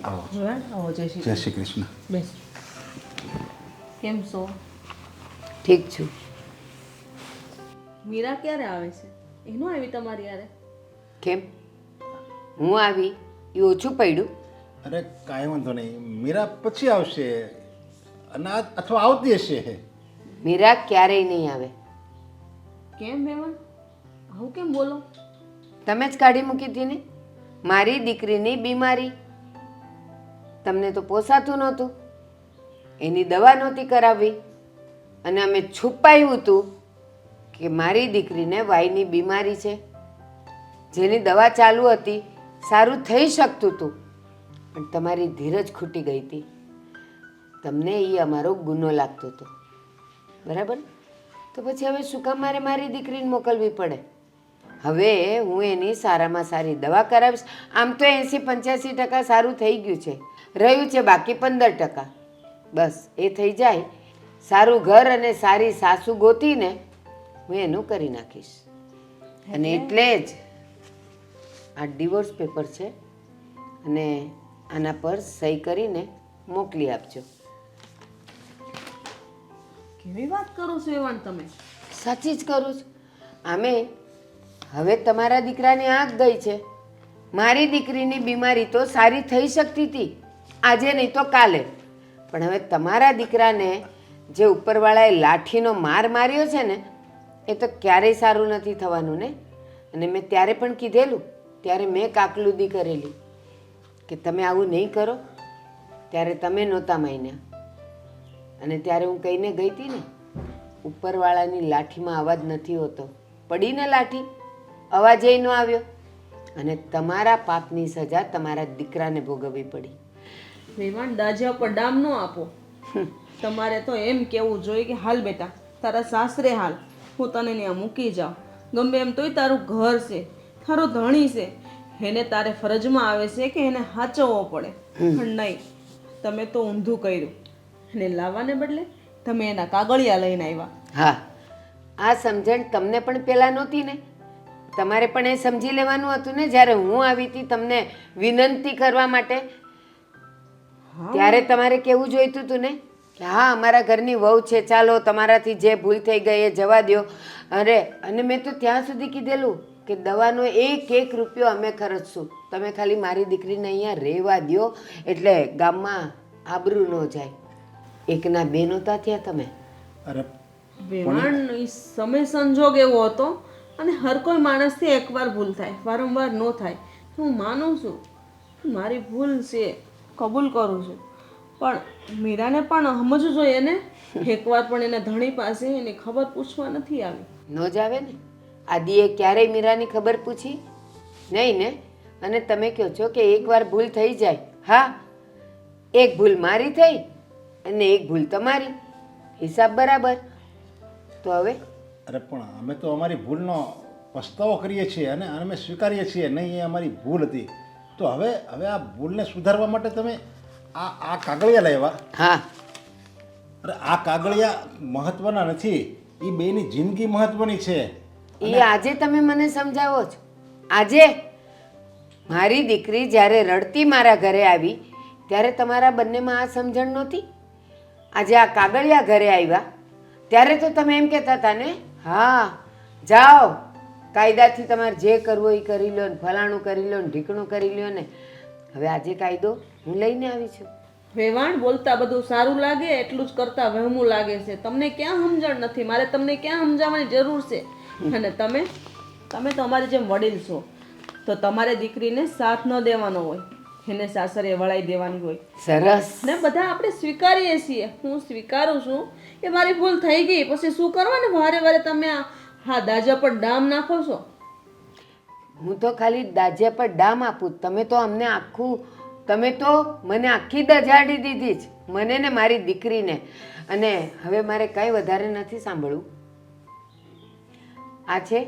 D: આવો
A: આવો
D: જય શ્રી કૃષ્ણ.
A: બેસ. કેમ છો?
E: ઠીક છું.
A: મીરા ક્યારે આવે છે? એનો આવી તમારી યારે?
E: કેમ હું આવી એ ઓછું પડ્યું?
D: અરે કાંઈ વાંધો નહીં, મીરા પછી આવશે અને અથવા આવતી હશે.
E: મીરા ક્યારેય નહીં આવે.
A: કેમ હેમન, આવું કેમ બોલો?
E: તમે જ કાઢી મૂકી હતી ને મારી દીકરીની બીમારી. તમને તો પોસાતું નહોતું, એની દવા નહોતી કરાવી અને અમે છુપાયું હતું કે મારી દીકરીને વાયની બીમારી છે, જેની દવા ચાલુ હતી, સારું થઈ શકતું હતું, પણ તમારી ધીરજ ખૂટી ગઈ હતી. તમને એ અમારો ગુનો લાગતો હતો, બરાબર? તો પછી હવે શું કામ મારે મારી દીકરીને મોકલવી પડે? હવે હું એની સારામાં સારી દવા કરાવીશ. આમ તો 80-85% સારું થઈ ગયું છે, રહ્યું છે બાકી 15%. બસ એ થઈ જાય, સારું ઘર અને સારી સાસુ ગોતીને હું એનું કરી નાખીશ. અને એટલે જ આ ડિવોર્સ પેપર છે અને આના પર સહી કરીને મોકલી આપજો.
A: કેવી વાત કરો છો એવાન તમે?
E: સાચી જ કરું છું. આમે હવે તમારા દીકરાની આંખ ગઈ છે. મારી દીકરીની બીમારી તો સારી થઈ શકતી હતી, આજે નહીં તો કાલે. પણ હવે તમારા દીકરાને જે ઉપરવાળાએ લાઠીનો માર માર્યો છે ને, એ તો ક્યારેય સારું નથી થવાનું ને. અને મેં ત્યારે પણ કીધેલું, ત્યારે મેં કાકલુદી કરેલી કે તમે આવું નહીં કરો. ત્યારે તમે નહોતા માન્યા. અને ત્યારે હું કહીને ગઈ હતી ને, ઉપરવાળાની લાઠીમાં અવાજ નથી હોતો. પડીને લાઠી, અવાજ ન આવ્યો અને તમારા પાપની સજા તમારા દીકરાને ભોગવવી પડી.
A: વેવાણ દાજા પર ડામ ન આપો. તમારે તો એમ કેવું જોઈએ કે હાલ બેટા તારા સાસરે હાલ, હું તને ત્યાં મૂકી જાઉં. ગમે એમ તોય તારું ઘર છે, તારો ધણી છે, એને તારે ફરજમાં આવે છે કે એને સાચવવો પડે. પણ નહીં, તમે તો ઊંધું કર્યું. એને લાવવાને બદલે તમે એના કાગળિયા લઈને આવ્યા.
E: હા, આ સમજણ તમને પણ પહેલાં નહોતી ને. તમારે પણ એ સમજી લેવાનું હતું ને. જ્યારે હું આવી હતી તમને વિનંતી કરવા માટે, ત્યારે તમારે કેવું જોઈતું હતું ને કે હા અમારા ઘરની વહુ છે, ચાલો તમારાથી જે ભૂલ થઈ ગઈ એ જવા દો. અને મેં તો ત્યાં સુધી કીધેલું કે દવાનો 1 રૂપિયો અમે ખર્ચશું, તમે ખાલી મારી દીકરીને અહીંયા રહેવા દો, એટલે ગામમાં આબરૂ ન જાય. એકના બે નહોતા થયા તમે.
D: અરે
A: વેવાણ ઈ સમય સંજોગ એવો હતો અને હર કોઈ માણસથી એકવાર ભૂલ થાય, વારંવાર ન થાય. હું માનું છું, મારી ભૂલ છે, કબૂલ કરું છું. પણ મીરાને પણ સમજવું જોઈએ ને. એકવાર પણ એના ધણી પાસે એની ખબર પૂછવા નથી આવી.
E: ન જ આવે ને. આદિએ ક્યારેય મીરાની ખબર પૂછી નહીં ને. અને તમે કહો છો કે એકવાર ભૂલ થઈ જાય. હા, એક ભૂલ મારી થઈ અને એક ભૂલ તમારી, હિસાબ બરાબર. તો હવે
D: અરે પણ અમે તો અમારી ભૂલનો પસ્તાવો કરીએ છીએ અને અમે સ્વીકારીએ છીએ, નહીં એ અમારી ભૂલ હતી. તો હવે આ ભૂલને સુધારવા માટે તમે આ કાગળિયા લાવ્યા.
E: હા,
D: અરે આ કાગળિયા મહત્વના નથી, એ બેની જિંદગી મહત્વની છે.
E: એ આજે તમે મને સમજાવો છો. આજે મારી દીકરી જ્યારે રડતી મારા ઘરે આવી ત્યારે તમારા બંનેમાં આ સમજણ નહોતી. આજે આ કાગળિયા ઘરે આવ્યા ત્યારે તો તમે એમ કહેતા હતા ને, હા જાઓ કાયદાથી તમારે જે કરવું એ કરી લો ને, ફલાણું કરી લો ને, ઢીકણું કરી લો ને. હવે આજે કાયદો હું લઈને આવી છું.
A: વેવાણ બોલતા બધું સારું લાગે, એટલું જ કરતા વહેમું લાગે છે. તમને ક્યાં સમજણ નથી, મારે તમને ક્યાં સમજાવવાની જરૂર છે. અને તમે તો અમારી જેમ વડીલ છો, તો તમારે દીકરીને સાથ ન દેવાનો હોય, એને સાસરે વળાઈ દેવાની હોય.
E: સરસ.
A: ને બધા આપણે સ્વીકારીએ છીએ. હું સ્વીકારું છું કે મારી ભૂલ થઈ ગઈ, પછી શું કરવાનું? વારે વારે તમે હા દાજા પર ડામ નાખો છો.
E: હું તો ખાલી દાજ્યા પર ડામ આપું, તમે તો અમને તમે તો મને આખી દજાડી દીધી જ, મને ને મારી દીકરીને. અને હવે મારે કાંઈ વધારે નથી સાંભળવું. આ છે,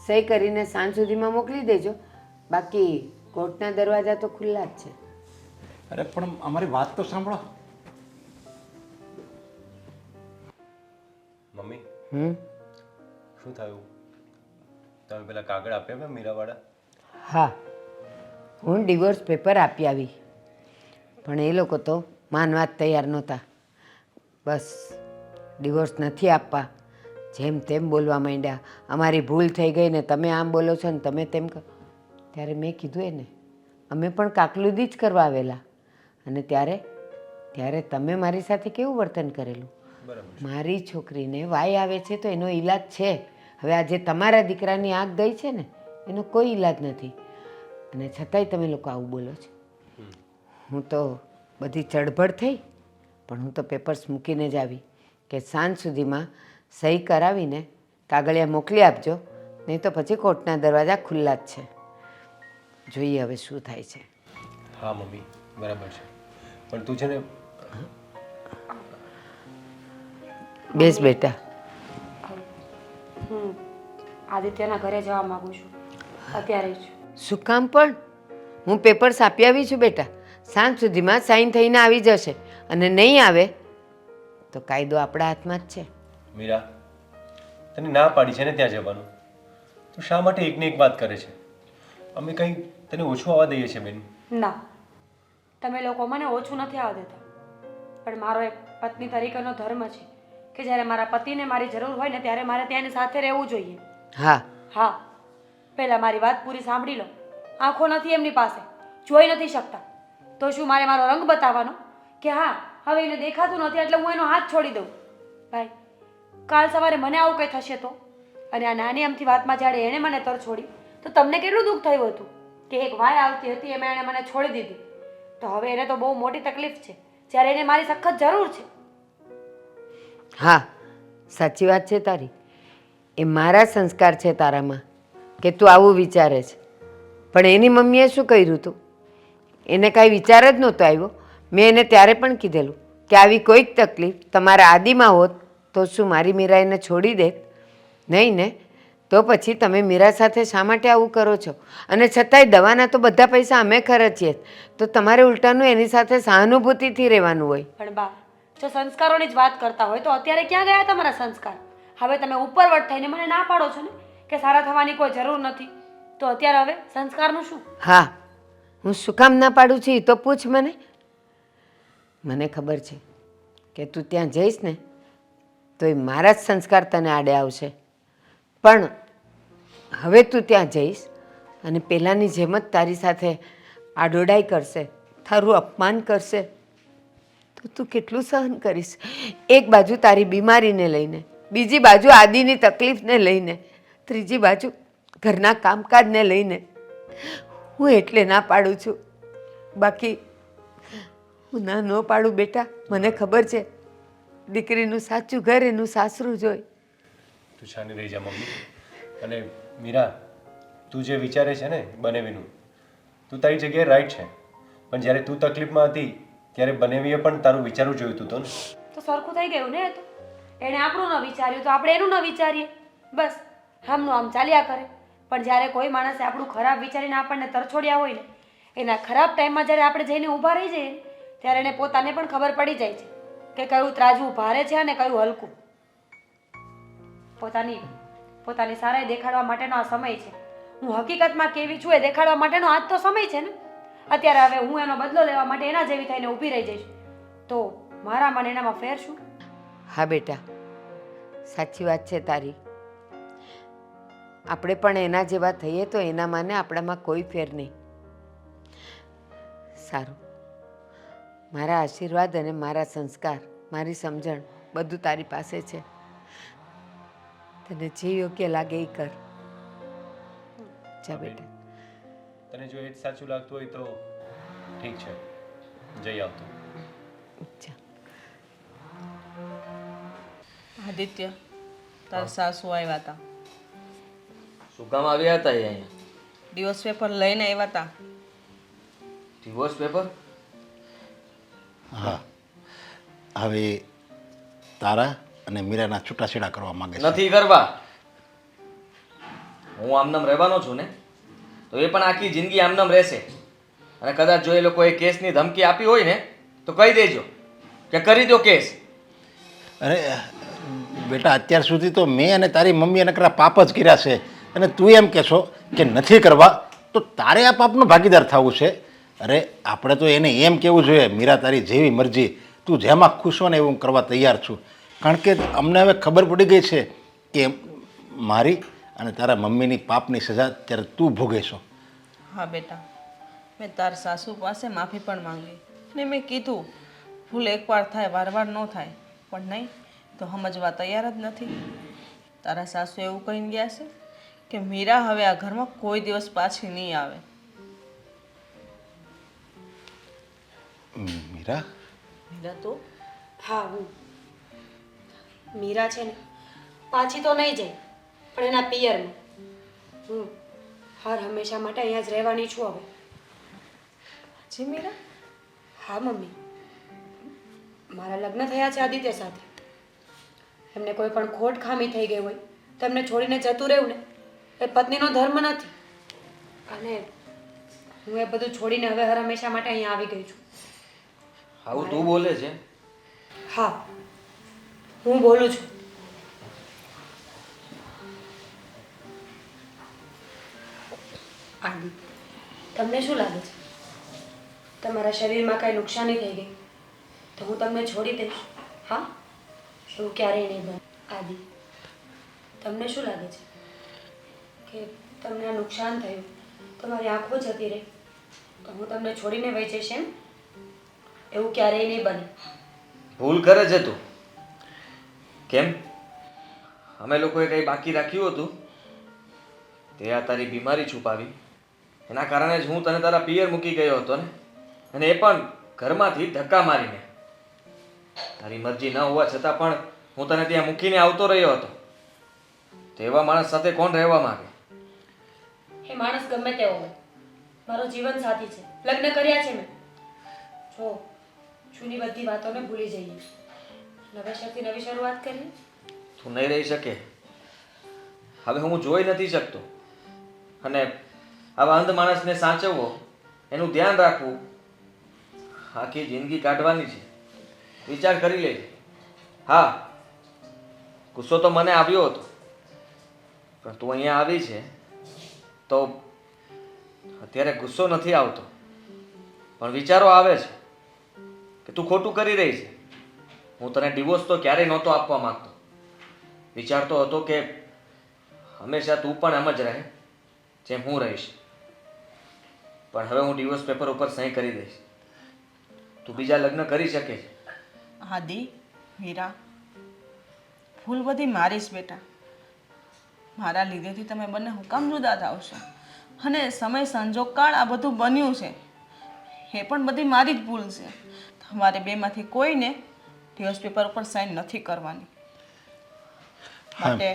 E: સહી કરીને સાંજ સુધીમાં મોકલી દેજો. બાકી કોર્ટના દરવાજા તો ખુલ્લા જ છે.
D: અરે પણ અમારી વાત તો સાંભળો.
F: મમ્મી,
E: હમ
F: શું થયું? તમે પેલા કાગળ આપ્યા હતા મીરાવાળા?
E: હા, હું ડિવોર્સ પેપર આપી આવી, પણ એ લોકો તો માનવા જ તૈયાર નહોતા. બસ ડિવોર્સ નથી આપવા, જેમ તેમ બોલવા માંડ્યા. અમારી ભૂલ થઈ ગઈ ને તમે આમ બોલો છો ને તમે તેમ કરો. ત્યારે મેં કીધું એને, અમે પણ કાકલુદી જ કરવા આવેલા. અને ત્યારે તમે મારી સાથે કેવું વર્તન કરેલું. મારી છોકરીને વાય આવે છે તો એનો ઈલાજ છે. હવે આજે તમારા દીકરાની આંખ ગઈ છે ને, એનો કોઈ ઈલાજ નથી. અને છતાંય તમે લોકો આવું બોલો છો. હું તો બધી ચડબડ થઈ, પણ હું તો પેપર્સ મૂકીને જ આવી કે સાંજ સુધીમાં સહી કરાવીને કાગળિયા મોકલી આપજો, નહીં તો પછી કોર્ટના દરવાજા ખુલ્લા જ છે. જોઈએ હવે શું થાય છે.
F: હા મમ્મી, બરાબર છે. પણ તું છે ને,
E: બેસ બેટા.
C: હું આદિત્યના ઘરે જવા માંગુ છું અત્યારે જ.
E: શું કામ પણ? હું પેપર્સ આપી આવી છું બેટા. સાંજ સુધીમાં સાઈન થઈને આવી જશે, અને નહીં આવે તો કાયદો આપણા હાથમાં જ છે.
F: મીરા, તને ના પાડી છે ને ત્યાં જવાનું, તો શા માટે એકને એક વાત કરે છે? અમે કંઈ તને ઓછું આવવા દઈએ છીએ બેન?
C: ના, તમે લોકો મને ઓછું નથી આવવા દેતા, પણ મારો એક પત્ની તરીકેનો ધર્મ છે કે જ્યારે મારા પતિને મારી જરૂર હોય ને ત્યારે મારે ત્યાંની સાથે રહેવું જોઈએ.
E: હા,
C: હા, પહેલાં મારી વાત પૂરી સાંભળી લો. આંખો નથી એમની પાસે, જોઈ નથી શકતા, તો શું મારે મારો રંગ બતાવવાનો કે હા હવે એને દેખાતું નથી એટલે હું એનો હાથ છોડી દઉં? ભાઈ, કાલ સવારે મને આવું કંઈ થશે તો? અને આ નાની અમથી વાતમાં જ્યારે એણે મને તર છોડી તો તમને કેટલું દુઃખ થયું હતું કે એક વાય આવતી હતી એમાં એણે મને છોડી દીધી. તો હવે એને તો બહુ મોટી તકલીફ છે જ્યારે એને મારી સખત જરૂર છે.
E: હા, સાચી વાત છે તારી. એ મારા સંસ્કાર છે તારામાં કે તું આવું વિચારે છે. પણ એની મમ્મીએ શું કર્યું હતું? એને કાંઈ વિચાર જ નહોતો આવ્યો. મેં એને ત્યારે પણ કીધેલું કે આવી કોઈક તકલીફ તમારા આદિમાં હોત તો શું મારી મીરા એને છોડી દેત? નહીં ને? તો પછી તમે મીરા સાથે શા માટે આવું કરો છો? અને છતાંય દવાના તો બધા પૈસા અમે ખર્ચીએ, તો તમારે ઉલટાનું એની સાથે સહાનુભૂતિથી રહેવાનું હોય.
C: પણ બા, જો સંસ્કારોની જ વાત કરતા હોય તો અત્યારે ક્યાં ગયા તમારા સંસ્કાર? હવે તમે ઉપરવટ થઈને મને ના પાડો છો ને કે સારા થવાની કોઈ જરૂર નથી, તો અત્યારે હવે સંસ્કારનું શું?
E: હા, હું શું કામ ના પાડું છું એ તો પૂછ મને. મને ખબર છે કે તું ત્યાં જઈશ ને તો એ મારા જ સંસ્કાર તને આડે આવશે. પણ હવે તું ત્યાં જઈશ અને પહેલાંની જેમ જ તારી સાથે આડોડાઈ કરશે, તારું અપમાન કરશે, તો તું કેટલું સહન કરીશ? એક બાજુ તારી બીમારીને લઈને, બીજી બાજુ આદિની તકલીફને લઈને, ત્રીજી બાજુ ઘરના કામકાજને લઈને. હું એટલે ના પાડું છું, બાકી હું ના ન પાડું બેટા. મને ખબર છે દીકરીનું સાચું ઘર એનું સાસરું જોઈ.
F: તું શાની રહી જા મમ્મી. અને મીરા, તું જે વિચારે છે ને બનેવીનું, તું તારી જગ્યાએ રાઈટ છે, પણ જ્યારે તું તકલીફમાં હતી ત્યારે બનેવીએ પણ તારું વિચારવું જોયું હતું ને.
C: તો સરખું થઈ ગયું ને? એ તો એણે આપણું ન વિચાર્યું તો આપણે એનું ન વિચારીએ, બસ આમનું આમ ચાલ્યા કરે. પણ જ્યારે કોઈ માણસે આપણું ખરાબ વિચારીને આપણને તરછોડ્યા હોય ને, એના ખરાબ ટાઈમમાં જ્યારે આપણે જઈને ઊભા રહી જઈએ ને, ત્યારે એને પોતાને પણ ખબર પડી જાય છે કે કયું ત્રાજવું ભારે છે અને કયું હલકું. પોતાની સારાઈ દેખાડવા માટેનો આ સમય છે. હું હકીકતમાં કેવી છું એ દેખાડવા માટેનો આજ તો સમય છે ને. અત્યારે હવે હું એનો બદલો લેવા માટે એના જેવી થઈને ઊભી રહી જઈશ તો મારા મને એનામાં ફેર શું?
E: હા બેટા, સાચી વાત છે તારી. આપણે પણ એના જેવા થઈએ તો એનામાં ને આપણામાં કોઈ ફેર નહીં. સારું, મારા આશીર્વાદ અને મારા સંસ્કાર, મારી સમજણ બધું તારી પાસે છે. તને જે યોગ્ય લાગે એ કર. જા બેટા.
F: તને જો એ જ સાચું લાગતું હોય તો ઠીક છે, જઈ આવતો.
E: જા.
A: આદિત્ય, તારા સાસુ આવ્યા હતા,
B: શું કામ આવ્યા હતા એ અહીંયા?
A: ડિવોર્સ પેપર લઈને આવ્યા હતા.
B: Divorce paper?
D: હા, હવે તારા અને મીરાના છૂટાછેડા કરવા માંગે છે.
B: નથી કરવા. હું આમનામ રહેવાનો છું ને, તો એ પણ આખી જિંદગી આમનામ રહેશે. અને કદાચ જો એ લોકોએ કેસની ધમકી આપી હોય ને તો કહી દેજો કે કરી દો કેસ.
D: અરે બેટા, અત્યાર સુધી તો મેં અને તારી મમ્મીએ નકરા પાપ જ કર્યા છે, અને તું એમ કહેશો કે નથી કરવા, તો તારે આ પાપનો ભાગીદાર થવું છે. અરે આપણે તો એને એમ કહેવું જોઈએ, મીરા તારી જેવી મરજી, તું જેમાં ખુશ હો ને એવું કરવા તૈયાર છું. કારણ કે અમને હવે ખબર પડી ગઈ છે કે મારી અને તારા મમ્મીની પાપની સજા ત્યારે તું ભોગવીશો.
A: હા બેટા, મેં તાર સાસુ પાસે માફી પણ માંગી ને મેં કીધું ભૂલ એકવાર થાય વારવાર ન થાય, પણ નહીં તો સમજવા તૈયાર જ નથી. તારા સાસુ એવું કહીને ગયા છે કે મીરા હવે આ ઘરમાં કોઈ દિવસ પાછી નહીં આવે.
D: મીરા?
C: મીરા તો હા, હું મીરા છે ને પાછી તો નહીં જાય, પણ એના પિયરમાં હું હર હંમેશા માટે અહીંયા જ રહેવાની છું હવે.
A: જી મીરા?
C: હા મમ્મી, મારા લગ્ન થયા છે આદિત્ય સાથે. એમને કોઈ પણ ખોટ ખામી થઈ ગઈ હોય તો એમને છોડીને જતું રહેવું ને એ પત્નીનો ધર્મ નથી. અને હું એ બધું છોડીને હવે હર હંમેશા માટે અહીંયા આવી ગઈ છું.
B: આવું તું બોલે છે?
C: હા, હું બોલું છું. આદિ, તમને શું લાગે છે તમારા શરીરમાં કાંઈ નુકસાની થઈ ગઈ તો હું તમને છોડી દઈશ? હા, એવું ક્યારેય નહીં બને. આદિ, તમને શું લાગે છે કે તમને આ નુકસાન થયું, તમારી આંખો જતી રહી તો હું તમને છોડીને વહી જઈશ એમ? એવું ક્યારેય નહીં બને.
B: ભૂલ કરે છે તું. કેમ? અમે લોકોએ કંઈ બાકી રાખ્યું હતું? તે આ તારી બીમારી છુપાવી, એના કારણે જ હું તને તારા પિયર મૂકી ગયો હતો ને, અને એ પણ ઘરમાંથી ધક્કા મારીને. તારી મરજી ન હોવા છતાં પણ હું તને ત્યાં મૂકીને આવતો રહ્યો હતો. તો એવા માણસ સાથે કોણ રહેવા માંગે?
C: એ માણસ ગમે તેવો હોય, મારો જીવન સાથી છે, લગ્ન કર્યા છે મેં. જો જૂની બધી વાતોને ભૂલી જઈએ, નવેસરથી નવી શરૂઆત કરીએ.
B: તું નહીં રહી શકે. હવે હું જોઈ નથી શકતો, અને આવા અંધ માણસને સાચવવો, એનું ધ્યાન રાખવું, આખી જિંદગી કાઢવાની છે. વિચાર કરી લેજે. હા, ગુસ્સો તો મને આવ્યો હતો, પણ તું અહીંયા આવી છે તો અત્યારે ગુસ્સો નથી આવતો, પણ વિચારો આવે છે કે તું ખોટું કરી રહી છે. હું તને ડિવોર્સ તો ક્યારેય નહોતો આપવા માંગતો. વિચારતો હતો કે હંમેશા તું પણ એમ જ રહે જેમ હું રહીશ, પણ હવે હું ડિવોર્સ પેપર ઉપર સહી કરી દઈશ. તું બીજા લગ્ન કરી શકે છે.
A: આદિ, મીરા, ભૂલ બધી મારી જ બેટા. મારા લીધેથી તમે બંને હુકામ જુદા થાવ છો, અને સમય સંજોગ કાળ આ બધું બન્યું છે, એ પણ બધી મારી જ ભૂલ છે. તમારે બેમાંથી કોઈને ડિવોર્સ પેપર ઉપર સાઇન નથી કરવાની. માટે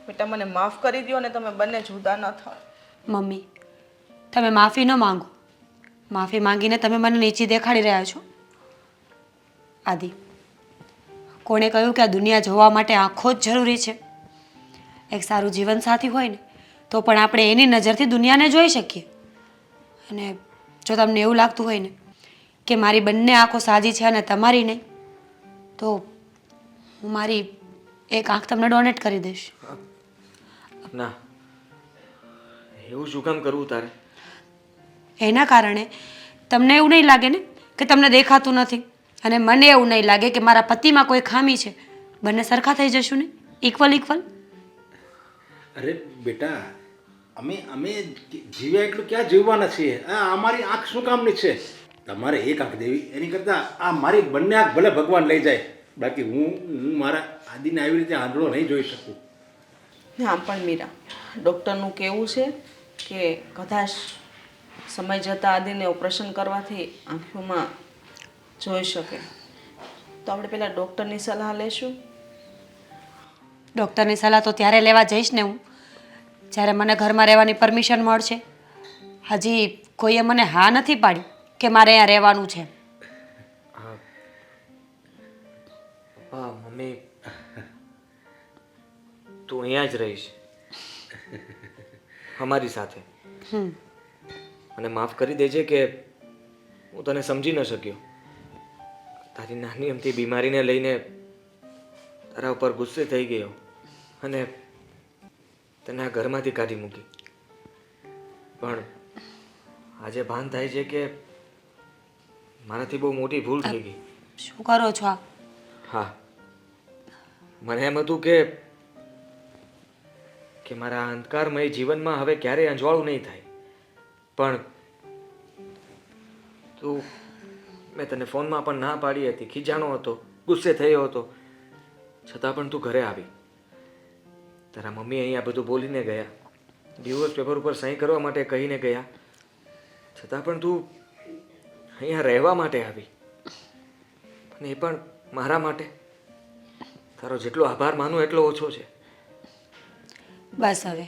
A: બેટા મને માફ કરી દો અને તમે બંને જુદા ન થાઓ.
C: મમ્મી, તમે માફી ન માંગો. માફી માંગીને તમે મને નીચી દેખાડી રહ્યા છો. આદિ, કોણે કહ્યું કે આ દુનિયા જોવા માટે આંખો જ જરૂરી છે? એક સારું જીવનસાથી હોય ને તો પણ આપણે એની નજરથી દુનિયાને જોઈ શકીએ. અને જો તમને એવું લાગતું હોય ને કે મારી બંને આંખો સાજી છે અને તમારી નહીં, તો હું મારી એક આંખ તમને ડોનેટ કરી દઈશ.
B: ના, એવું શું કામ કરવું તારે?
C: એના કારણે તમને એવું નહીં લાગે ને કે તમને દેખાતું નથી, અને મને એવું નહીં લાગે કે મારા પતિમાં કોઈ ખામી છે. બંને સરખા થઈ જશું ને, ઇક્વલ ઇક્વલ.
D: અરે બેટા, અમે અમે જીવ્યા એટલું ક્યાં જીવવાના છીએ? આ અમારી આંખ શું કામની છે? તમારે એક આંખ દેવી એની કરતાં આ મારી બંને આંખ ભલે ભગવાન લઈ જાય, બાકી હું મારા આદિને આવી રીતે આંધળો નહીં જોઈ શકું.
A: હા, પણ મીરા, ડૉક્ટરનું કહેવું છે કે કદાચ સમય જતાં આદિને ઓપરેશન કરવાથી આંખોમાં જોઈ શકે. તો આપણે પહેલાં ડૉક્ટરની સલાહ લેશું.
C: ડૉક્ટરની સલાહ તો ત્યારે લેવા જઈશ ને હું, જ્યારે મને ઘરમાં રહેવાની પરમિશન મળશે. હજી કોઈએ મને હા નથી પાડી કે મારે અહીંયા રહેવાનું છે.
B: હા મમ્મી, તું અહીંયા જ રહીશ અમારી સાથે. મને માફ કરી દેજે કે હું તને સમજી ન શક્યો. તારી નાની અમથી બીમારીને લઈને તારા ઉપર ગુસ્સે થઈ ગયો અને તને આ ઘરમાંથી કાઢી મૂકી. પણ આજે ભાન થાય છે કે મારાથી બહુ મોટી ભૂલ થઈ ગઈ.
C: શું કરો છો આ?
B: હા, મને એમ હતું કે મારા અંધકારમય જીવનમાં હવે ક્યારેય અંજવાળું નહીં થાય, પણ તું, મેં તને ફોનમાં પણ ના પાડી હતી, ખીજાણો હતો, ગુસ્સે થયો હતો, છતાં પણ તું ઘરે આવી. તારા મમ્મી અહીંયા બધું બોલીને ગયા, ડિવોર્સ પેપર ઉપર સહી કરવા માટે કહીને ગયા, છતાં પણ તું અહીંયા રહેવા માટે આવી, અને એ પણ મારા માટે. તારો જેટલો આભાર માનું એટલો ઓછો છે.
C: બસ હવે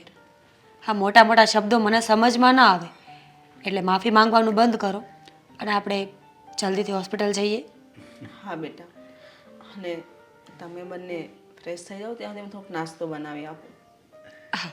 C: આ મોટા મોટા શબ્દો મને સમજમાં ન આવે, એટલે માફી માંગવાનું બંધ કરો અને આપણે જલ્દીથી હોસ્પિટલ જઈએ.
A: હા બેટા, અને તમે બંને ફ્રેશ થઈ જાઓ ત્યાં સુધી થોડોક નાસ્તો બનાવી આપો.
C: હા,